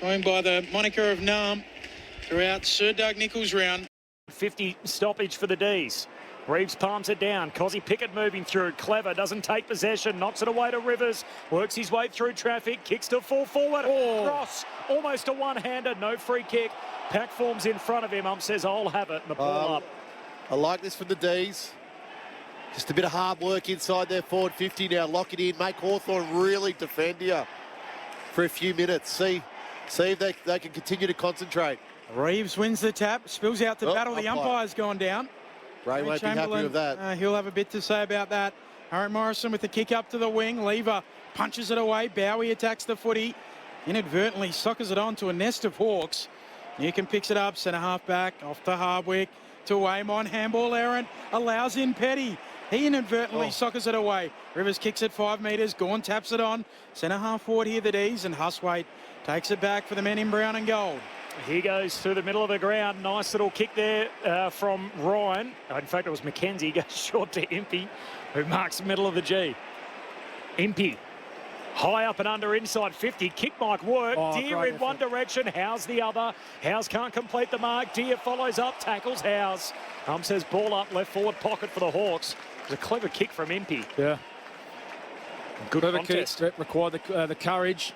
going by the moniker of Nam throughout Sir Doug Nicholls' round. 50 stoppage for the D's. Reeves palms it down. Cozzy Pickett moving through. Clever doesn't take possession. Knocks it away to Rivers. Works his way through traffic. Kicks to full forward. Ross almost a one-hander. No free kick. Pack forms in front of him. Says I'll have it. And the ball up. I like this from the D's. Just a bit of hard work inside their forward 50 now. Lock it in. Make Hawthorn really defend you for a few minutes. See if they can continue to concentrate. Reeves wins the tap. Spills out to battle. The umpire's gone down. Ray won't be happy with that. He'll have a bit to say about that. Aaron Morrison with the kick up to the wing. Lever punches it away. Bowie attacks the footy. Inadvertently soccers it on to a nest of Hawks. Newcomb picks it up. Centre half back. Off to Hardwick. To Waymon. Handball errant. Allows in Petty. He inadvertently soccers it away. Rivers kicks it 5 metres. Gawn taps it on. Centre half forward here, the D's. And Huswaite takes it back for the men in brown and gold. He goes through the middle of the ground. Nice little kick there from Ryan. In fact, it was McKenzie. Goes short to Impey, who marks the middle of the G. Impey, high up and under inside 50. Kick might work. Deer in one direction. Howes the other. Howes can't complete the mark. Deer follows up. Tackles Howes. Says ball up. Left forward pocket for the Hawks. It was a clever kick from Impey. Yeah. Good contest. Kick. Required the courage.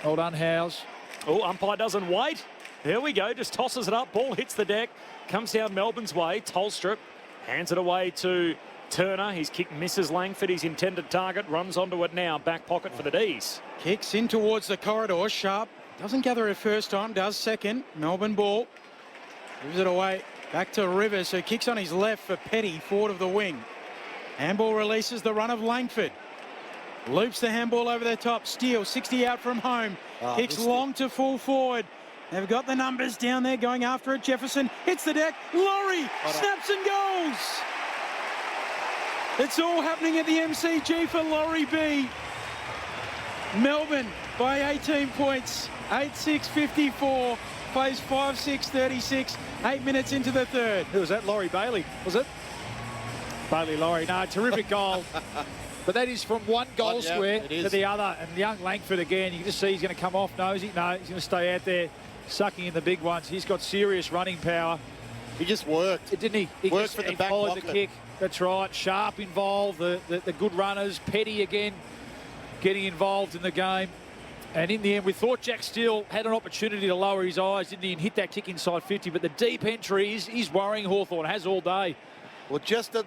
Well done, Howes. Oh, umpire doesn't wait. There we go, just tosses it up. Ball hits the deck, comes down Melbourne's way. Tolstrup hands it away to Turner. His kick misses Langford, his intended target. Runs onto it now, back pocket for the D's. Kicks in towards the corridor. Sharp doesn't gather it first time, does second. Melbourne ball. Moves it away, back to Rivers, who kicks on his left for Petty, forward of the wing. Handball releases the run of Langford. Loops the handball over the top. Steele, 60 out from home. Kicks long to full forward. They've got the numbers down there going after it. Jefferson hits the deck. Laurie snaps and goes. It's all happening at the MCG for Laurie B. Melbourne by 18 points. 8-6-54. Plays 5-6-36. 8 minutes into the third. Who was that? Laurie Bailey, was it? Bailey Laurie. No, terrific goal. But that is from one goal square to the other. And young Langford again, you can just see he's going to come off nosy. No, he's going to stay out there sucking in the big ones. He's got serious running power. He just worked. Didn't he? He worked for the back followed pocket. The kick. That's right. Sharp involved. The good runners. Petty again getting involved in the game. And in the end, we thought Jack Steele had an opportunity to lower his eyes, didn't he, and hit that kick inside 50. But the deep entry is worrying Hawthorn, has all day. Well,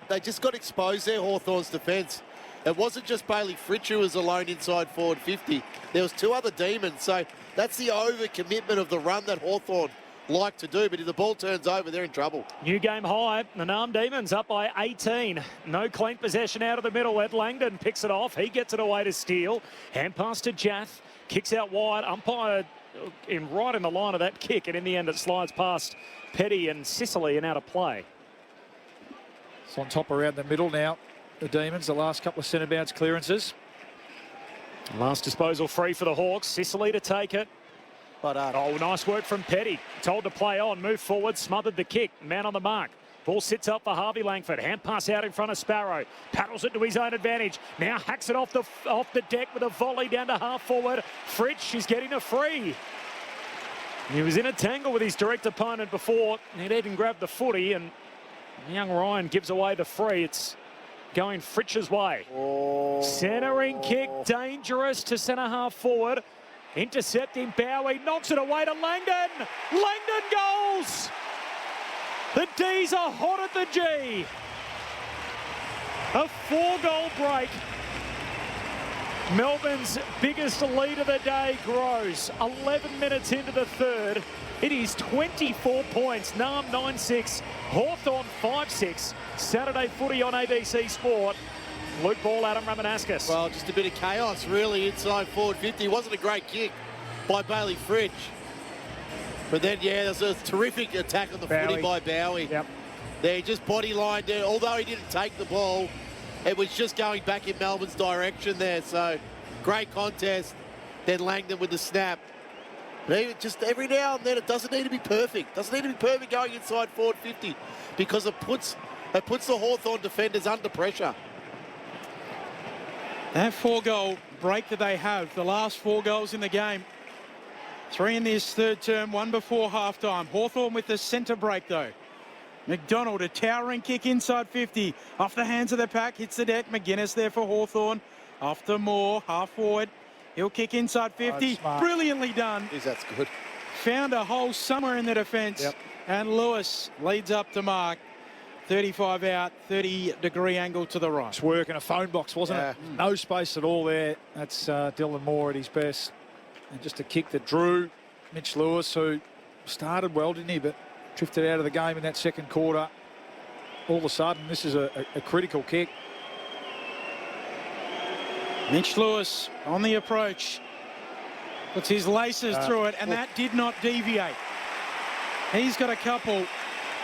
they just got exposed there, Hawthorn's defence. It wasn't just Bailey Fritsch who was alone inside forward 50. There was 2 other demons. So that's the overcommitment of the run that Hawthorn like to do. But if the ball turns over, they're in trouble. New game high. The Nam Demons up by 18. No clean possession out of the middle. Ed Langdon picks it off. He gets it away to Steele. Hand pass to Jath. Kicks out wide. Umpire right in the line of that kick. And in the end, it slides past Petty and Sicily and out of play. It's on top around the middle now. The Demons, the last couple of centre bounce clearances. Last disposal free for the Hawks. Sicily to take it. But nice work from Petty. Told to play on, move forward, smothered the kick. Man on the mark. Ball sits up for Harvey Langford. Hand pass out in front of Sparrow. Paddles it to his own advantage. Now hacks it off the deck with a volley down to half forward. Fritsch is getting a free. He was in a tangle with his direct opponent before. He'd even grabbed the footy, and young Ryan gives away the free. It's going Fritsch's way. Centering kick, dangerous to centre half forward. Intercepting Bowie, knocks it away to Langdon. Langdon goals! The D's are hot at the G. A 4-goal break. Melbourne's biggest lead of the day grows. 11 minutes into the third. It is 24 points. Nam 9-6, Hawthorn 5-6. Saturday footy on ABC Sport. Luke Ball, Adam Ramanauskas. Well, just a bit of chaos, really, inside forward 50. It wasn't a great kick by Bailey Fritsch. But then, there's a terrific attack on the footy by Bowie. Yep. There, just body lined it. Although he didn't take the ball, it was just going back in Melbourne's direction there. So, great contest. Then Langdon with the snap. But just every now and then, it doesn't need to be perfect. Doesn't need to be perfect going inside forward 50 because it puts the Hawthorn defenders under pressure. That 4-goal break that they have, the last 4 goals in the game, 3 in this third term, 1 before half-time. Hawthorn with the centre break, though. McDonald, a towering kick inside 50. Off the hands of the pack, hits the deck. McGuinness there for Hawthorn. After Moore, half forward. He'll kick inside 50. Brilliantly done. That's good. Found a hole somewhere in the defence. Yep. And Lewis leads up to mark. 35 out, 30-degree angle to the right. It's working a phone box, wasn't it? No space at all there. That's Dylan Moore at his best. And just a kick that drew Mitch Lewis, who started well, didn't he? But drifted out of the game in that second quarter. All of a sudden, this is a critical kick. Mitch Lewis on the approach. Puts his laces through it, and that did not deviate. He's got a couple,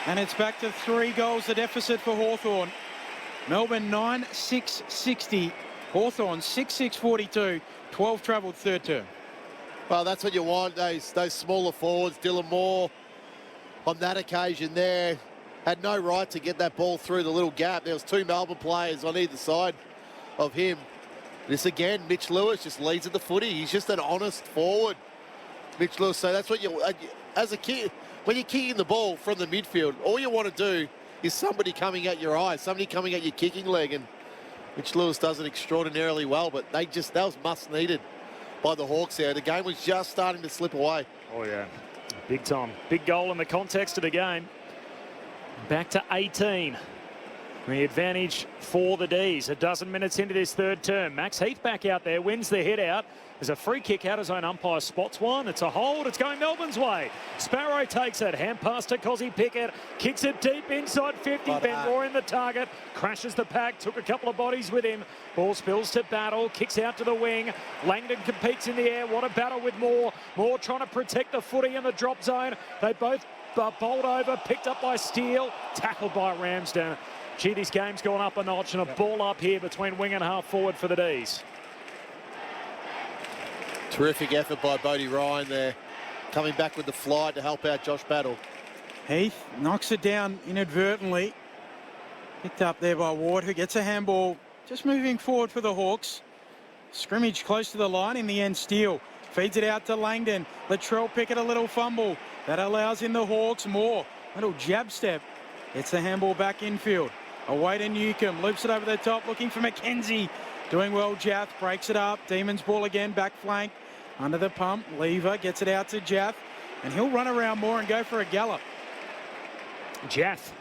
and it's back to 3 goals, the deficit for Hawthorn. Melbourne 9-6-60. Hawthorn 6-6-42. 12 travelled third term. Well, that's what you want, those smaller forwards. Dylan Moore, on that occasion there, had no right to get that ball through the little gap. There was 2 Melbourne players on either side of him. This again, Mitch Lewis just leads at the footy. He's just an honest forward, Mitch Lewis. So that's what you, as a kid, when you're kicking the ball from the midfield, all you want to do is somebody coming at your eye, somebody coming at your kicking leg, and Mitch Lewis does it extraordinarily well, but that was must needed by the Hawks there. The game was just starting to slip away. Oh, yeah. Big time. Big goal in the context of the game. Back to 18. The advantage for the D's. A dozen minutes into this third term. Max Heath back out there, wins the hit out. There's a free kick out. His own umpire spots one. It's a hold. It's going Melbourne's way. Sparrow takes it. Hand pass to Cozzy Pickett. Kicks it deep inside 50. Ben Moore in the target. Crashes the pack. Took a couple of bodies with him. Ball spills to Battle. Kicks out to the wing. Langdon competes in the air. What a battle with Moore. Moore trying to protect the footy in the drop zone. They both bowled over. Picked up by Steele. Tackled by Ramsden. Gee, this game's gone up a notch, and a ball up here between wing and half forward for the D's. Terrific effort by Bodie Ryan there, coming back with the fly to help out Josh Battle. Heath knocks it down inadvertently. Picked up there by Ward, who gets a handball. Just moving forward for the Hawks. Scrimmage close to the line. In the end, Steele feeds it out to Langdon. Latrell Pickett, a little fumble. That allows in the Hawks more. Little jab step. It's the handball back infield. Away to Newcomb, loops it over the top, looking for McKenzie. Doing well, Jath breaks it up. Demons ball again, back flank. Under the pump, Lever gets it out to Jath. And he'll run around more and go for a gallop. Jath,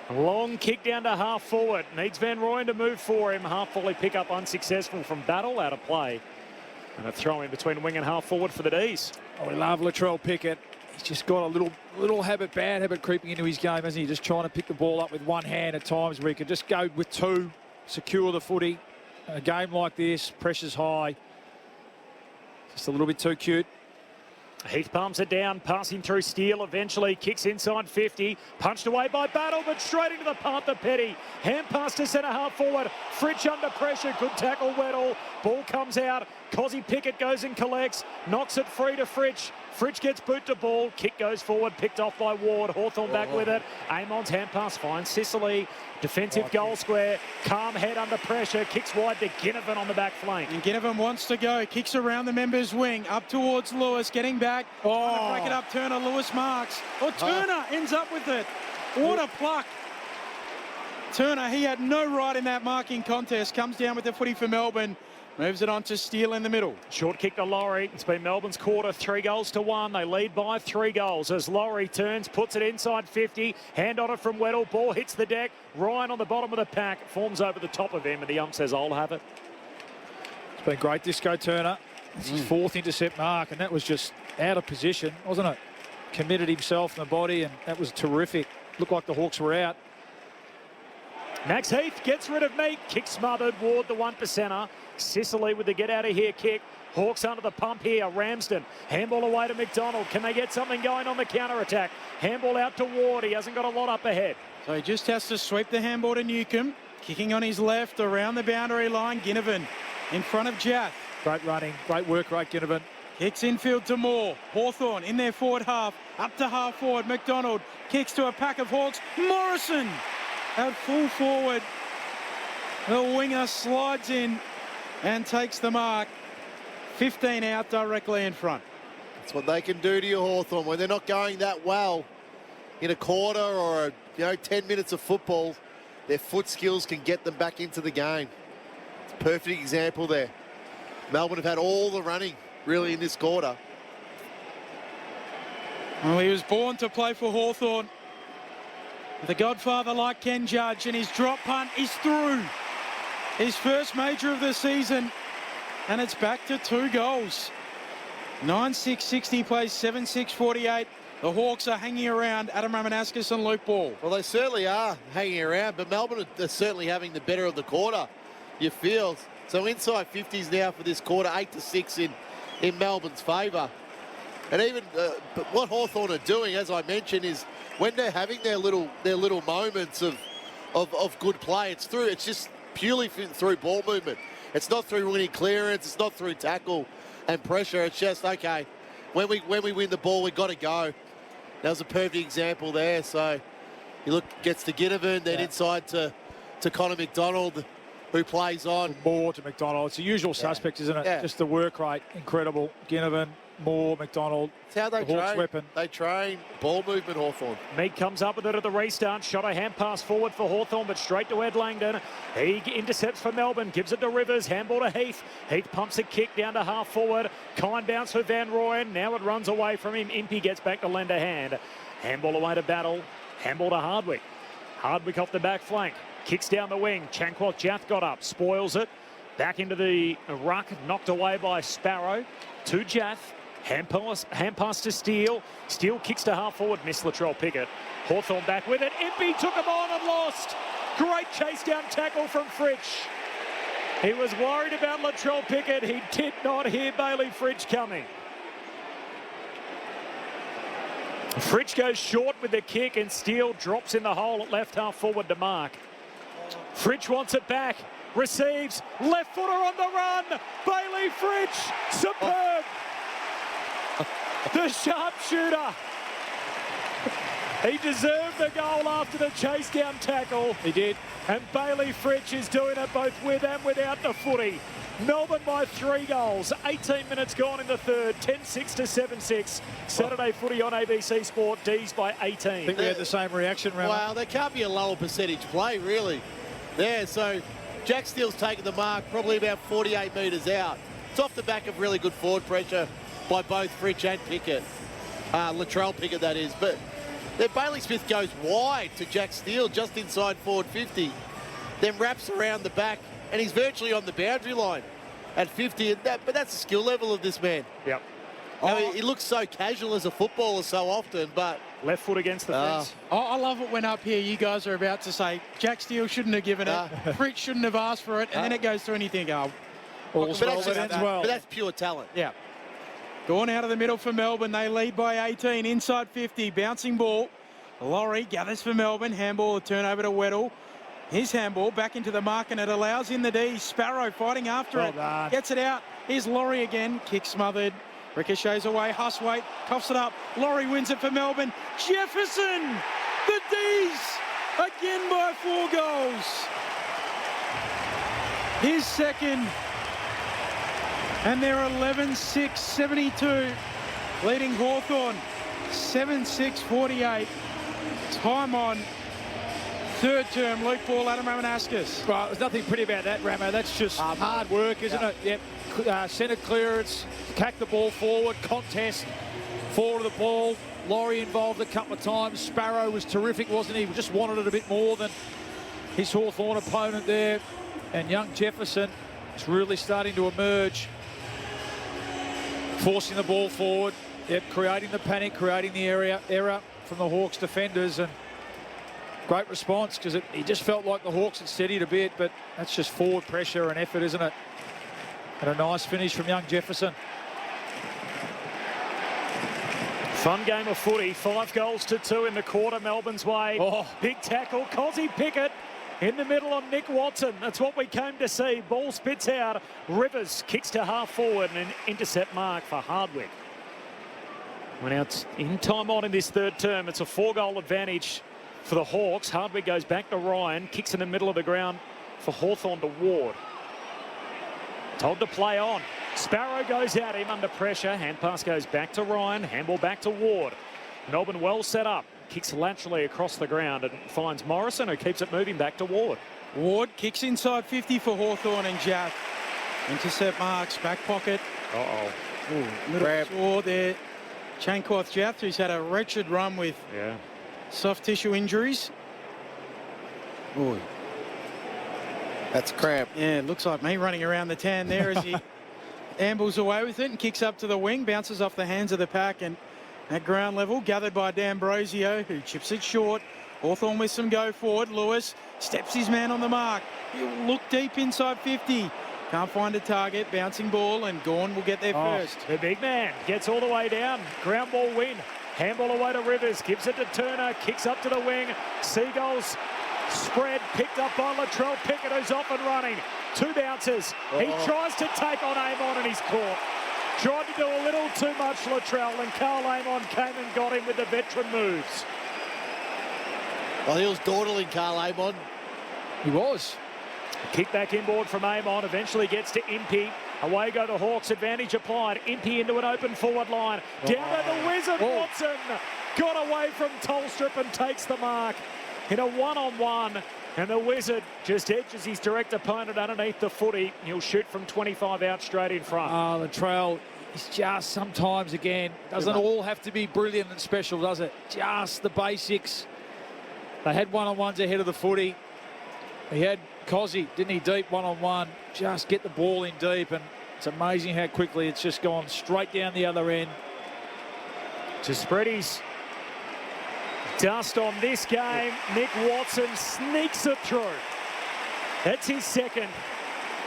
a long kick down to half forward. Needs Van Rooyen to move for him. Half volley pick up unsuccessful from Battle, out of play. And a throw in between wing and half forward for the D's. Oh, we love Latrell Pickett. He's just got a little bad habit creeping into his game, hasn't he? Just trying to pick the ball up with one hand at times where he could just go with 2, secure the footy. A game like this, pressure's high. Just a little bit too cute. Heath palms it down, passing through Steele, eventually kicks inside 50, punched away by Battle, but straight into the Panther Petty. Hand pass to centre half forward, Fritsch under pressure, good tackle Weddle. Ball comes out, Cozzy Pickett goes and collects, knocks it free to Fritsch. Fritsch gets boot to ball, kick goes forward, picked off by Ward. Hawthorn back with it. Amon's hand pass finds Sicily. Defensive goal square. Calm head under pressure. Kicks wide to Ginnivan on the back flank. And Ginnivan wants to go. Kicks around the members' wing. Up towards Lewis. Getting back. Oh. Break it up. Turner. Lewis marks. Oh, Turner ends up with it. What a pluck. Turner, he had no right in that marking contest. Comes down with the footy for Melbourne. Moves it on to Steele in the middle. Short kick to Laurie. It's been Melbourne's quarter, 3-1. They lead by 3 goals as Laurie turns, puts it inside 50. Hand on it from Weddle. Ball hits the deck. Ryan on the bottom of the pack. Forms over the top of him, and the ump says, I'll have it. It's been great, Disco Turner. It's his 4th intercept mark, and that was just out of position, wasn't it? Committed himself in the body, and that was terrific. Looked like the Hawks were out. Max Heath gets rid of Meek. Kick smothered. Ward, the 1%er. Sicily with the get out of here kick. Hawks under the pump here. Ramsden. Handball away to McDonald. Can they get something going on the counter attack? Handball out to Ward. He hasn't got a lot up ahead. So he just has to sweep the handball to Newcomb. Kicking on his left around the boundary line. Ginnivan in front of Jath. Great running. Great work rate, Ginnivan. Kicks infield to Moore. Hawthorn in their forward half. Up to half forward. McDonald kicks to a pack of Hawks. Morrison at full forward. The winger slides in and takes the mark. 15 out directly in front. That's what they can do to you, Hawthorn. When they're not going that well in a quarter or 10 minutes of football, their foot skills can get them back into the game. It's a perfect example there. Melbourne have had all the running, really, in this quarter. Well, he was born to play for Hawthorn. With a godfather like Ken Judge, and his drop punt is through. His first major of the season, and it's back to 2 goals. 9-6-60 plays 7-6-48. The Hawks are hanging around Adam Ramanauskas and Luke Ball. Well, they certainly are hanging around, but Melbourne are certainly having the better of the quarter, you feel. So inside 50s now for this quarter, 8-6 in Melbourne's favour. And even but what Hawthorn are doing, as I mentioned, is when they're having their little moments of good play, it's just purely through ball movement. It's not through winning clearance, it's not through tackle and pressure. It's just, okay, when we win the ball, we've got to go. That was a perfect example there. So you look, gets to Ginnivan, then inside to Connor McDonald, who plays on. More to McDonald. It's the usual suspects, isn't it? Just the work rate, incredible. Ginnivan, Moore, McDonald. It's how they Hawks train. Weapon. They train ball movement, Hawthorn. Mead comes up with it at the restart. Shot a hand pass forward for Hawthorn, but straight to Ed Langdon. He intercepts for Melbourne, gives it to Rivers, handball to Heath. Heath pumps a kick down to half forward. Kind bounce for Van Rooyen. Now it runs away from him. Impey gets back to lend a hand. Handball away to Battle. Handball to Hardwick. Hardwick off the back flank. Kicks down the wing. Chanquoth Jath got up. Spoils it. Back into the ruck. Knocked away by Sparrow. To Jath. Hand pass to Steele. Steele kicks to half forward. Missed Latrell Pickett. Hawthorn back with it. Impey took him on and lost. Great chase down tackle from Fritsch. He was worried about Latrell Pickett. He did not hear Bailey Fritsch coming. Fritsch goes short with the kick and Steele drops in the hole at left half forward to mark. Fritsch wants it back. Receives. Left footer on the run. Bailey Fritsch. Superb. The sharpshooter. He deserved the goal after the chase down tackle. He did. And Bailey Fritsch is doing it both with and without the footy. Melbourne by 3 goals. 18 minutes gone in the third. 10-6 to 7-6. Saturday footy on ABC Sport. D's by 18. I think we had the same reaction, Ram. Wow, there can't be a lower percentage play, really. There, so Jack Steele's taken the mark, probably about 48 metres out. It's off the back of really good forward pressure by both Fritsch and Pickett. Latrell Pickett, that is. But then Bailey Smith goes wide to Jack Steele, just inside forward 50. Then wraps around the back, and he's virtually on the boundary line at 50. But that's the skill level of this man. Yep. He looks so casual as a footballer so often, but... Left foot against the fence. I love it when up here you guys are about to say Jack Steele shouldn't have given it, Fritsch shouldn't have asked for it, and then it goes through and you think, but that's pure talent. Yeah. Going out of the middle for Melbourne. They lead by 18. Inside 50. Bouncing ball. Laurie gathers for Melbourne. Handball, a turnover to Weddle. His handball back into the mark, and it allows in the D. Sparrow fighting after it. Done. Gets it out. Here's Laurie again. Kick smothered. Ricochets away. Huswaite coughs it up. Laurie wins it for Melbourne. Jefferson. The D's again by 4 goals. His second. And they're 11-6-72, leading Hawthorn 7-6-48. Time on third term. Luke Ball, Adam Ramanauskas. Well, there's nothing pretty about that, Ramo. That's just hard work, isn't it? Yep. Centre clearance, cack the ball forward, contest, forward of the ball. Laurie involved a couple of times. Sparrow was terrific, wasn't he? Just wanted it a bit more than his Hawthorn opponent there. And young Jefferson is really starting to emerge. Forcing the ball forward, creating the panic, creating the error from the Hawks defenders, and great response because he just felt like the Hawks had steadied a bit, but that's just forward pressure and effort, isn't it? And a nice finish from young Jefferson. Fun game of footy. 5 goals to 2 in the quarter, Melbourne's way. Big tackle, Cozzy Pickett. In the middle on Nick Watson. That's what we came to see. Ball spits out. Rivers kicks to half forward and an intercept mark for Hardwick. We're now in time on in this third term. It's a 4-goal advantage for the Hawks. Hardwick goes back to Ryan. Kicks in the middle of the ground for Hawthorn to Ward. Told to play on. Sparrow goes at him under pressure. Hand pass goes back to Ryan. Handball back to Ward. Melbourne well set up. Kicks laterally across the ground and finds Morrison, who keeps it moving back to Ward. Ward kicks inside 50 for Hawthorn and Jack. Intercept marks, back pocket. Little sore there. Chaincoth Jath, who's had a wretched run with soft tissue injuries. Boy. That's crap. Yeah, it looks like me running around the tan there as he ambles away with it and kicks up to the wing, bounces off the hands of the pack, and at ground level, gathered by D'Ambrosio, who chips it short. Hawthorn with some go forward. Lewis steps his man on the mark. He'll look deep inside 50. Can't find a target. Bouncing ball, and Gawn will get there first. The big man gets all the way down. Ground ball win. Handball away to Rivers. Gives it to Turner. Kicks up to the wing. Seagulls spread. Picked up by Latrell Pickett, who's off and running. 2 bounces. He tries to take on Amon, and he's caught. Tried to do a little too much, Latrell, and Carl Amon came and got him with the veteran moves. Well, he was dawdling Carl Amon. He was. Kick back inboard from Amon, eventually gets to Impey. Away go the Hawks, advantage applied. Impey into an open forward line. Down to the Wizard, Watson. Got away from Tolstrup and takes the mark in a one-on-one. And the Wizard just edges his direct opponent underneath the footy. He'll shoot from 25 out straight in front. Latrell is just sometimes, again, doesn't all have to be brilliant and special, does it? Just the basics. They had one-on-ones ahead of the footy. He had Cozzy, didn't he, deep one-on-one. Just get the ball in deep, and it's amazing how quickly it's just gone straight down the other end. To Spready's dust on this game. Nick Watson sneaks it through. That's his second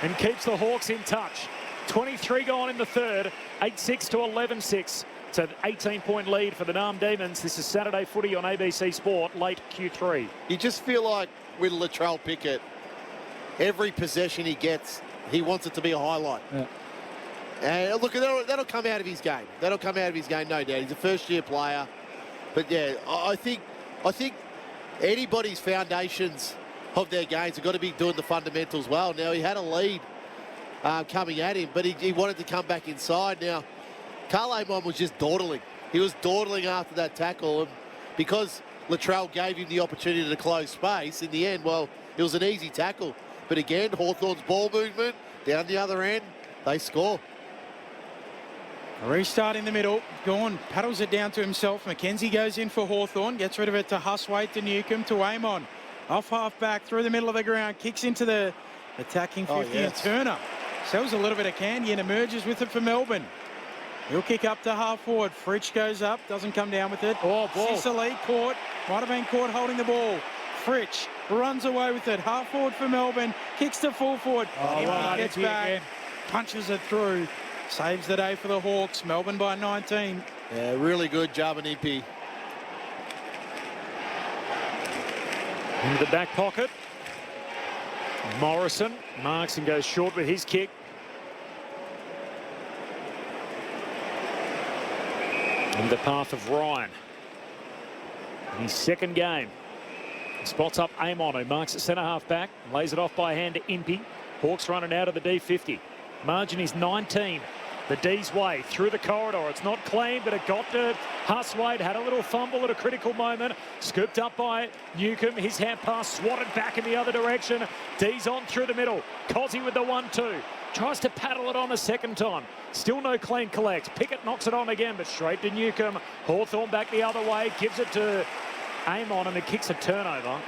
and keeps the Hawks in touch. 23 gone in the third, 8-6 to 11-6. It's an 18-point lead for the Narm Demons. This is Saturday footy on ABC Sport, late Q3. You just feel like with Latrell Pickett, every possession he gets, he wants it to be a highlight. Yeah. And look, that'll come out of his game. That'll come out of his game, no doubt. He's a first-year player. But yeah, I think anybody's foundations of their games have got to be doing the fundamentals well. Now, he had a lead coming at him, but he wanted to come back inside. Now, Carl Amon was just dawdling. He was dawdling after that tackle. And because Latrell gave him the opportunity to close space, in the end, well, it was an easy tackle. But again, Hawthorn's ball movement down the other end, they score. A restart in the middle. Gawn paddles it down to himself. McKenzie goes in for Hawthorn. Gets rid of it to Huswaite, to Newcomb, to Amon. Off half back through the middle of the ground. Kicks into the attacking 50 and Turner. Sells a little bit of candy and emerges with it for Melbourne. He'll kick up to half forward. Fritsch goes up. Doesn't come down with it. Ball. Sicily caught. Might have been caught holding the ball. Fritsch runs away with it. Half forward for Melbourne. Kicks to full forward. Gets back. Again. Punches it through. Saves the day for the Hawks. Melbourne by 19. Yeah, really good job in Impey. Into the back pocket. Morrison marks and goes short with his kick. In the path of Ryan. In his second game. Spots up Amon, who marks at centre half back. Lays it off by hand to Impey. Hawks running out of the D50. Margin is 19. The D's way through the corridor. It's not clean, but it got to Huswaite. Had a little fumble at a critical moment. Scooped up by Newcomb. His hand pass swatted back in the other direction. D's on through the middle. Cozzy with the 1-2. Tries to paddle it on the second time. Still no clean collect. Pickett knocks it on again, but straight to Newcomb. Hawthorn back the other way. Gives it to Amon, and it kicks a turnover.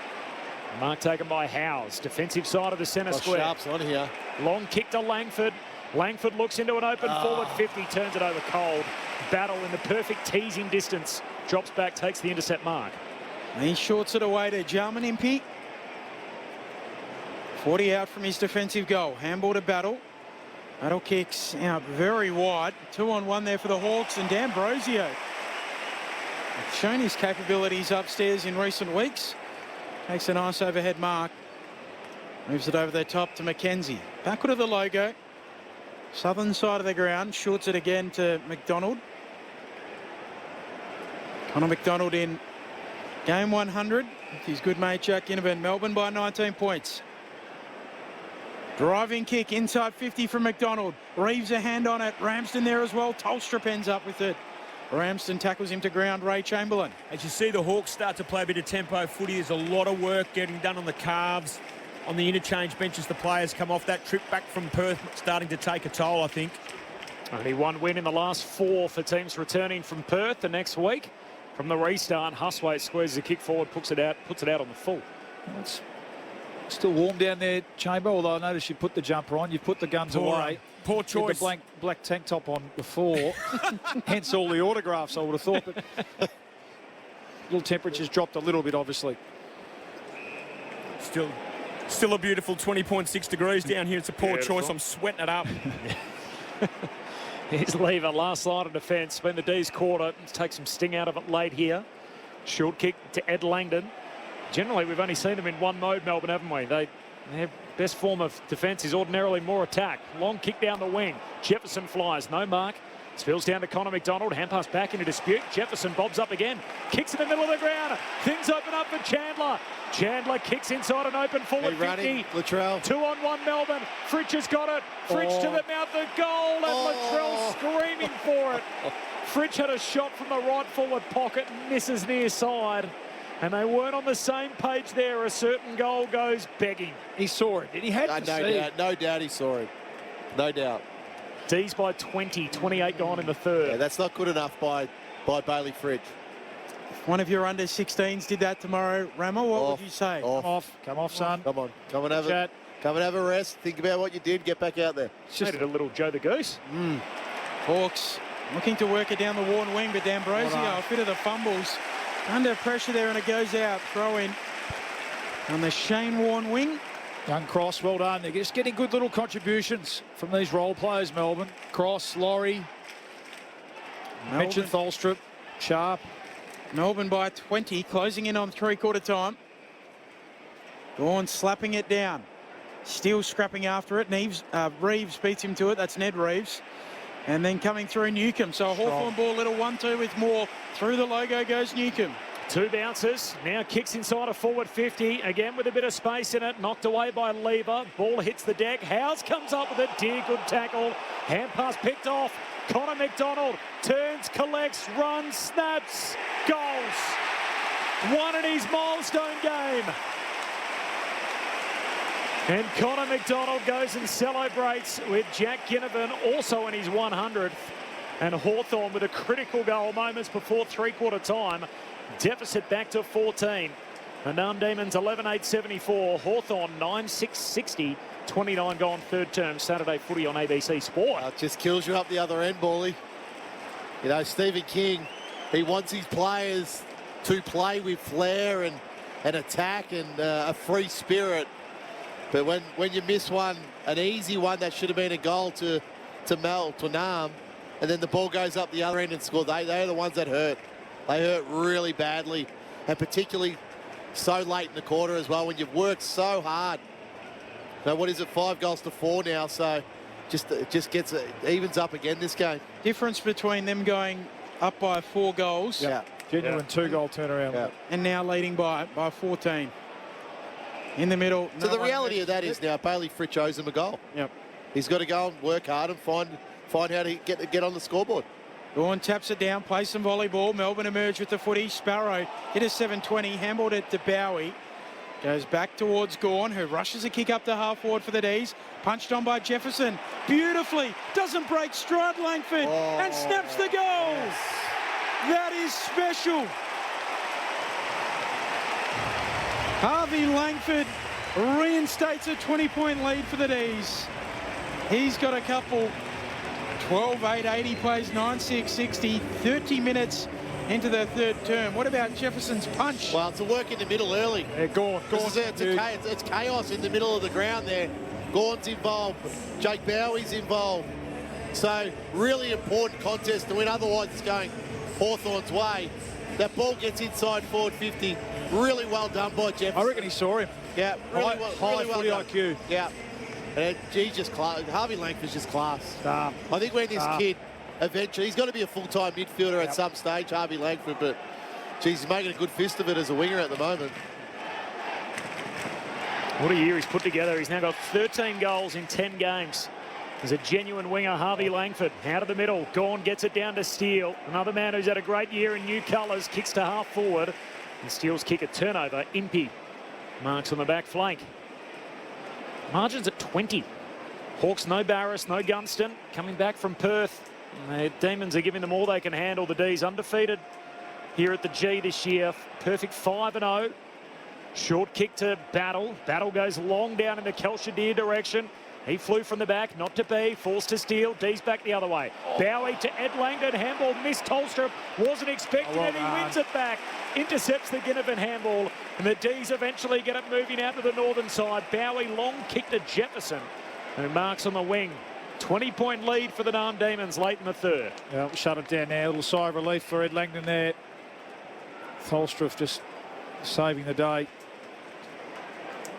Mark taken by Howes. Defensive side of the centre square. Sharp's on here. Long kick to Langford. Langford looks into an open forward 50, turns it over cold. Battle in the perfect teasing distance. Drops back, takes the intercept mark. And he shorts it away to Jarman Impey. 40 out from his defensive goal. Handball to Battle. Battle kicks out very wide. 2-on-1 there for the Hawks, and D'Ambrosio shown his capabilities upstairs in recent weeks. Takes a nice overhead mark. Moves it over the top to McKenzie. Backward of the logo. Southern side of the ground. Shorts it again to McDonald. Connor McDonald in game 100 with his good mate Jack Ginnivan. Melbourne by 19 points. Driving kick inside 50 from McDonald. Reeves a hand on it. Ramsden there as well. Tolstrup ends up with it. Ramsden tackles him to ground. Ray Chamberlain. As you see the Hawks start to play a bit of tempo footy, there's a lot of work getting done on the calves, on the interchange benches. The players come off that trip back from Perth, starting to take a toll, I think. Only one win in the last 4 for teams returning from Perth the next week. From the restart, Huswaite squares the kick forward, puts it out on the full. It's still warm down there, Chamber, although I noticed you put the jumper on, you put the guns away. Poor choice. The black tank top on before, hence all the autographs, I would have thought. But little temperatures dropped a little bit, obviously. Still a beautiful 20.6 degrees down here. It's a poor choice. I'm sweating it up. Here's Lever, last line of defence. Been the D's quarter. Let's take some sting out of it late here. Short kick to Ed Langdon. Generally, we've only seen them in one mode, Melbourne, haven't we? Their best form of defence is ordinarily more attack. Long kick down the wing. Jefferson flies, no mark. Spills down to Connor McDonald. Hand pass back into dispute. Jefferson bobs up again. Kicks in the middle of the ground. Things open up for Chandler. Chandler kicks inside an open forward 50. Latrell. 2-on-1 Melbourne. Fritsch has got it. Fritsch to the mouth of goal. And Latrell screaming for it. Fritsch had a shot from the right forward pocket. Misses near side. And they weren't on the same page there. A certain goal goes begging. He saw it. Did he have to see it? No doubt he saw it. No doubt. D's by 20, 28 gone in the third. Yeah, that's not good enough by Bailey Fritsch. If one of your under-16s did that tomorrow, Ramo, what would you say? Come off, son. Come on. Come and have a rest. Think about what you did. Get back out there. It's just a little Joe the Goose. Hawks looking to work it down the Warren wing, but D'Ambrosio, a bit of the fumbles. Under pressure there, and it goes out. Throw in on the Shane Warren wing. Young Cross, well done. They're just getting good little contributions from these role players, Melbourne. Cross, Laurie, Mitchell Tholstrup, Sharp. Melbourne by 20, closing in on three-quarter time. Gawn slapping it down. Still scrapping after it. Reeves beats him to it. That's Ned Reeves. And then coming through Newcomb. So a Hawthorn ball, little 1-2 with more. Through the logo goes Newcomb. 2 bounces. Now kicks inside a forward 50. Again with a bit of space in it. Knocked away by Lever. Ball hits the deck. Howes comes up with a dear good tackle. Hand pass picked off. Connor McDonald turns, collects, runs, snaps, goals. One in his milestone game. And Connor McDonald goes and celebrates with Jack Ginnivan also in his 100th. And Hawthorn with a critical goal moments before three-quarter time. Deficit back to 14. Anam Demons 11-8-74. Hawthorn 9-6-60. 29 gone third term. Saturday footy on ABC Sport. It just kills you up the other end, Bally. You know, Stephen King, he wants his players to play with flair and attack and a free spirit. But when you miss one, an easy one that should have been a goal to Nam, and then the ball goes up the other end and score, they are the ones that hurt. They hurt really badly, and particularly so late in the quarter as well when you've worked so hard. So what is it, 5-4 now? So it just evens up again this game. Difference between them going up by 4 goals. Yeah. Genuine 2-goal turnaround. Yeah. And now leading by 14. In the middle. So the reality of that is now Bailey Fritsch owes him a goal. Yep. He's got to go and work hard and find how to get on the scoreboard. Gawn taps it down, plays some volleyball. Melbourne emerge with the footy. Sparrow hit a 7-20, handballed it to Bowie. Goes back towards Gawn, who rushes a kick up to half forward for the D's. Punched on by Jefferson. Beautifully. Doesn't break stride Langford and snaps the goal. Yes. That is special. Harvey Langford reinstates a 20-point lead for the D's. He's got a couple. 12-8-8, he plays 9-6-60, 30 minutes into the third term. What about Jefferson's punch? Well, it's a work in the middle early. Yeah, Gawn. It's chaos in the middle of the ground there. Gawn's involved. Jake Bowie's involved. So, really important contest to win. Otherwise, it's going Hawthorn's way. That ball gets inside forward 50. Really well done by Jefferson. I reckon he saw him. Yeah, high well footy done. IQ. Yeah. And he's just class. Harvey Langford's just class. I think when this kid eventually, he's got to be a full-time midfielder at some stage, Harvey Langford, but geez, he's making a good fist of it as a winger at the moment. What a year he's put together. He's now got 13 goals in 10 games. There's a genuine winger, Harvey Langford, out of the middle. Gawn gets it down to Steele. Another man who's had a great year in new colours, kicks to half forward. And Steele's kick a turnover. Impey marks on the back flank. Margins at 20. Hawks, no Barris, no Gunston. Coming back from Perth. And the Demons are giving them all they can handle. The D's undefeated here at the G this year. Perfect 5-0. Short kick to Battle. Battle goes long down in the Kelshire direction. He flew from the back, not to be, forced to steal. D's back the other way. Bowie to Ed Langdon, handball missed. Tolstrup wasn't expecting it, he wins it back. Intercepts the Ginnivan handball, and the D's eventually get it moving out to the northern side. Bowie long kick to Jefferson, who marks on the wing. 20-point lead for the Narm Demons late in the third. Yeah, shut it down now. A little sigh of relief for Ed Langdon there. Tolstrup just saving the day.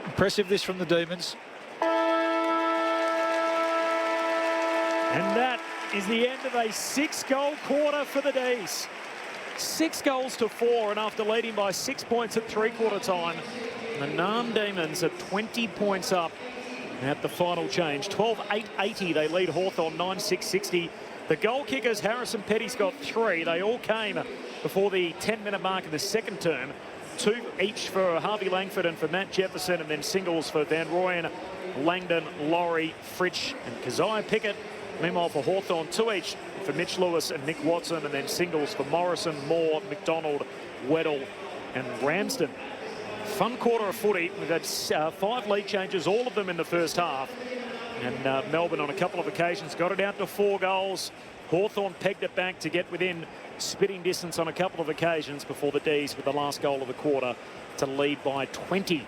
Impressive this from the Demons. And that is the end of a 6-goal quarter for the D's. 6 goals to 4, and after leading by 6 points at three-quarter time, the Narm Demons are 20 points up at the final change. 12-8-80, they lead Hawthorn 9-6-60. The goal kickers, Harrison Petty's got 3. They all came before the 10-minute mark of the second term. 2 each for Harvey Langford and for Matt Jefferson, and then singles for Van Rooyen, Langdon, Laurie, Fritsch and Keziah Pickett. Meanwhile, for Hawthorn, 2 each for Mitch Lewis and Nick Watson, and then singles for Morrison, Moore, McDonald, Weddle and Ramsden. Fun quarter of footy. We've had 5 lead changes, all of them in the first half. And Melbourne on a couple of occasions got it out to 4 goals. Hawthorn pegged it back to get within spitting distance on a couple of occasions before the D's with the last goal of the quarter to lead by 20.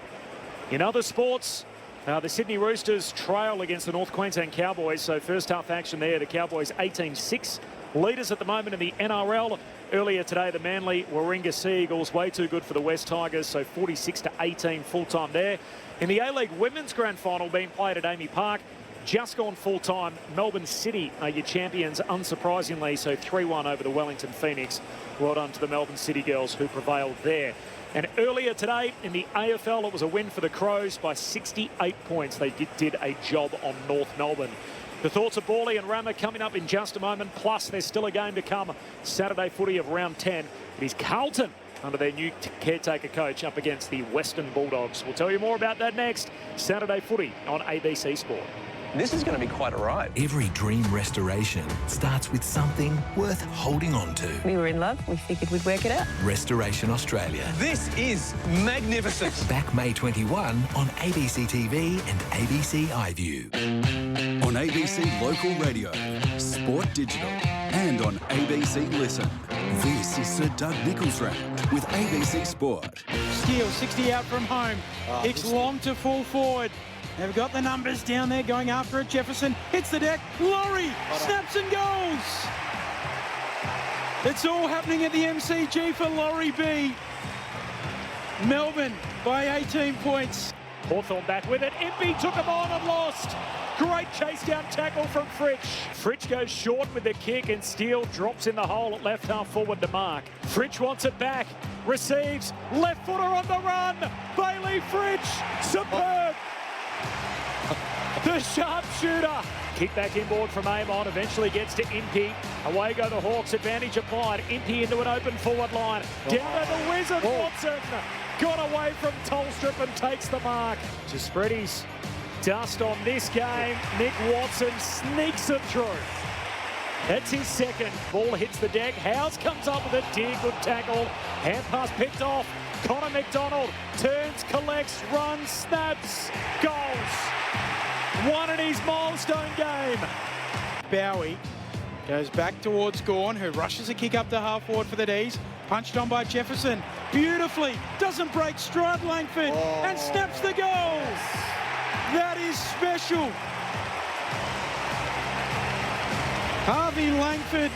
In other sports, the Sydney Roosters trail against the North Queensland Cowboys. So first half action there, the Cowboys 18-6. Leaders at the moment in the NRL. Earlier today, the Manly Warringah Sea Eagles way too good for the West Tigers. So 46-18 full-time there. In the A-League Women's Grand Final being played at Amy Park, just gone full-time. Melbourne City are your champions, unsurprisingly. So 3-1 over the Wellington Phoenix. Well done to the Melbourne City girls who prevailed there. And earlier today in the AFL, it was a win for the Crows by 68 points. They did a job on North Melbourne. The thoughts of Bawley and Rama coming up in just a moment. Plus, there's still a game to come. Saturday footy of round 10. It is Carlton under their new caretaker coach up against the Western Bulldogs. We'll tell you more about that next. Saturday footy on ABC Sport. This is going to be quite a ride. Every dream restoration starts with something worth holding on to. We were in love. We figured we'd work it out. Restoration Australia. This is magnificent. Back May 21 on ABC TV and ABC iView. On ABC Local Radio, Sport Digital, and on ABC Listen. This is Sir Doug Nicholls Round with ABC Sport. Steele, 60 out from home. Hicks long to full forward. They've got the numbers down there going after it. Jefferson hits the deck. Laurie snaps and goes. It's all happening at the MCG for Laurie B. Melbourne by 18 points. Hawthorn back with it. Impey took him on and lost. Great chase down tackle from Fritsch. Fritsch goes short with the kick and Steele drops in the hole at left half forward to mark. Fritsch wants it back. Receives. Left footer on the run. Bailey Fritsch. Superb. The sharpshooter. Kick back inboard from Amon. Eventually gets to Impey. Away go the Hawks. Advantage applied. Impey into an open forward line. Down to the Wizard. Watson. Got away from Tolstrup and takes the mark. To spread his dust on this game, Nick Watson sneaks it through. That's his second. Ball hits the deck. Howes comes up with a dig. Good tackle. Hand pass picked off. Connor McDonald turns, collects, runs, snaps, goals. One in his milestone game. Bowie goes back towards Gawn, who rushes a kick up to half forward for the D's. Punched on by Jefferson. Beautifully. Doesn't break stride Langford and snaps the goals. That is special. Harvey Langford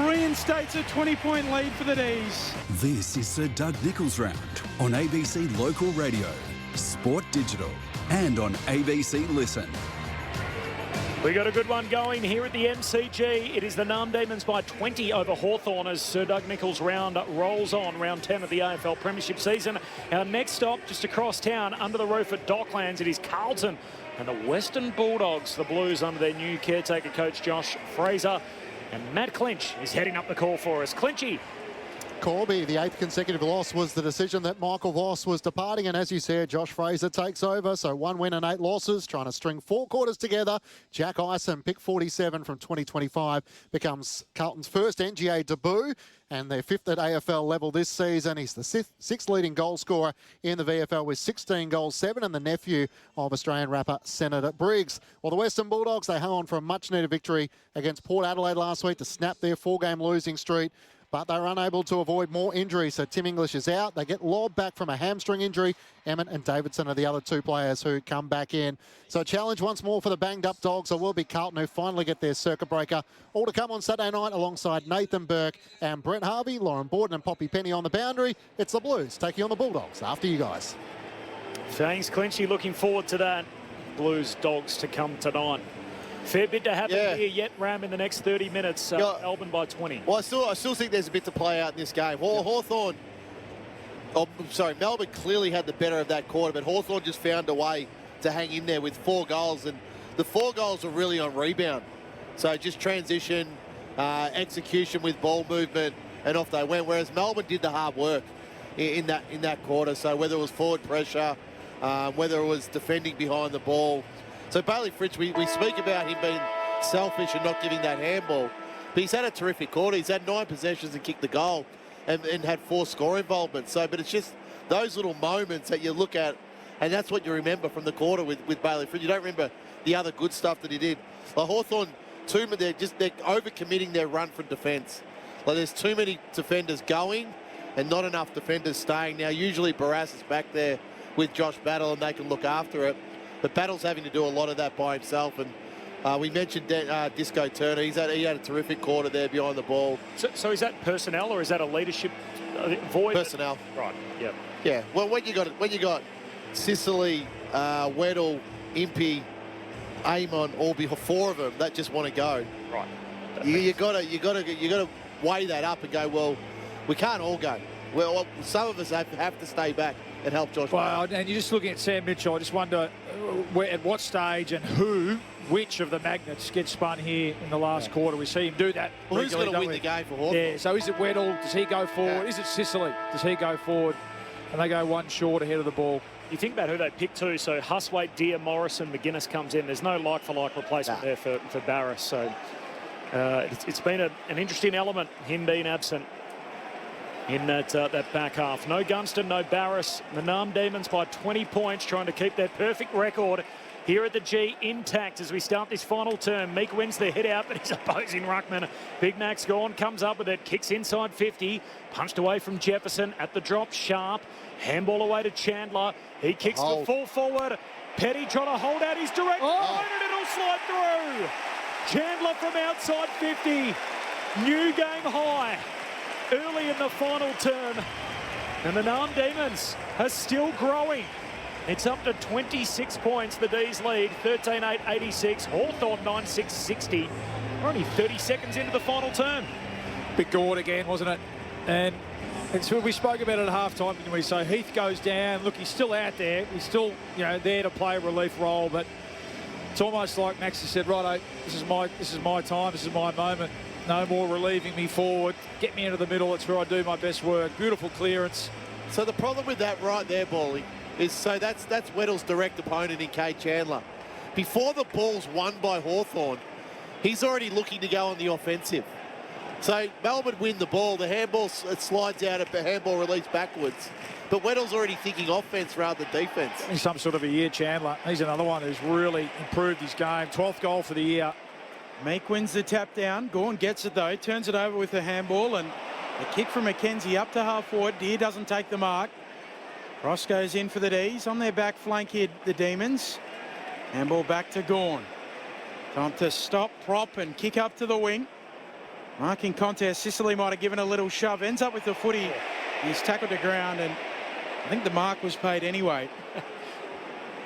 reinstates a 20-point lead for the D's. This is Sir Doug Nicholls Round on ABC Local Radio, Sport Digital, and on ABC Listen. We got a good one going here at the MCG. It is the Narm Demons by 20 over Hawthorn as Sir Doug Nicholls' round rolls on, round 10 of the AFL Premiership season. Our next stop just across town under the roof at Docklands. It is Carlton and the Western Bulldogs, the Blues under their new caretaker coach Josh Fraser. And Matt Clinch is heading up the call for us. Clinchy. Corby, the 8th consecutive loss was the decision that Michael Voss was departing, and as you said, Josh Fraser takes over, so 1 win and 8 losses, trying to string 4 quarters together. Jack Ison, pick 47 from 2025, becomes Carlton's first NGA debut and their 5th at AFL level this season. He's the 6th leading goal scorer in the VFL with 16 goals, 7, and the nephew of Australian rapper Senator Briggs. Well, the Western Bulldogs, they hung on for a much-needed victory against Port Adelaide last week to snap their 4-game losing streak, but they're unable to avoid more injuries. So Tim English is out. They get Lobb back from a hamstring injury. Emmett and Davidson are the other 2 players who come back in. So a challenge once more for the banged-up Dogs. It will be Carlton who finally get their circuit breaker. All to come on Saturday night alongside Nathan Burke and Brent Harvey, Lauren Borden and Poppy Penny on the boundary. It's the Blues taking on the Bulldogs. After you guys. Thanks, Clinchy. Looking forward to that. Blues Dogs to come tonight. Fair bit to happen here yet, Ram, in the next 30 minutes. Melbourne by 20. Well, I still think there's a bit to play out in this game. Hawthorn, Melbourne clearly had the better of that quarter, but Hawthorn just found a way to hang in there with 4 goals, and the 4 goals were really on rebound. So just transition, execution with ball movement, and off they went, whereas Melbourne did the hard work in that quarter. So whether it was forward pressure, whether it was defending behind the ball. So Bailey Fritsch, we speak about him being selfish and not giving that handball, but he's had a terrific quarter. He's had 9 possessions and kicked the goal and had 4 score involvements. So, but it's just those little moments that you look at, and that's what you remember from the quarter with Bailey Fritsch. You don't remember the other good stuff that he did. Like Hawthorn, they're overcommitting their run from defence. Like there's too many defenders going and not enough defenders staying. Now, usually Barras is back there with Josh Battle and they can look after it. But Battle's having to do a lot of that by himself. And we mentioned Disco Turner. He had a terrific quarter there behind the ball. So is that personnel or is that a leadership void? Personnel. Right, yeah. Yeah, well, when you got Sicily, Weddle, Impey, Amon, all before 4 of them that just want to go. Right. You got to weigh that up and go, well, we can't all go. Well, some of us have to stay back and help Josh. Well, and you're just looking at Sam Mitchell. I just wonder at what stage and which of the magnets gets spun here in the last quarter. We see him do that. Well, who's going to win the game for Hawthorn? Yeah, so is it Weddle? Does he go forward? Yeah. Is it Sicily? Does he go forward? And they go 1 short ahead of the ball. You think about who they picked too. So Huswaite, Deere, Morrison, McGuinness comes in. There's no like-for-like replacement there for Barras. So it's been an interesting element, him being absent in that back half. No Gunston, no Barras. The Narm Demons by 20 points, trying to keep their perfect record here at the G intact as we start this final term. Meek wins the hit out, but he's opposing ruckman. Big Max Gawn comes up with it, kicks inside 50, punched away from Jefferson at the drop, Sharp. Handball away to Chandler. He kicks the full forward. Petty trying to hold out his direct line and it'll slide through. Chandler from outside 50. New game high early in the final term, and the Narm Demons are still growing. It's up to 26 points, the D's lead, 13-8-86, Hawthorn 9-6-60. We're only 30 seconds into the final term. Big Gord again, wasn't it? And we spoke about it at half-time, didn't we? So Heath goes down. Look, he's still out there. He's still, there to play a relief role, but it's almost like Maxie said, righto, this is my time, this is my moment. No more relieving me forward. Get me into the middle. It's where I do my best work. Beautiful clearance. So the problem with that right there, Bally, is so that's Weddle's direct opponent in Kade Chandler. Before the ball's won by Hawthorn, he's already looking to go on the offensive. So Melbourne win the ball. The handball slides out, a handball release backwards. But Weddle's already thinking offense rather than defense. He's some sort of a year, Chandler. He's another one who's really improved his game. 12th goal for the year. Meek wins the tap down. Gawn gets it though. Turns it over with the handball and a kick from McKenzie up to half forward. Deere doesn't take the mark. Ross goes in for the D's. On their back flank here, the Demons. Handball back to Gawn. Time to stop, prop and kick up to the wing. Marking contest. Sicily might have given a little shove. Ends up with the footy. He's tackled to ground and I think the mark was paid anyway.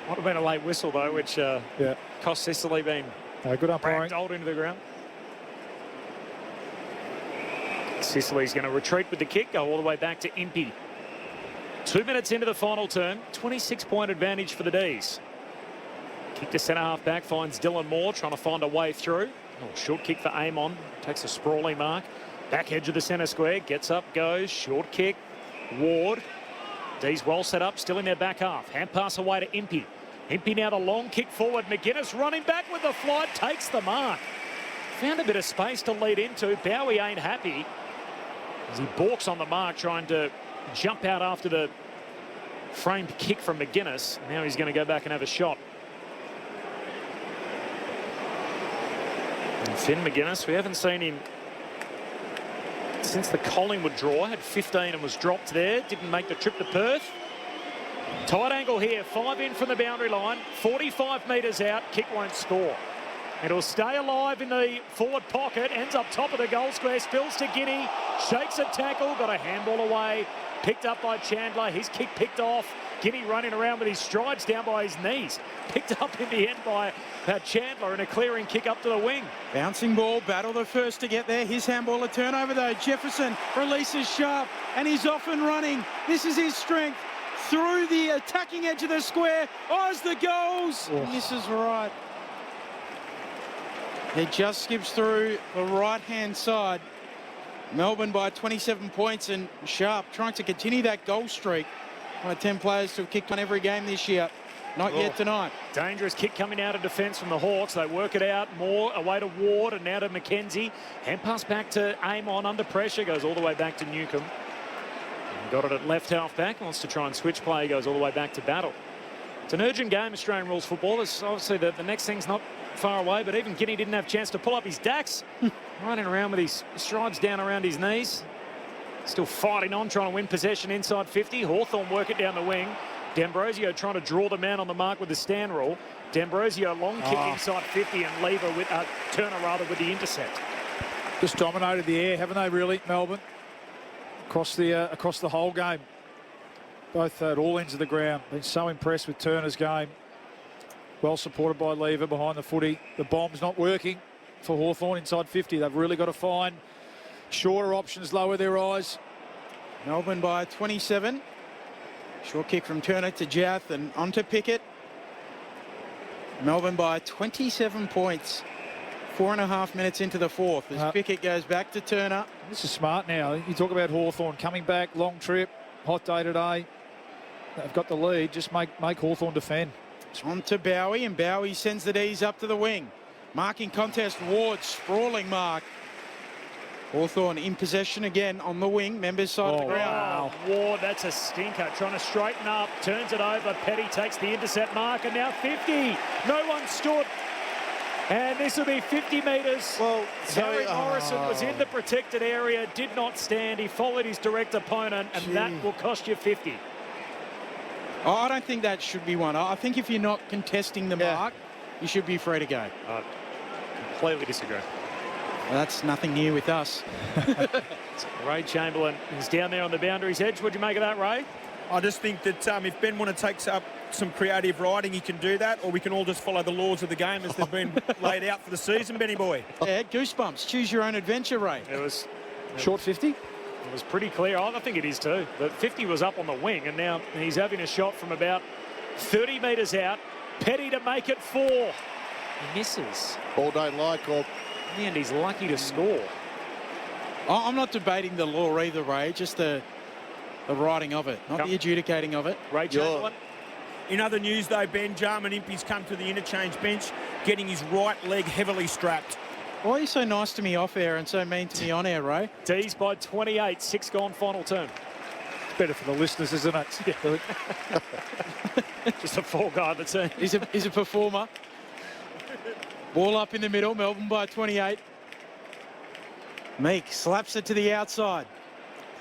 Might have been a late whistle though, which cost Sicily being Good umpiring. Ragdolled into the ground. Sicily's going to retreat with the kick, go all the way back to Impey. 2 minutes into the final term, 26-point advantage for the D's. Kick to centre half back, finds Dylan Moore trying to find a way through. Oh, short kick for Amon, takes a sprawling mark. Back edge of the centre square, gets up, goes, short kick. Ward. D's well set up, still in their back half. Hand pass away to Impey. Impey now the long kick forward. McGuinness running back with the flight, takes the mark. Found a bit of space to lead into. Bowie ain't happy as he balks on the mark, trying to jump out after the framed kick from McGuinness. Now he's going to go back and have a shot. And Finn McGuinness, we haven't seen him since the Collingwood draw. Had 15 and was dropped there. Didn't make the trip to Perth. Tight angle here. 5 in from the boundary line. 45 metres out. Kick won't score. It'll stay alive in the forward pocket. Ends up top of the goal square. Spills to Guinea. Shakes a tackle. Got a handball away. Picked up by Chandler. His kick picked off. Guinea running around with his strides down by his knees. Picked up in the end by Chandler, and a clearing kick up to the wing. Bouncing ball, Battle the first to get there. His handball, a turnover though. Jefferson releases Sharp, and he's off and running. This is his strength. Through the attacking edge of the square. Eyes the goals. Oh. Misses right. It just skips through the right-hand side. Melbourne by 27 points, and Sharp trying to continue that goal streak. One of 10 players to have kicked on every game this year. Not yet tonight. Dangerous kick coming out of defence from the Hawks. They work it out. More away to Ward and now to McKenzie. Hand pass back to Amon under pressure. Goes all the way back to Newcomb. And got it at left half back. Wants to try and switch play. Goes all the way back to Battle. It's an urgent game, Australian rules football. It's obviously the next thing's not far away, but even Guinea didn't have a chance to pull up his dacks. Running around with his strides down around his knees. Still fighting on, trying to win possession inside 50. Hawthorn work it down the wing. D'Ambrosio trying to draw the man on the mark with the stand rule. D'Ambrosio long kick inside 50 and Lever with Turner rather with the intercept. Just dominated the air, haven't they? Really, Melbourne across the whole game. Both at all ends of the ground. Been so impressed with Turner's game. Well supported by Lever behind the footy. The bomb's not working for Hawthorn inside 50. They've really got to find shorter options, lower their eyes. Melbourne by 27. Short kick from Turner to Jath and onto Pickett. Melbourne by 27 points. 4.5 minutes into the fourth as Pickett goes back to Turner. This is smart now. You talk about Hawthorn coming back, long trip, hot day today. They've got the lead. Just make Hawthorn defend. On to Bowie, and Bowie sends the D's up to the wing. Marking contest, Ward, sprawling mark. Hawthorn in possession again on the wing, members side of the ground. Wow. Ward, that's a stinker. Trying to straighten up, turns it over. Petty takes the intercept mark, and now 50. No one stood. And this will be 50 metres. Well, Harry Morrison was in the protected area, did not stand. He followed his direct opponent, and that will cost you 50. Oh, I don't think that should be one. I think if you're not contesting the mark, you should be free to go. I completely disagree. Well, that's nothing new with us. Ray Chamberlain is down there on the boundary's edge. What'd you make of that, Ray? I just think that if Ben want to take up some creative riding, he can do that, or we can all just follow the laws of the game as they've been laid out for the season, Benny boy. Yeah, goosebumps. Choose your own adventure, Ray. It was short 50. It was pretty clear. I think it is too. But 50 was up on the wing, and now he's having a shot from about 30 metres out. Petty to make it 4. He misses. Ball don't lie, Corb. And he's lucky to score. I'm not debating the law either, Ray. Just the writing of it, not the adjudicating of it. Ray Chamberlain. In other news, though, Ben, Jarman Impey's come to the interchange bench, getting his right leg heavily strapped. Why are you so nice to me off air and so mean to me on air, Ray? D's by 28, 6 gone final term. It's better for the listeners, isn't it? Just a full guard the team. He's a performer. Ball up in the middle, Melbourne by 28. Meek slaps it to the outside.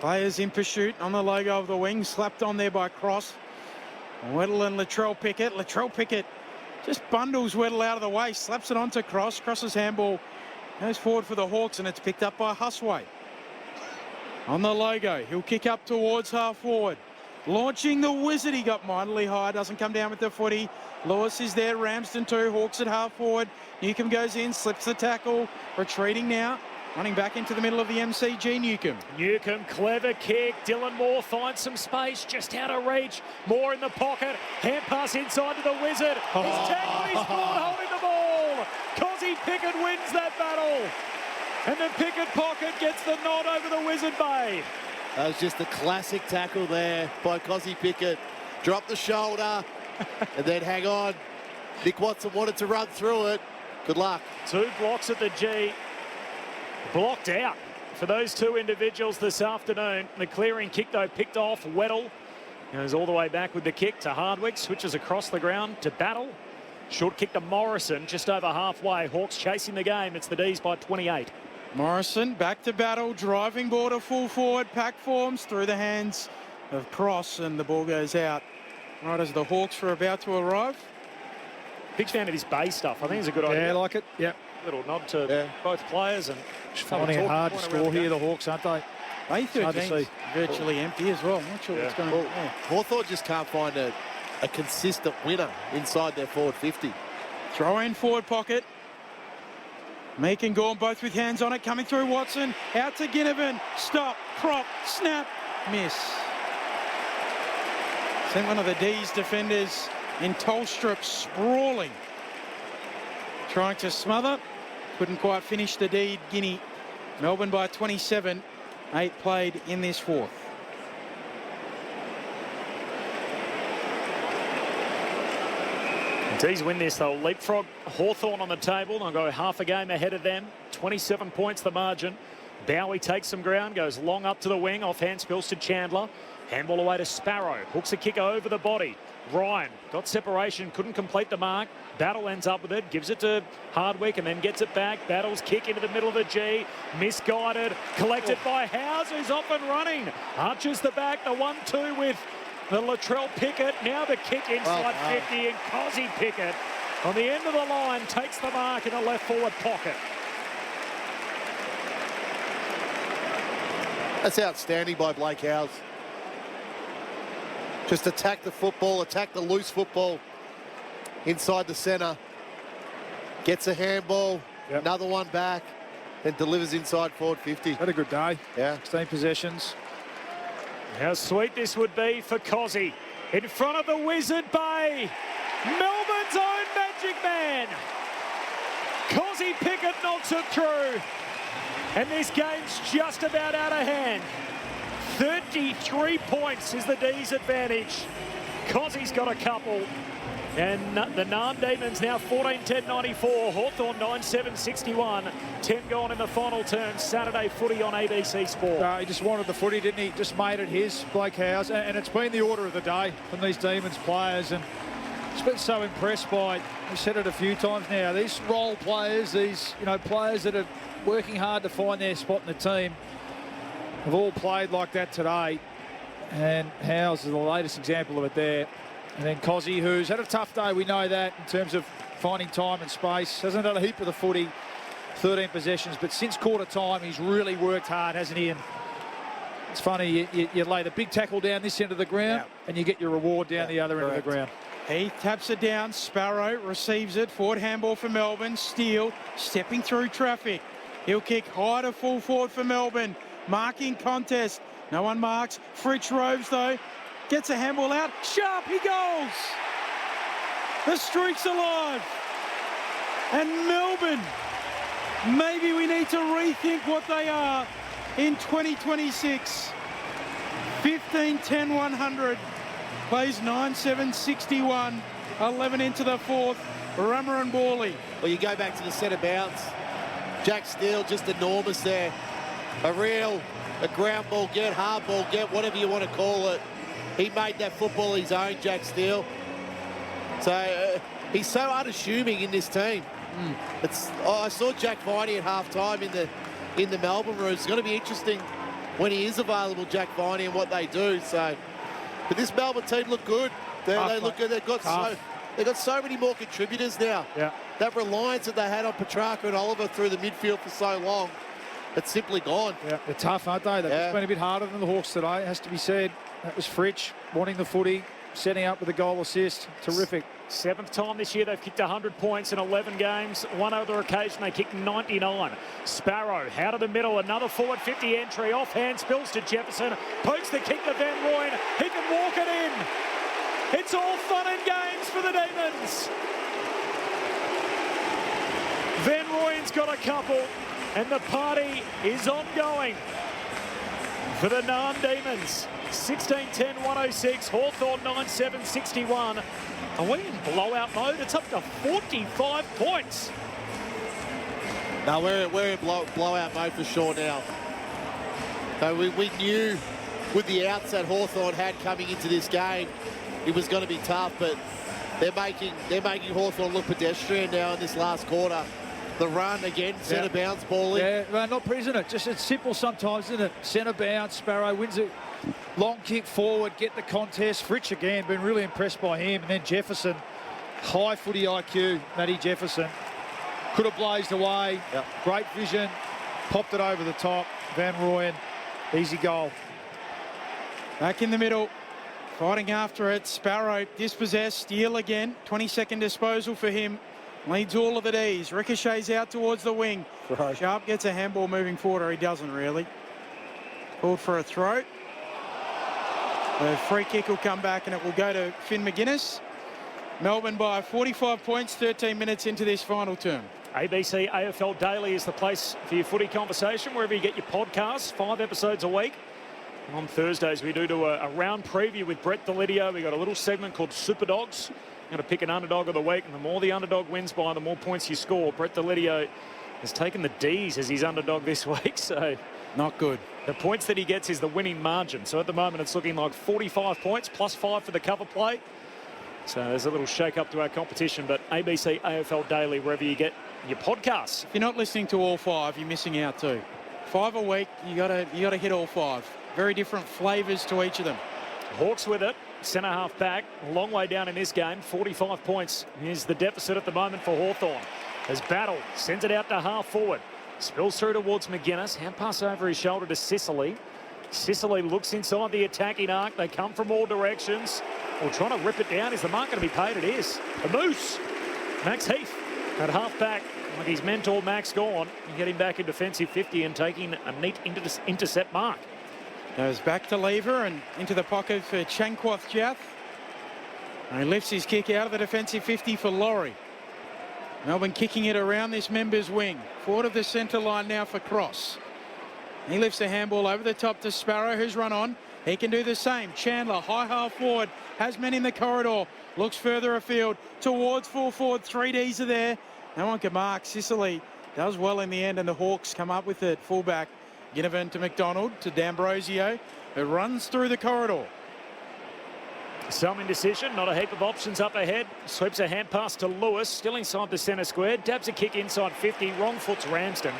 Players in pursuit on the logo of the wing, slapped on there by Cross. Weddle and Latrell Pickett. Latrell Pickett just bundles Weddle out of the way, slaps it onto Cross. Cross's handball goes forward for the Hawks, and it's picked up by Husway. On the logo, he'll kick up towards half forward. Launching the wizard. He got mightily high. Doesn't come down with the footy. Lewis is there. Ramsden too. Hawks at half forward. Newcomb goes in. Slips the tackle. Retreating now. Running back into the middle of the MCG, Newcomb, clever kick. Dylan Moore finds some space, just out of reach. Moore in the pocket. Hand pass inside to the wizard. He's tackled, he's scored, holding the ball. Cozzy Pickett wins that battle. And the Pickett pocket gets the nod over the Wizard Bay. That was just a classic tackle there by Cozzy Pickett. Drop the shoulder and then hang on. Nick Watson wanted to run through it. Good luck. 2 blocks at the G. Blocked out for those 2 individuals this afternoon. The clearing kick, though, picked off. Weddle goes all the way back with the kick to Hardwick. Switches across the ground to Battle. Short kick to Morrison, just over halfway. Hawks chasing the game. It's the D's by 28. Morrison back to Battle. Driving ball to full forward. Pack forms through the hands of Cross, and the ball goes out right as the Hawks were about to arrive. Big fan of this Bay stuff. I think it's a good idea. Yeah, I like it. Yeah. Little nod to both players. And finding it hard to score here, the Hawks, aren't they? Bay 13 virtually empty as well. I'm not sure what's going on there. Hawthorn just can't find a consistent winner inside their forward 50. Throw in forward pocket. Meek and Gorn both with hands on it. Coming through Watson. Out to Ginnivan. Stop. Prop. Snap. Miss. Sent one of the D's defenders in Tolstrup sprawling. Trying to smother. Couldn't quite finish the deed. Guinea. Melbourne by 27. 8 played in this fourth. D's win this, they'll leapfrog Hawthorn on the table. They'll go half a game ahead of them. 27 points the margin. Bowie takes some ground, goes long up to the wing. Offhand spills to Chandler. Handball away to Sparrow. Hooks a kick over the body. Ryan got separation, couldn't complete the mark. Battle ends up with it, gives it to Hardwick and then gets it back. Battle's kick into the middle of the G. Misguided, collected by Howes, who's off and running. Arches the back, the 1-2 with the Latrell Pickett. Now the kick inside 50, and Cozzy Pickett on the end of the line takes the mark in the left forward pocket. That's outstanding by Blake Howes. Just attack the football, attack the loose football inside the centre. Gets a handball, another one back, and delivers inside forward 50. Had a good day. Yeah. 16 possessions. How sweet this would be for Cozzy. In front of the Wizard Bay. Melbourne's own magic man. Cozzy Pickett knocks it through. And this game's just about out of hand. 33 points is the D's advantage. Cozzy's got a couple. And the Narm Demons now 14-10-94. Hawthorn 9-7-61. 10 gone in the final turn. Saturday footy on ABC Sport. He just wanted the footy, didn't he? Just made it his, Blake Howes. And it's been the order of the day from these Demons players. And just been so impressed by, we've said it a few times now, these role players, these players that are working hard to find their spot in the team, have all played like that today. And Howes is the latest example of it there. And then Cozzy, who's had a tough day, we know that, in terms of finding time and space. Hasn't done a heap of the footy, 13 possessions, but since quarter time, he's really worked hard, hasn't he? And it's funny, you lay the big tackle down this end of the ground, and you get your reward down the other end of the ground. He taps it down. Sparrow receives it. Forward handball for Melbourne. Steele stepping through traffic. He'll kick high to full forward for Melbourne. Marking contest. No one marks. Fritsch roves, though. Gets a handball out. Sharp, he goes. The streak's alive. And Melbourne, maybe we need to rethink what they are in 2026. 15-10-100. Plays 9-7-61. 11 into the fourth. Rummer and Borley. Well, you go back to the centre bounce. Jack Steele just enormous there. A ground ball get, hard ball get, whatever you want to call it. He made that football his own, Jack Steele. So he's so unassuming in this team. I saw Jack Viney at half-time in the Melbourne room. It's going to be interesting when he is available, Jack Viney, and what they do. So, but this Melbourne team look good. They look good. They've got so many more contributors now. Yeah. That reliance that they had on Petrarca and Oliver through the midfield for so long, it's simply gone. Yeah, they're tough, aren't they? They've just been a bit harder than the Hawks today, it has to be said. That was Fritsch wanting the footy, setting up with a goal assist. Terrific. 7th time this year they've kicked 100 points in 11 games. One other occasion they kicked 99. Sparrow out of the middle, another forward 50 entry, offhand spills to Jefferson, pokes the kick to Van Rooyen. He can walk it in. It's all fun and games for the Demons. Van Rooyen's got a couple, and the party is ongoing for the Narn Demons. 16-10-106, Hawthorn 9-7-61. Are we in blowout mode? It's up to 45 points. No, we're in blowout mode for sure now. So we knew with the outs that Hawthorn had coming into this game, it was going to be tough, but they're making Hawthorn look pedestrian now in this last quarter. The run again, centre bounce ball in. Yeah, well, not pretty, isn't it? Just it's simple sometimes, isn't it? Centre bounce, Sparrow wins it. Long kick forward, get the contest. Fritsch again, been really impressed by him. And then Jefferson, high footy IQ, Matty Jefferson. Could have blazed away. Yep. Great vision, popped it over the top. Van Rooyen, easy goal. Back in the middle, fighting after it. Sparrow dispossessed, steal again. 22nd disposal for him. Leads all of the D's. Ricochets out towards the wing. Right. Sharp gets a handball moving forward, or he doesn't really. Called for a throw. The free kick will come back and it will go to Finn McGuinness. Melbourne by 45 points, 13 minutes into this final term. ABC AFL Daily is the place for your footy conversation, wherever you get your podcasts, 5 episodes a week. And on Thursdays, we do a round preview with Brett Delidio. We've got a little segment called Super Dogs. You're going to pick an underdog of the week, and the more the underdog wins by, the more points you score. Brett Delidio has taken the D's as his underdog this week, so not good. The points that he gets is the winning margin. So at the moment, it's looking like 45 points, plus 5 for the cover play. So there's a little shake-up to our competition, but ABC AFL Daily, wherever you get your podcasts. If you're not listening to all 5, you're missing out too. 5 a week, you gotta hit all 5. Very different flavours to each of them. Hawks with it. Centre half back, a long way down in this game. 45 points is the deficit at the moment for Hawthorn. As Battle sends it out to half forward. Spills through towards McGuinness. Hand pass over his shoulder to Sicily. Sicily looks inside the attacking arc. They come from all directions. Well, trying to rip it down. Is the mark going to be paid? It is. The Moose. Max Heath at half back. Like his mentor Max gone. You get him back in defensive 50 and taking a neat intercept mark. Goes back to Lever and into the pocket for Chankwath Jath. And he lifts his kick out of the defensive 50 for Laurie. Melbourne kicking it around this member's wing. Forward of the centre line now for Cross. He lifts the handball over the top to Sparrow, who's run on. He can do the same. Chandler, high half forward, has men in the corridor. Looks further afield towards full forward. 3 Ds are there. No one can mark. Sicily does well in the end, and the Hawks come up with it. Fullback. Ginnivan to McDonald, to D'Ambrosio, who runs through the corridor. Some indecision, not a heap of options up ahead. Sweeps a hand pass to Lewis, still inside the centre square. Dabs a kick inside 50, wrong foot's Ramsden.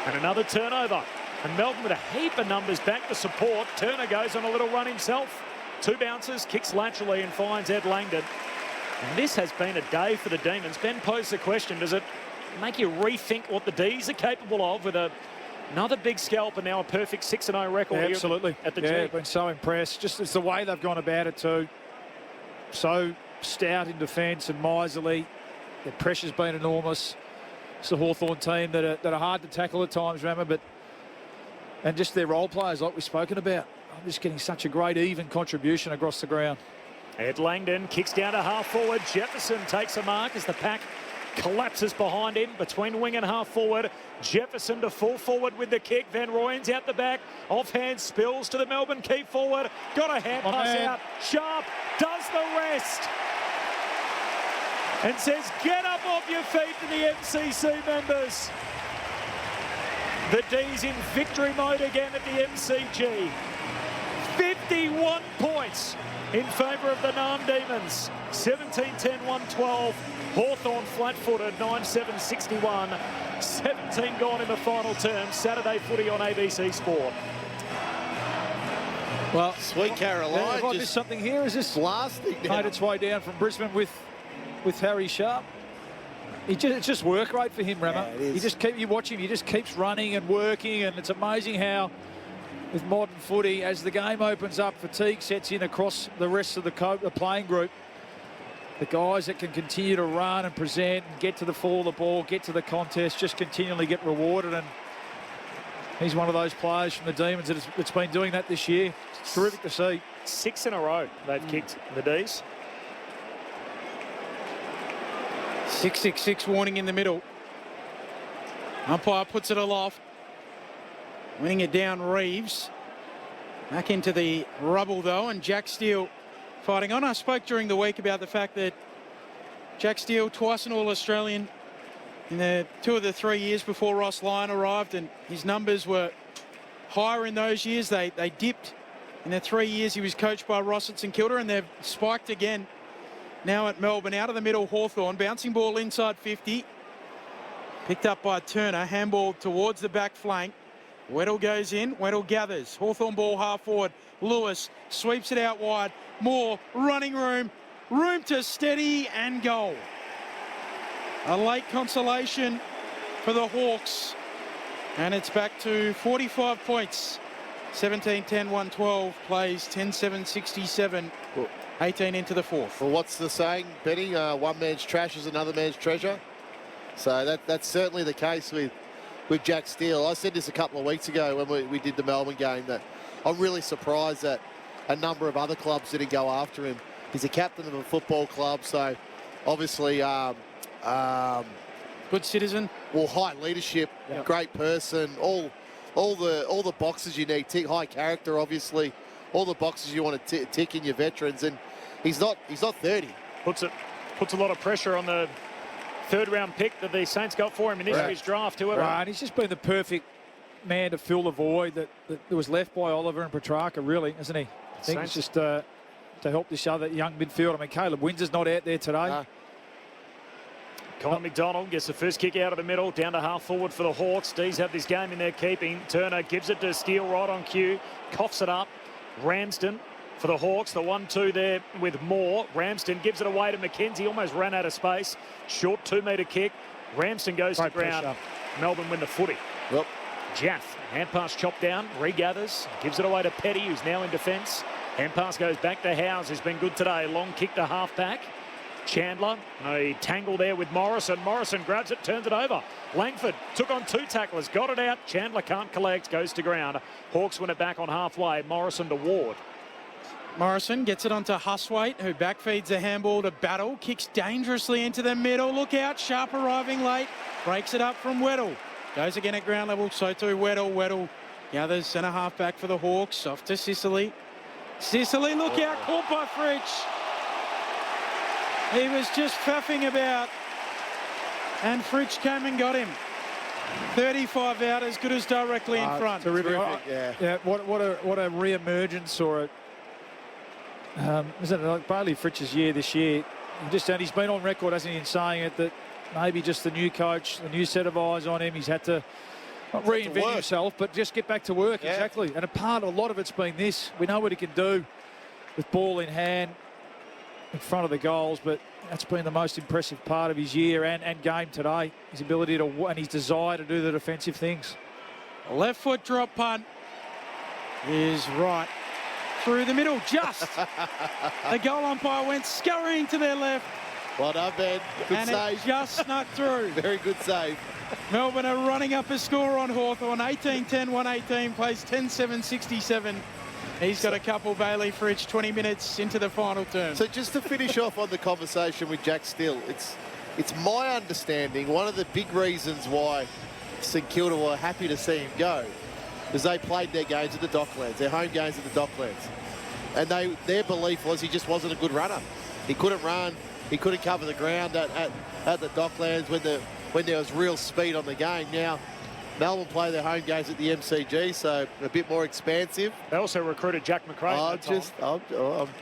And another turnover. And Melbourne with a heap of numbers back to support. Turner goes on a little run himself. 2 bounces, kicks laterally and finds Ed Langdon. And this has been a day for the Demons. Ben posed the question, does it make you rethink what the D's are capable of with another big scalp and now a perfect 6-0 record? Yeah, absolutely. At the G. G. Been so impressed. Just it's the way they've gone about it too. So stout in defence and miserly. The pressure's been enormous. It's a Hawthorn team that are hard to tackle at times, Rama, and just their role players like we've spoken about. I'm just getting such a great even contribution across the ground. Ed Langdon kicks down to half forward. Jefferson takes a mark as the pack collapses behind him between wing and half forward. Jefferson to full forward with the kick. Van Rooyen's out the back. Offhand spills to the Melbourne key forward. Got a hand pass out. Sharp does the rest. And says, get up off your feet to the MCC members. The D's in victory mode again at the MCG. 51 points in favour of the Narn Demons. 17-10-1-12. Hawthorn flat-footed, 9-7-61. 17 gone in the final term. Saturday footy on ABC Sport. Well, Sweet Caroline. Have I missed something here? Is this blasting made its way down from Brisbane with Harry Sharp? It's just work rate for him, Rama. Yeah, You watch him, he just keeps running and working, and it's amazing how with modern footy. As the game opens up, fatigue sets in across the rest of the playing group. The guys that can continue to run and present and get to the fall of the ball, get to the contest, just continually get rewarded. And he's one of those players from the Demons that's been doing that this year. It's terrific to see. 6 in a row they've kicked, the D's. 6-6-6 warning in the middle. Umpire puts it aloft. Winning it down, Reeves. Back into the rubble, though, and Jack Steele fighting on. I spoke during the week about the fact that Jack Steele, twice an All-Australian in the 2 of the 3 years before Ross Lyon arrived, and his numbers were higher in those years. They dipped in the 3 years he was coached by Ross at St Kilda, and they've spiked again now at Melbourne. Out of the middle, Hawthorn. Bouncing ball inside 50. Picked up by Turner. Handball towards the back flank. Weddle goes in. Weddle gathers. Hawthorn ball half forward. Lewis sweeps it out wide. More running room. Room to steady and goal. A late consolation for the Hawks. And it's back to 45 points. 17-10-1-12 plays 10-7-67. 18 into the fourth. Well, what's the saying, Benny? One man's trash is another man's treasure. So that's certainly the case with Jack Steele. I said this a couple of weeks ago when we did the Melbourne game, that I'm really surprised that a number of other clubs didn't go after him. He's a captain of a football club, so obviously good citizen. Well, high leadership, great person, all the boxes you need. High character, obviously, all the boxes you want to tick in your veterans, and he's not 30. Puts a lot of pressure on the third-round pick that the Saints got for him in this year's draft. Whoever. Right, and he's just been the perfect man to fill the void that was left by Oliver and Petrarca, really, isn't he? I think it's just to help this other young midfield. I mean, Caleb Windsor's not out there today. Colin McDonald gets the first kick out of the middle, down to half forward for the Hawks. D's have this game in their keeping. Turner gives it to Steele right on cue, coughs it up. Ramsden for the Hawks, the 1-2 there with Moore. Ramsden gives it away to McKenzie, almost ran out of space. Short 2-metre kick. Ramsden goes to ground. Pressure. Melbourne win the footy. Yep. Jaff, hand pass chopped down, regathers, gives it away to Petty, who's now in defence. Hand pass goes back to Howes, who's been good today. Long kick to half-back. Chandler, a tangle there with Morrison. Morrison grabs it, turns it over. Langford took on 2 tacklers, got it out. Chandler can't collect, goes to ground. Hawks win it back on halfway. Morrison to Ward. Morrison gets it onto Huswaite, who backfeeds a handball to Battle. Kicks dangerously into the middle. Look out, Sharp arriving late. Breaks it up from Weddle. Goes again at ground level, so too Weddle. Weddle gathers centre half back for the Hawks. Off to Sicily. Sicily, look out, caught by Fritsch. He was just faffing about, and Fritsch came and got him. 35 out, as good as directly in front. Terrific. Yeah. What a re-emergence, or isn't it like Bailey Fritsch's year this year? He's been on record, hasn't he, in saying it, that maybe just the new coach, the new set of eyes on him, he's had to not reinvent himself, but just get back to work. Yeah. Exactly. And a lot of it's been this. We know what he can do with ball in hand in front of the goals, but that's been the most impressive part of his year and game today. His ability to, and his desire to do the defensive things. Left foot drop punt is right through the middle. Just the goal umpire went scurrying to their left. Well done, Ben. Good and save. It just snuck through. Very good save. Melbourne are running up a score on Hawthorn. 18-10-118, plays 10-7-67. He's got a couple, Bailey Fritsch, 20 minutes into the final term. So just to finish off on the conversation with Jack Steele, it's my understanding one of the big reasons why St Kilda were happy to see him go is they played their games at the Docklands, their home games at the Docklands. And their belief was he just wasn't a good runner. He couldn't run, he couldn't cover the ground at the Docklands when there was real speed on the game. Now, Melbourne play their home games at the MCG, so a bit more expansive. They also recruited Jack McRae.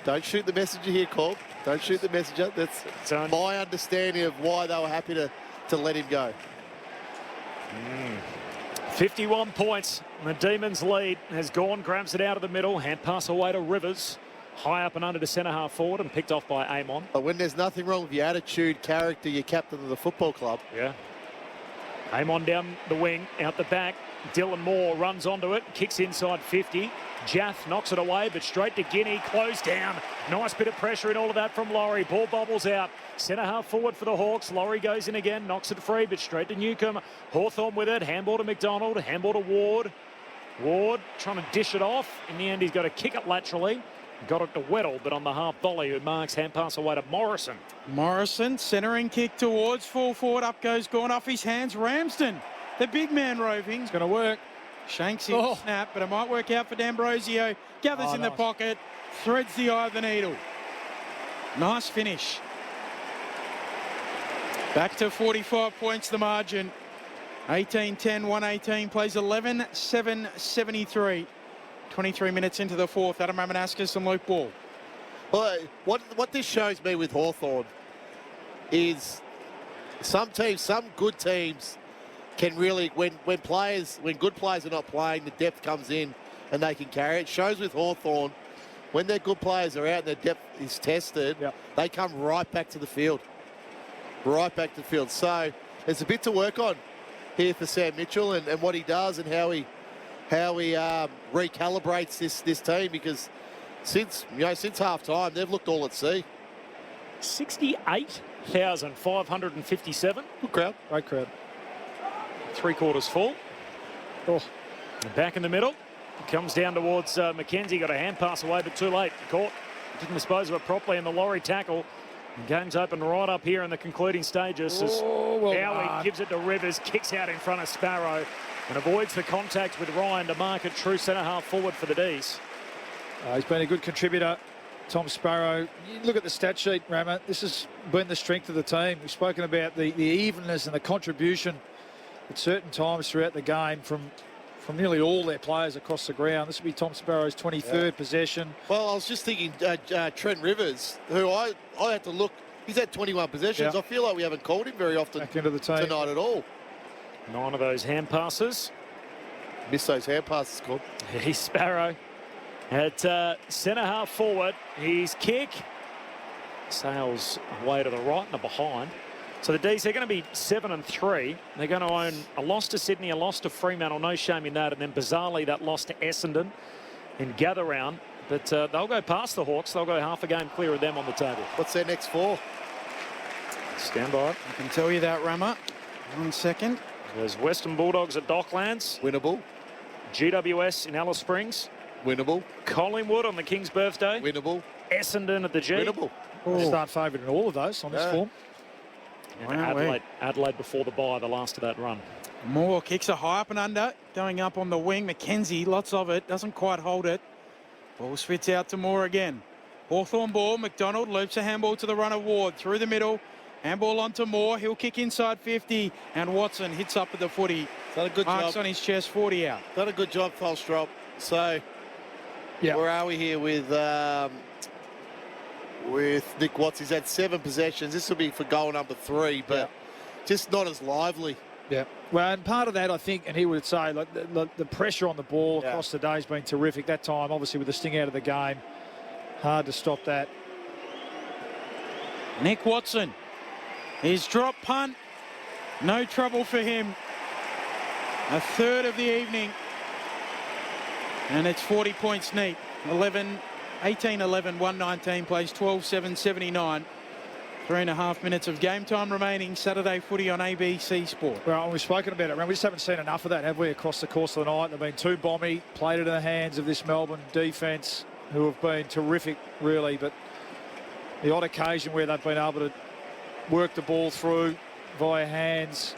Don't shoot the messenger here, Corb. Don't shoot the messenger. That's my understanding of why they were happy to let him go. 51 points. The Demons lead has gone, grabs it out of the middle, hand pass away to Rivers. High up and under to centre half forward and picked off by Amon. But when there's nothing wrong with your attitude, character, you're captain of the football club. Yeah. Came on down the wing, out the back. Dylan Moore runs onto it, kicks inside 50. Jath knocks it away, but straight to Guinea, closed down. Nice bit of pressure in all of that from Laurie. Ball bobbles out. Centre half forward for the Hawks. Laurie goes in again, knocks it free, but straight to Newcomb. Hawthorn with it, handball to McDonald, handball to Ward. Ward trying to dish it off. In the end, he's got to kick it laterally. Got it to Weddle, but on the half volley, who marks hand pass away to Morrison. Morrison, centering kick towards full forward. Up goes Gawn off his hands. Ramsden, the big man roving. It's going to work. Shanks in snap, but it might work out for D'Ambrosio. Gathers in the pocket, threads the eye of the needle. Nice finish. Back to 45 points the margin. 18-10, 118, plays 11-7-73. 23 minutes into the fourth. Adam Ramanauskas and Luke Ball. Well, what this shows me with Hawthorn is some teams, some good teams can really, when good players are not playing, the depth comes in and they can carry it. It shows with Hawthorn, when their good players are out and their depth is tested, they come right back to the field. Right back to the field. So there's a bit to work on here for Sam Mitchell and what he does and how he recalibrates this team, because since half time they've looked all at sea. 68,557. Good crowd. Great crowd. 3/4 full. Back in the middle. Comes down towards McKenzie. Got a hand pass away, but too late. Caught. Didn't dispose of it properly in the Laurie tackle. And game's open right up here in the concluding stages. Bowie gives it to Rivers. Kicks out in front of Sparrow. And avoids the contact with Ryan to mark it true centre half forward for the D's. He's been a good contributor, Tom Sparrow. You look at the stat sheet, Rama. This has been the strength of the team. We've spoken about the evenness and the contribution at certain times throughout the game from nearly all their players across the ground. This will be Tom Sparrow's 23rd possession. Well, I was just thinking Trent Rivers, who I had to look. He's had 21 possessions. I feel like we haven't called him very often back into the team tonight at all. 9 of those hand passes. Missed those hand passes, Cobb. He's Sparrow at centre half forward. His kick sails away to the right and behind. So the D's, they're going to be 7-3. They're going to own a loss to Sydney, a loss to Fremantle, no shame in that, and then bizarrely that loss to Essendon in gather round. But they'll go past the Hawks. They'll go half a game clear of them on the table. What's their next 4? Stand by. I can tell you that, Rama. 1 second. There's Western Bulldogs at Docklands. Winnable. GWS in Alice Springs. Winnable. Collingwood on the King's birthday. Winnable. Essendon at the G. Winnable. Start favourite in all of those on this form. And Adelaide before the bye, the last of that run. Moore kicks a high up and under, going up on the wing. McKenzie, lots of it, doesn't quite hold it. Ball spits out to Moore again. Hawthorn ball, McDonald loops a handball to the runner Ward, through the middle. Handball onto Moore, he'll kick inside 50, and Watson hits up at the footy. Done a good Marks job. On his chest, 40 out. Done a good job, Tholstrup. So, where are we here with Nick Watts? He's had 7 possessions. This will be for goal number 3, but just not as lively. Yeah, well, and part of that, I think, and he would say, like the pressure on the ball across the day has been terrific. That time, obviously, with the sting out of the game, hard to stop that. Nick Watson, his drop punt, no trouble for him. A third of the evening, and it's 40 points neat. 18-11, 119, plays 12-7-79. 3.5 minutes of game time remaining. Saturday footy on ABC Sport. Well, we've spoken about it, man. We just haven't seen enough of that, have we, across the course of the night? They've been too bomby, played it in the hands of this Melbourne defence, who have been terrific, really. But the odd occasion where they've been able to work the ball through via hands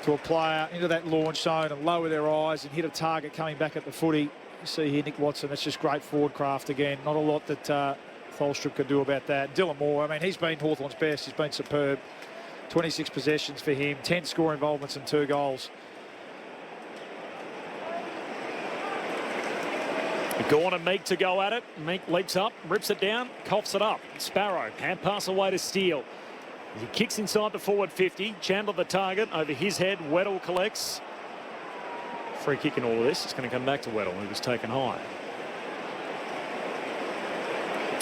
to a player into that launch zone and lower their eyes and hit a target coming back at the footy. You see here Nick Watson, that's just great forward craft again. Not a lot that Tholstrup could do about that. Dylan Moore, I mean, he's been Hawthorn's best. He's been superb. 26 possessions for him, 10 score involvements and 2 goals. Gawn and Meek to go at it. Meek leaps up, rips it down, coughs it up. Sparrow, hand pass away to Steele. He kicks inside the forward 50. Chandler the target over his head. Weddle collects. Free kick in all of this. It's going to come back to Weddle, who was taken high.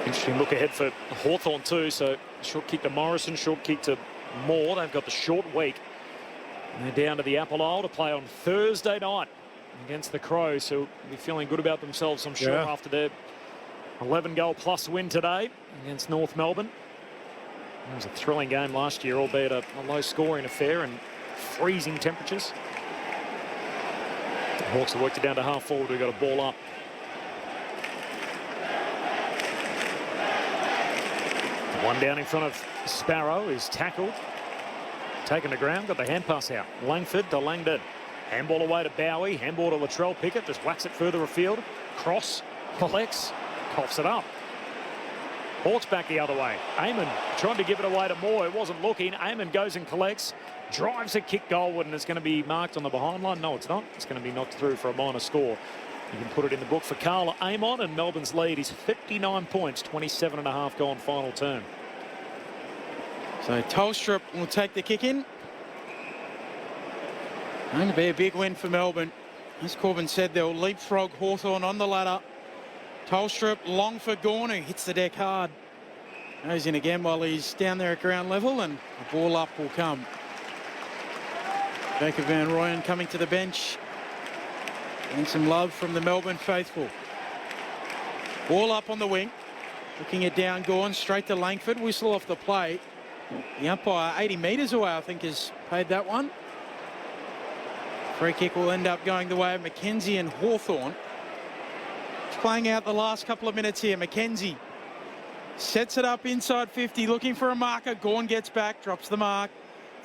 Interesting look ahead for Hawthorn too. So short kick to Morrison, short kick to Moore. They've got the short week And they're down to the Apple Isle to play on Thursday night against the Crows, who will be feeling good about themselves, I'm sure, after their 11-goal-plus win today against North Melbourne. It was a thrilling game last year, albeit a low-scoring affair and freezing temperatures. The Hawks have worked it down to half forward. We've got a ball up. One down in front of Sparrow is tackled. Taken to ground, got the hand pass out. Langford to Langdon. Handball away to Bowie. Handball to Latrell Pickett. Just whacks it further afield. Cross. Collects. Coughs it up. Hawks back the other way. Eamon trying to give it away to Moore. It wasn't looking. Eamon goes and collects. Drives a kick goalward, and it's going to be marked on the behind line. No, it's not. It's going to be knocked through for a minor score. You can put it in the book for Carla Amon, and Melbourne's lead is 59 points, 27.5 gone final term. So Tolstrup will take the kick in. Going to be a big win for Melbourne. As Corbin said, they'll leapfrog Hawthorn on the ladder. Tolstrup long for Gorn, who hits the deck hard. Goes in again while he's down there at ground level, and a ball up will come. Jacob Van Rooyen coming to the bench. Getting some love from the Melbourne faithful. Ball up on the wing. Looking it down, Gorn straight to Langford. Whistle off the plate. The umpire 80 metres away, I think, has paid that one. Free kick will end up going the way of McKenzie and Hawthorn. Playing out the last couple of minutes here. McKenzie sets it up inside 50, looking for a marker. Gorn gets back, drops the mark.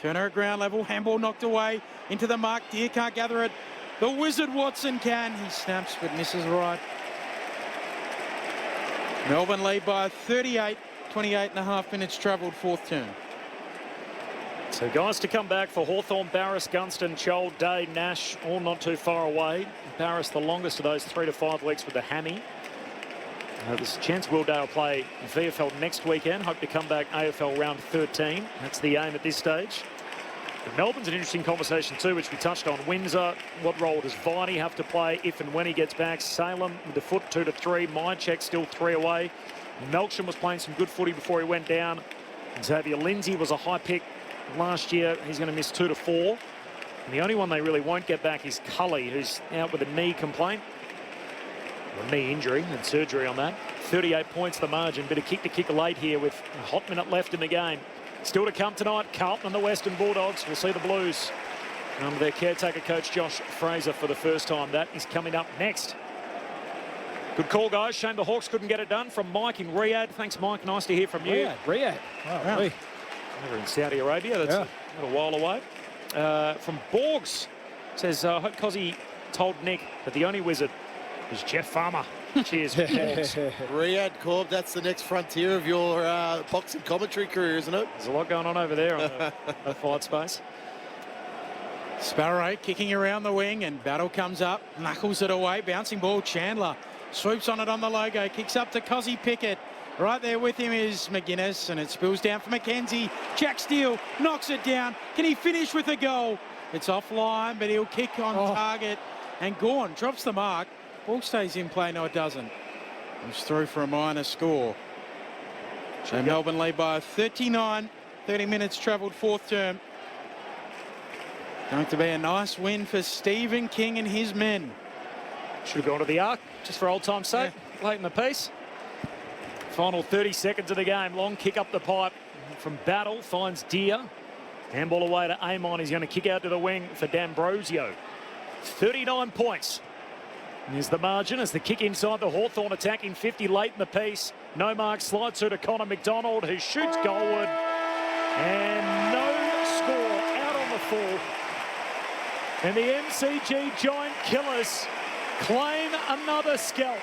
Turner at ground level, handball knocked away into the mark. Deer can't gather it. The Wizard Watson can. He snaps but misses right. Melbourne lead by 38, 28.5 minutes travelled, fourth term. So guys to come back for Hawthorn, Barras, Gunston, Chol, Day, Nash, all not too far away. Barras the longest of those 3 to 5 weeks with the hammy. There's a chance Willdale will play VFL next weekend. Hope to come back AFL round 13. That's the aim at this stage. But Melbourne's an interesting conversation too, which we touched on. Windsor, what role does Viney have to play if and when he gets back? Salem with the foot 2 to 3. Mycheck still 3 away. Melksham was playing some good footy before he went down. Xavier Lindsay was a high pick last year. He's going to miss 2 to 4. And the only one they really won't get back is Cully, who's out with a knee complaint. A knee injury and surgery on that. 38 points the margin. Bit of kick to kick late here with a hot minute left in the game. Still to come tonight, Carlton and the Western Bulldogs. We'll see the Blues under their caretaker coach Josh Fraser for the first time. That is coming up next. Good call, guys. Shame the Hawks couldn't get it done. From Mike in Riyadh. Thanks, Mike. Nice to hear from you. Riyadh. Wow. Over in Saudi Arabia. That's a little while away. From Borgs. Says, I hope Cozzy told Nick that the only wizard is Jeff Farmer. Cheers, Borgs. Riyadh, Corb, that's the next frontier of your boxing commentary career, isn't it? There's a lot going on over there on the fight space. Sparrow kicking around the wing, and Battle comes up, knuckles it away, bouncing ball. Chandler swoops on it on the logo, kicks up to Cozzy Pickett. Right there with him is McGuinness, and it spills down for McKenzie. Jack Steele knocks it down. Can he finish with a goal? It's offline, but he'll kick on target. And Gorn drops the mark. Ball stays in play. No, it doesn't. It's through for a minor score. So Melbourne lead by 39. 30 minutes travelled, fourth term. Going to be a nice win for Stephen King and his men. Should have gone to the arc, just for old time's sake, late in the piece. Final 30 seconds of the game. Long kick up the pipe from Battle. Finds Deer. Handball away to Amon. He's going to kick out to the wing for D'Ambrosio. 39 points. Here's the margin as the kick inside the Hawthorn attacking 50 late in the piece. No mark, slides through to Connor McDonald, who shoots goalward. And no score out on the full. And the MCG Giant Killers claim another scalp.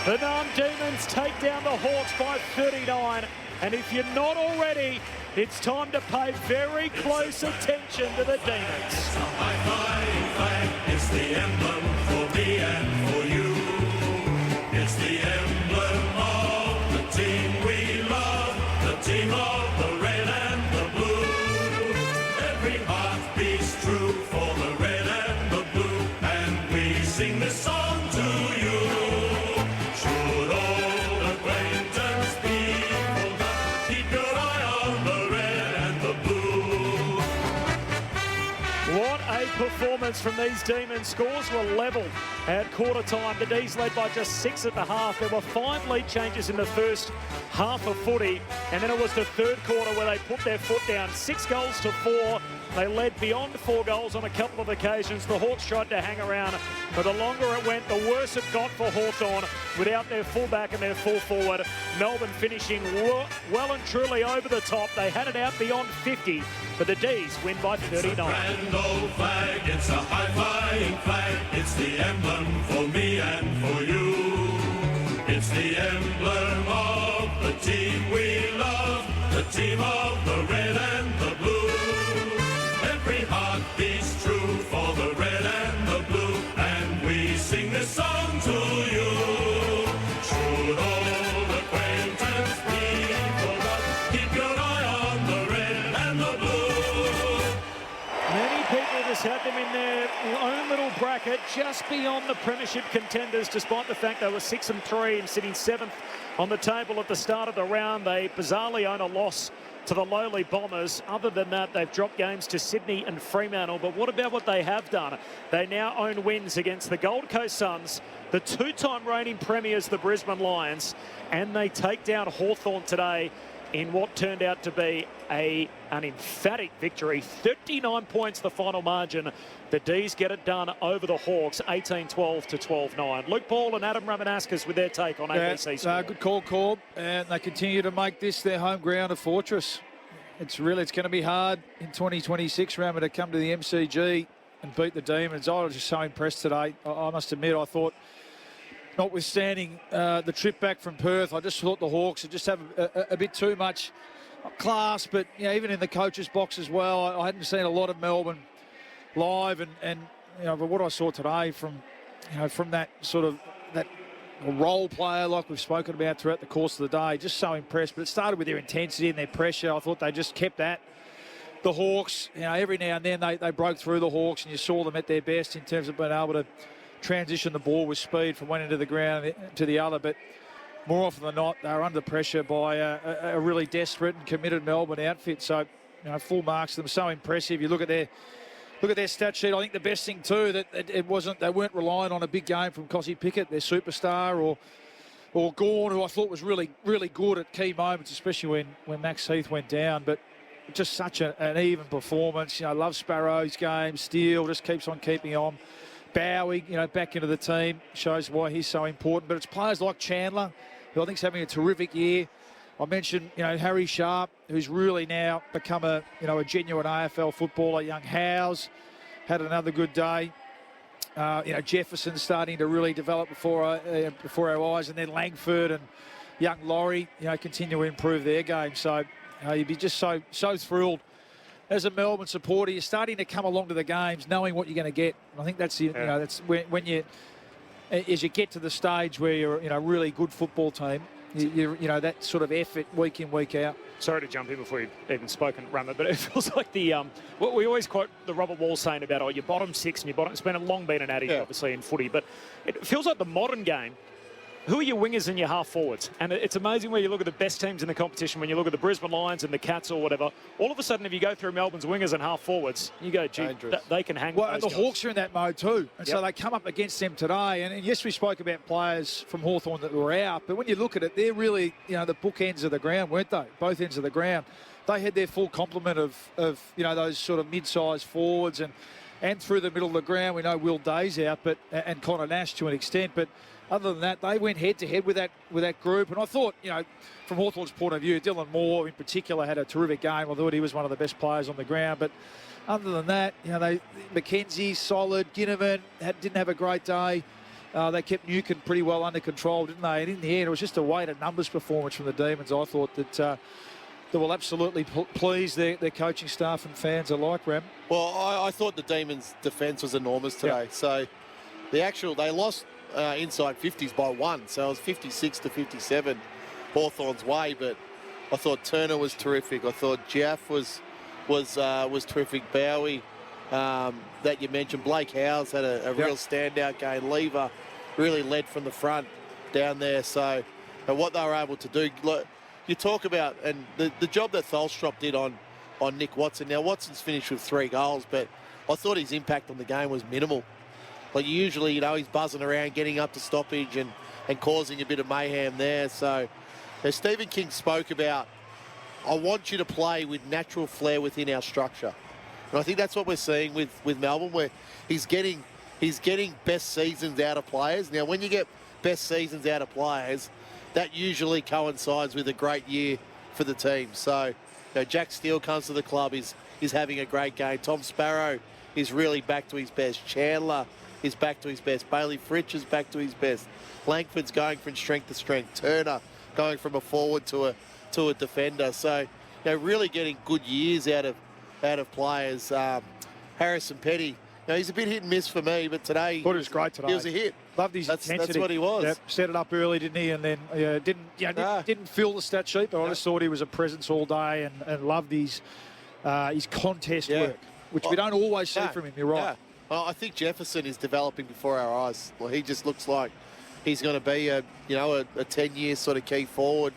The Narm Demons take down the Hawks by 39. And if you're not already, it's time to pay very close attention to the Demons. It's the emblem for me and for you. It's the emblem of the team we love, the team of the red and the blue. Every heart beats true for the red and the blue, and we sing this song to you. Should old acquaintance be forgot, keep your eye on the red and the blue. performance from these Demons. Scores were level at quarter time. The D's led by just 6 at the half. There were 5 lead changes in the first half of footy, and then it was the third quarter where they put their foot down. 6 goals to 4. They led beyond 4 goals on a couple of occasions. The Hawks tried to hang around, but the longer it went, the worse it got for Hawthorn without their fullback and their full forward. Melbourne finishing well and truly over the top. They had it out beyond 50, but the D's win by 39. Grand old flag, it's a high-flying flag. It's the emblem for me and for you. It's the emblem of the team we love, the team of the red and the blue. Every heart beats true for the red and the blue, and we sing this song to you. Should old acquaintance be forgot, keep your eye on the red and the blue. Many people just had them in their own little bracket just beyond the premiership contenders, despite the fact they were 6 and 3 and sitting 7th on the table at the start of the round. They bizarrely own a loss to the lowly Bombers. Other than that, they've dropped games to Sydney and Fremantle. But what about what they have done? They now own wins against the Gold Coast Suns, the 2-time reigning premiers, the Brisbane Lions, and they take down Hawthorn today in what turned out to be an emphatic victory. 39 points the final margin. The D's get it done over the Hawks, 18-12 to 12-9. Luke Ball and Adam Ramanauskas with their take on ABC Sport. Good call, Corb. And they continue to make this their home ground, a fortress. It's going to be hard in 2026, Rama, to come to the MCG and beat the Demons. I was just so impressed today. I must admit, I thought, notwithstanding the trip back from Perth, I just thought the Hawks would just have a bit too much class, but even in the coach's box as well. I hadn't seen a lot of Melbourne live, and but what I saw today from that sort of that role player like we've spoken about throughout the course of the day, just so impressed. But it started with their intensity and their pressure. I thought they just kept that. The Hawks, every now and then they broke through the Hawks, and you saw them at their best in terms of being able to transition the ball with speed from one end of the ground to the other, but more often than not, they're under pressure by a really desperate and committed Melbourne outfit. So, full marks to them. So impressive. You look at their stat sheet. I think the best thing too that they weren't relying on a big game from Cossie Pickett, their superstar, or Gawn, who I thought was really, really good at key moments, especially when Max Heath went down. But just such an even performance. Love Sparrow's game. Steele just keeps on keeping on. Bowie, back into the team, shows why he's so important. But it's players like Chandler, who I think is having a terrific year. I mentioned, Harry Sharp, who's really now become a genuine AFL footballer. Young Howes had another good day. Jefferson starting to really develop before our eyes, and then Langford and young Laurie, continue to improve their game. So you'd be just so thrilled. As a Melbourne supporter, you're starting to come along to the games knowing what you're going to get. And I think that's that's when as you get to the stage where you're a really good football team, that sort of effort week in, week out. Sorry to jump in before you've even spoken, Rama, but it feels like what we always quote the Robert Wall saying about, your bottom six and your bottom. It's been a long been an adage, obviously, in footy, but it feels like the modern game. Who are your wingers and your half forwards? And it's amazing where you look at the best teams in the competition, when you look at the Brisbane Lions and the Cats or whatever, all of a sudden if you go through Melbourne's wingers and half forwards, you go, gee, they can hang with those the guys. Hawks are in that mode too. And so they come up against them today. And yes, we spoke about players from Hawthorn that were out, but when you look at it, they're really, the bookends of the ground, weren't they? Both ends of the ground. They had their full complement of those sort of mid-sized forwards and through the middle of the ground, we know Will Day's out, and Connor Nash to an extent, but other than that, they went head-to-head with that group. And I thought, from Hawthorn's point of view, Dylan Moore in particular had a terrific game. I thought he was one of the best players on the ground. But other than that, McKenzie, solid. Ginnivan didn't have a great day. They kept Newcomb pretty well under control, didn't they? And in the end, it was just a weighted numbers performance from the Demons. I thought that will absolutely please their coaching staff and fans alike, Ram. Well, I thought the Demons' defence was enormous today. Yeah. So they lost inside 50s by 1, so it was 56 to 57 Hawthorn's way. But I thought Turner was terrific. I thought Jaff was terrific. Bowie, that you mentioned, Blake Howes had a real standout game. Lever really led from the front down there. So, and what they were able to do, look, you talk about, and the job that Tholstrup did on Nick Watson. Now Watson's finished with 3 goals, but I thought his impact on the game was minimal. Like usually, you know, he's buzzing around, getting up to stoppage and causing a bit of mayhem there. So as Stephen King spoke about, I want you to play with natural flair within our structure. And I think that's what we're seeing with Melbourne, where he's getting best seasons out of players. Now, when you get best seasons out of players, that usually coincides with a great year for the team. So, you know, Jack Steele comes to the club, is having a great game. Tom Sparrow is really back to his best. Chandler is back to his best. Bailey Fritsch is back to his best. Langford's going from strength to strength. Turner going from a forward to a defender. So, you know, really getting good years out of players. Harrison Petty, you know, he's a bit hit and miss for me, but today thought it was great today. He was a hit. Loved his intensity. That's what he was. Yep. Set it up early, didn't he? And then didn't fill the stat sheet, but I just thought he was a presence all day and loved his contest work, which we don't always see from him. You're right. Well, I think Jefferson is developing before our eyes. Well, he just looks like he's going to be a 10-year sort of key forward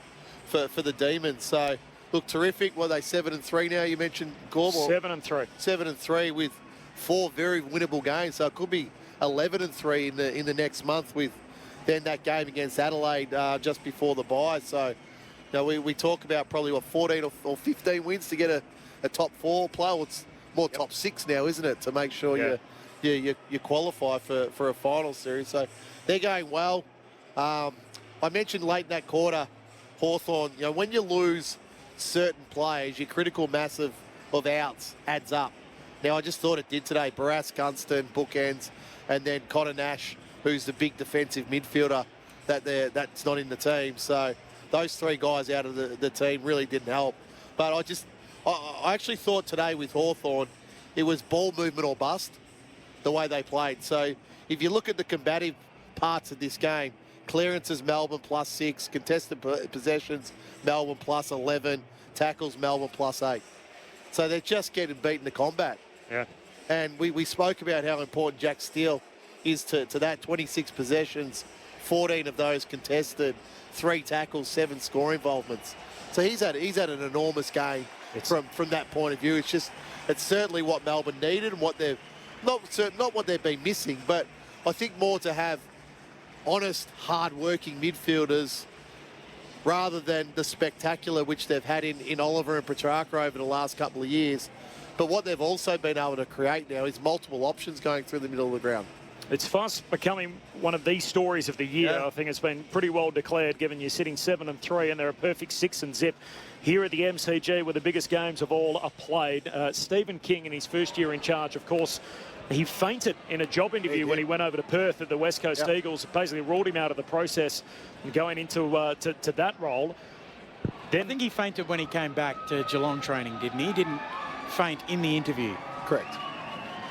for the Demons. So look, terrific. Well, they 7-3 now. You mentioned Corbin. 7-3. 7-3 with 4 very winnable games. So it could be 11-3 in the next month with then that game against Adelaide just before the bye. So, you know, we talk about probably 14 or 15 wins to get a top 4 play. Well, it's more top 6 now, isn't it, to make sure you qualify for a final series. So they're going well. I mentioned late in that quarter, Hawthorn, you know, when you lose certain players, your critical mass of outs adds up. Now, I just thought it did today. Barras, Gunston, bookends, and then Connor Nash, who's the big defensive midfielder that's not in the team. So those 3 guys out of the team really didn't help. But I actually thought today with Hawthorn, it was ball movement or bust, the way they played. So if you look at the combative parts of this game, clearances, Melbourne +6, contested possessions, Melbourne +11, tackles, Melbourne +8. So they're just getting beaten to combat. Yeah. And we spoke about how important Jack Steele is to that. 26 possessions, 14 of those contested, 3 tackles, 7 score involvements. So he's had an enormous game from that point of view. It's certainly what Melbourne needed and what they've not what they've been missing, but I think more to have honest, hard-working midfielders rather than the spectacular which they've had in Oliver and Petrarca over the last couple of years. But what they've also been able to create now is multiple options going through the middle of the ground. It's fast becoming one of these stories of the year. I think it's been pretty well declared, given you're sitting 7-3 and they're a perfect 6 and zip here at the MCG, where the biggest games of all are played. Stephen King, in his first year in charge, of course, he fainted in a job interview when he went over to Perth at the West Coast Eagles. Basically ruled him out of the process and going into to that role. Then I think he fainted when he came back to Geelong training, didn't he? He didn't faint in the interview. Correct.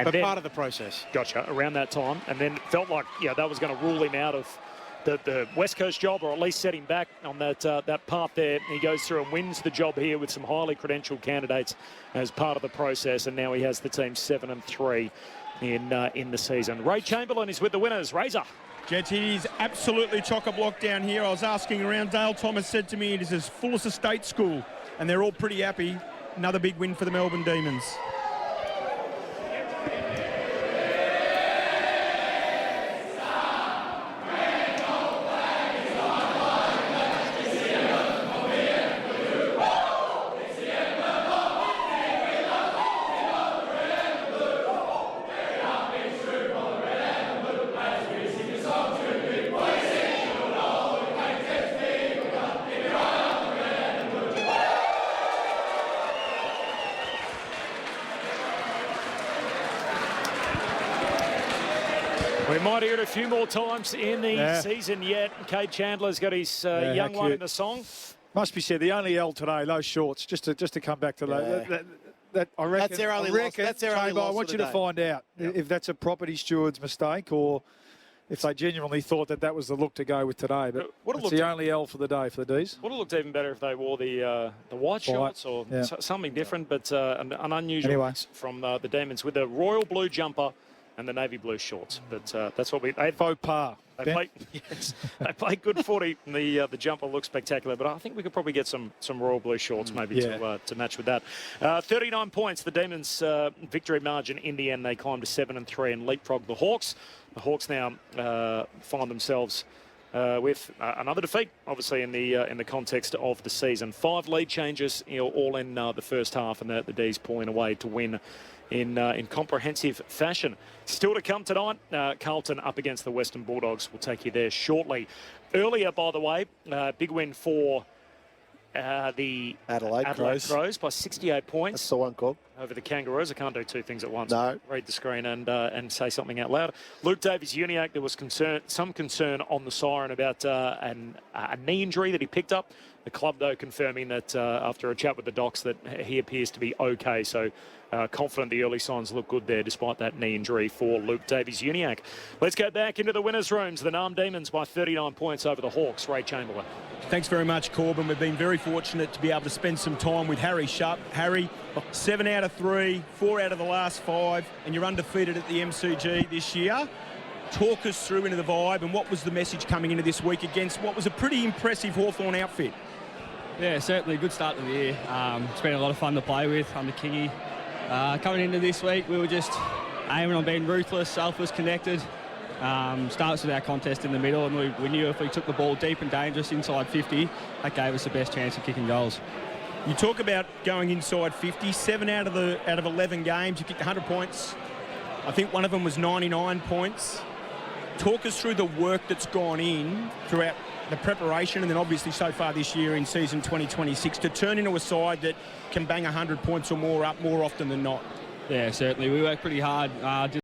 But part of the process. Gotcha, around that time. And then felt like, that was going to rule him out of the West Coast job, or at least set him back on that path there. He goes through and wins the job here with some highly credentialed candidates as part of the process, and now he has the team 7-3 in the season. Ray Chamberlain is with the winners. Razor. Gents, it is absolutely chock-a-block down here. I was asking around. Dale Thomas said to me it is as full as a state school, and they're all pretty happy. Another big win for the Melbourne Demons. We might hear it a few more times in the season yet. Cade Chandler's got his young one in the song. Must be said, the only L today, those shorts, just to come back to that. I reckon, that's their only loss. That's their only loss. I want you to find out if that's a property steward's mistake or if they genuinely thought that was the look to go with today. But it's the only L for the day for the D's. Would have looked even better if they wore the white shorts or something different, but an unusual mix from the Demons with the royal blue jumper and the navy blue shorts. But that's what they faux pas. They play good footy. The jumper looks spectacular, but I think we could probably get some royal blue shorts maybe to match with that. 39 points, the Demons' victory margin in the end. They climbed to 7-3 and leapfrogged the Hawks. The Hawks now find themselves with another defeat, obviously in the context of the season. 5 lead changes, all in the first half, and the D's pulling away to win in comprehensive fashion. Still to come tonight, Carlton up against the Western Bulldogs. We'll take you there shortly. Earlier, by the way, big win for the Adelaide Crows by 68 points. That's the one, Cobb. Over the Kangaroos. I can't do two things at once. No. Read the screen and say something out loud. Luke Davies-Uniacke, there was some concern on the siren about a knee injury that he picked up. The club, though, confirming that after a chat with the docs that he appears to be okay. So confident the early signs look good there despite that knee injury for Luke Davies-Uniacke. Let's go back into the winners' rooms. The Narm Demons by 39 points over the Hawks. Ray Chamberlain. Thanks very much, Corbin. We've been very fortunate to be able to spend some time with Harry Sharp. Harry, 7 out of 3, 4 out of the last 5, and you're undefeated at the MCG this year. Talk us through into the vibe and what was the message coming into this week against what was a pretty impressive Hawthorn outfit? Yeah, certainly a good start to the year. It's been a lot of fun to play with under Kingy. Coming into this week, we were just aiming on being ruthless, selfless, connected. Starts with our contest in the middle, and we knew if we took the ball deep and dangerous inside 50, that gave us the best chance of kicking goals. You talk about going inside 50, 7 out of 11 games, you kicked 100 points. I think one of them was 99 points. Talk us through the work that's gone in throughout the preparation and then obviously so far this year in season 2026 to turn into a side that can bang 100 points or more up more often than not. Yeah, certainly. We work pretty hard.